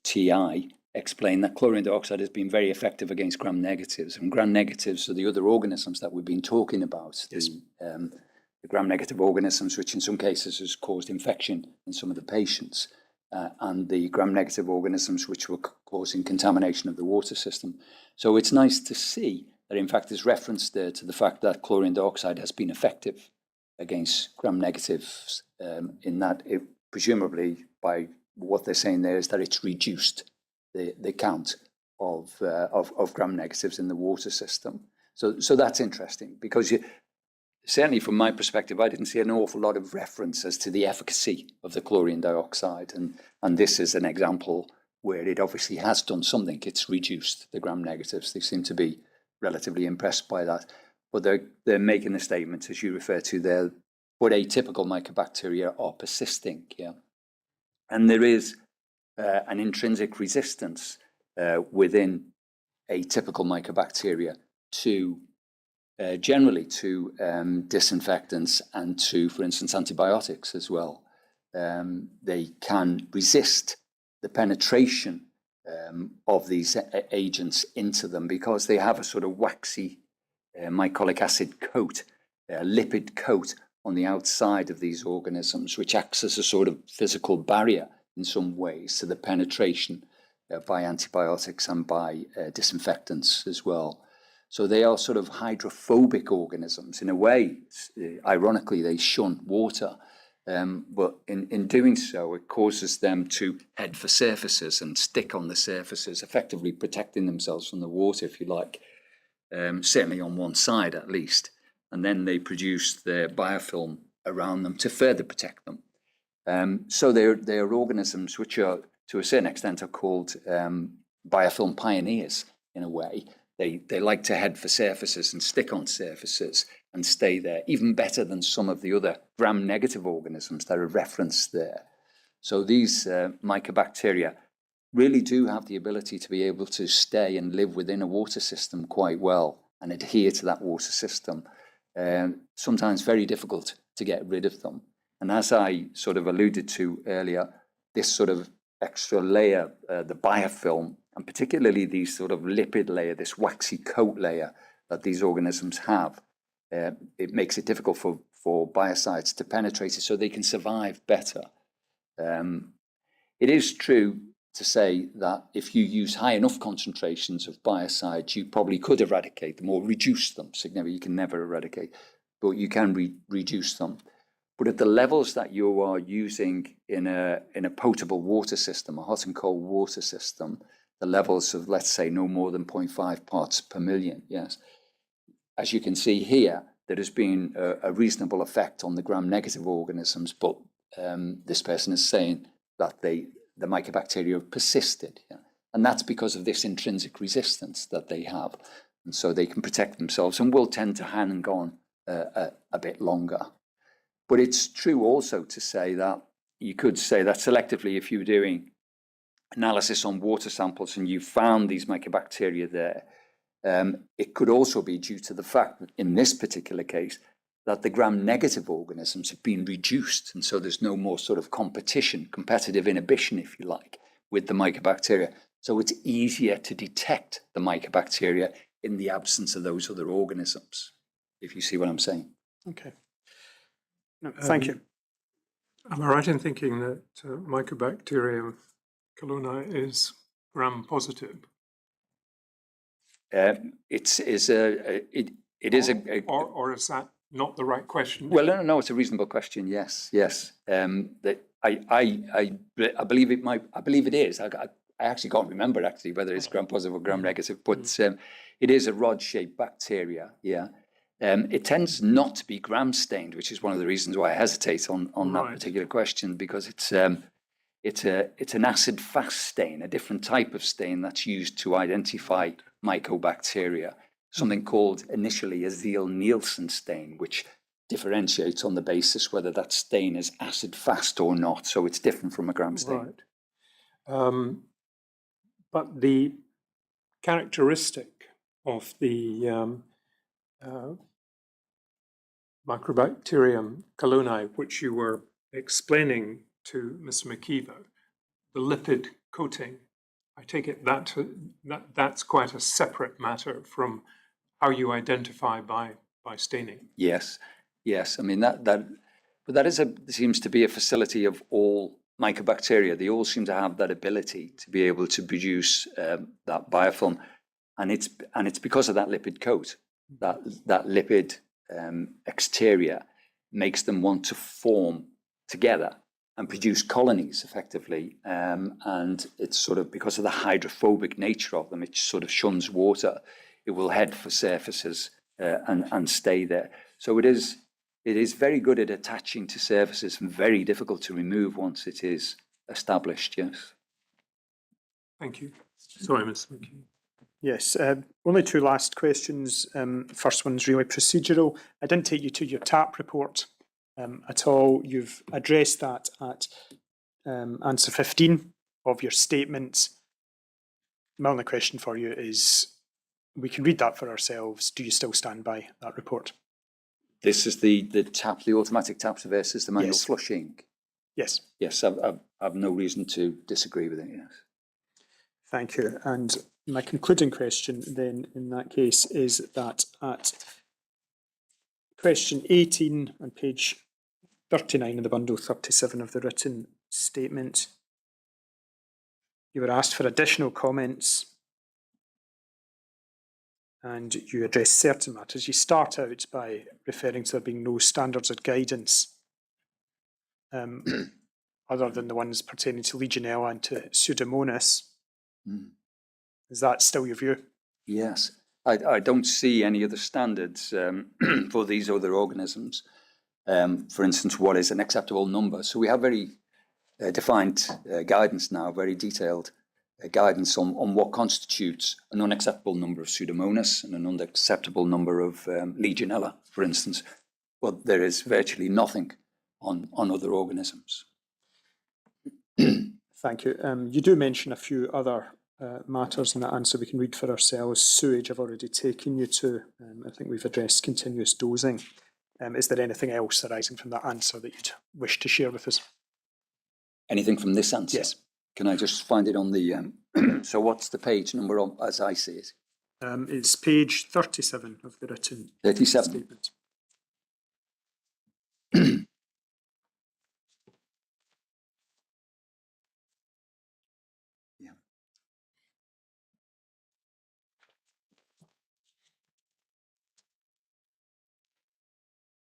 TI explained that chlorine dioxide has been very effective against gram-negatives, and gram-negatives are the other organisms that we've been talking about. Yes. The gram-negative organisms, which in some cases has caused infection in some of the patients, and the gram-negative organisms which were causing contamination of the water system. So it's nice to see that in fact there's reference there to the fact that chlorine dioxide has been effective against gram-negatives, in that it presumably, by what they're saying there, is that it's reduced the count of gram-negatives in the water system. So that's interesting, because certainly from my perspective, I didn't see an awful lot of references to the efficacy of the chlorine dioxide. And this is an example where it obviously has done something. It's reduced the gram-negatives. They seem to be relatively impressed by that. But they're making the statement, as you refer to there, but atypical mycobacteria are persisting. Yeah. And there is an intrinsic resistance within atypical mycobacteria to generally to disinfectants and to, for instance, antibiotics as well. They can resist the penetration of these agents into them because they have a sort of waxy mycolic acid coat, lipid coat on the outside of these organisms, which acts as a sort of physical barrier in some ways to the penetration by antibiotics and by disinfectants as well. So they are sort of hydrophobic organisms. In a way, ironically, they shun water, but in doing so, it causes them to head for surfaces and stick on the surfaces, effectively protecting themselves from the water, if you like, certainly on one side at least. And then they produce their biofilm around them to further protect them. So they're organisms which are, to a certain extent, are called biofilm pioneers in a way. They like to head for surfaces and stick on surfaces and stay there, even better than some of the other gram-negative organisms that are referenced there. So these mycobacteria really do have the ability to be able to stay and live within a water system quite well and adhere to that water system. Sometimes very difficult to get rid of them. And as I sort of alluded to earlier, this sort of extra layer, the biofilm, and particularly these sort of lipid layer, this waxy coat layer that these organisms have, it makes it difficult for biocides to penetrate it so they can survive better. It is true to say that if you use high enough concentrations of biocides, you probably could eradicate them or reduce them significantly. You can never eradicate, but you can reduce them. But at the levels that you are using in a potable water system, a hot and cold water system, the levels of, let's say, no more than 0.5 parts per million, yes. As you can see here, there has been a reasonable effect on the gram-negative organisms, but this person is saying that the mycobacteria have persisted. Yeah? And that's because of this intrinsic resistance that they have. And so they can protect themselves and will tend to hang on a bit longer. But it's true also to say that you could say that selectively, if you were doing analysis on water samples and you found these mycobacteria there, it could also be due to the fact that in this particular case, that the gram-negative organisms have been reduced. And so there's no more sort of competitive inhibition, if you like, with the mycobacteria. So it's easier to detect the mycobacteria in the absence of those other organisms, if you see what I'm saying. Okay. No, thank you. Am I right in thinking that Mycobacterium coloni is gram-positive? It is a or is that not the right question? Well, no, it's a reasonable question. Yes. I believe it might. I believe it is. I actually can't remember whether it's gram-positive or gram-negative, but it is a rod-shaped bacteria. Yeah. It tends not to be gram-stained, which is one of the reasons why I hesitate on that particular question, because it's an acid-fast stain, a different type of stain that's used to identify mycobacteria, something called initially a Zeil-Nielsen stain, which differentiates on the basis whether that stain is acid-fast or not. So it's different from a gram stain. Right. But the characteristic of the Mycobacterium coloni, which you were explaining to Mr. McKeever, the lipid coating, I take it that's quite a separate matter from how you identify by staining. Yes. I mean that seems to be a facility of all mycobacteria. They all seem to have that ability to be able to produce that biofilm, and it's because of that lipid coat, that lipid exterior makes them want to form together and produce colonies effectively, and it's sort of because of the hydrophobic nature of them, it sort of shuns water. It will head for surfaces and stay there. So it is very good at attaching to surfaces and very difficult to remove once it is established. Yes. Thank you. Sorry, Ms. McKee. Yes, only two last questions. First one's really procedural. I didn't take you to your TAP report at all. You've addressed that at answer 15 of your statement. My only question for you is, we can read that for ourselves. Do you still stand by that report? This is the tap, the automatic taps versus the manual flushing. Yes. Yes, I've no reason to disagree with it. Yes. Thank you. And my concluding question then in that case is that at question 18 on page 39 of the bundle 37 of the written statement, you were asked for additional comments and you address certain matters. You start out by referring to there being no standards or guidance other than the ones pertaining to Legionella and to Pseudomonas. Is that still your view? Yes. I don't see any other standards for these other organisms. For instance, what is an acceptable number? So we have very defined guidance now, very detailed guidance on what constitutes an unacceptable number of Pseudomonas and an unacceptable number of Legionella, for instance. Well, there is virtually nothing on other organisms. Thank you. You do mention a few other matters in that answer we can read for ourselves. Sewage I've already taken you to. I think we've addressed continuous dosing. Is there anything else arising from that answer that you'd wish to share with us? Anything from this answer? Yes. Can I just find it on the, so what's the page number on, as I see it? It's page 37 of the written 37. statement. Yeah.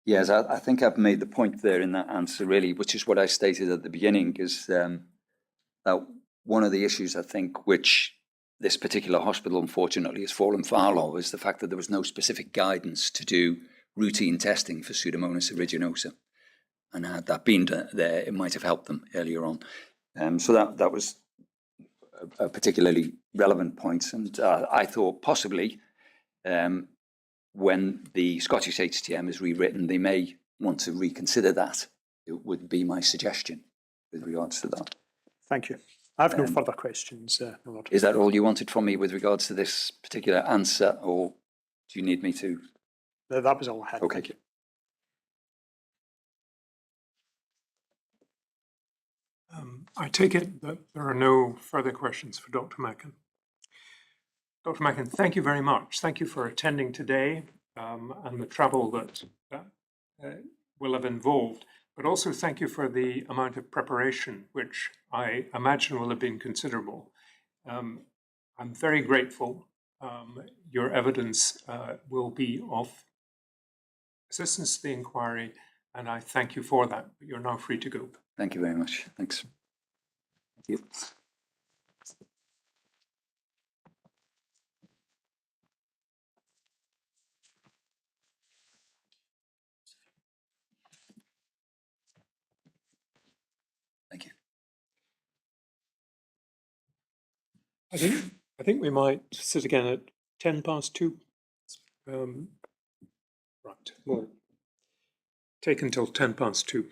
Yes, I think I've made the point there in that answer, really, which is what I stated at the beginning, is that one of the issues, I think, which this particular hospital unfortunately has fallen foul of, is the fact that there was no specific guidance to do routine testing for Pseudomonas aeruginosa. And had that been there, it might have helped them earlier on. So that was a particularly relevant point. And I thought possibly when the Scottish HTM is rewritten, they may want to reconsider that. It would be my suggestion with regards to that. Thank you. I have no further questions, my Lord. Is that all you wanted from me with regards to this particular answer, or do you need me to? That was all I had. Okay. Thank you. I take it that there are no further questions for Dr. Makin. Dr. Makin, thank you very much. Thank you for attending today and the trouble that will have involved, but also thank you for the amount of preparation, which I imagine will have been considerable. I'm very grateful. Your evidence will be of assistance to the inquiry, and I thank you for that. You're now free to go. Thank you very much. Thanks. Thank you. Thank you. I think we might sit again at 2:10. Right, we'll take until 2:10.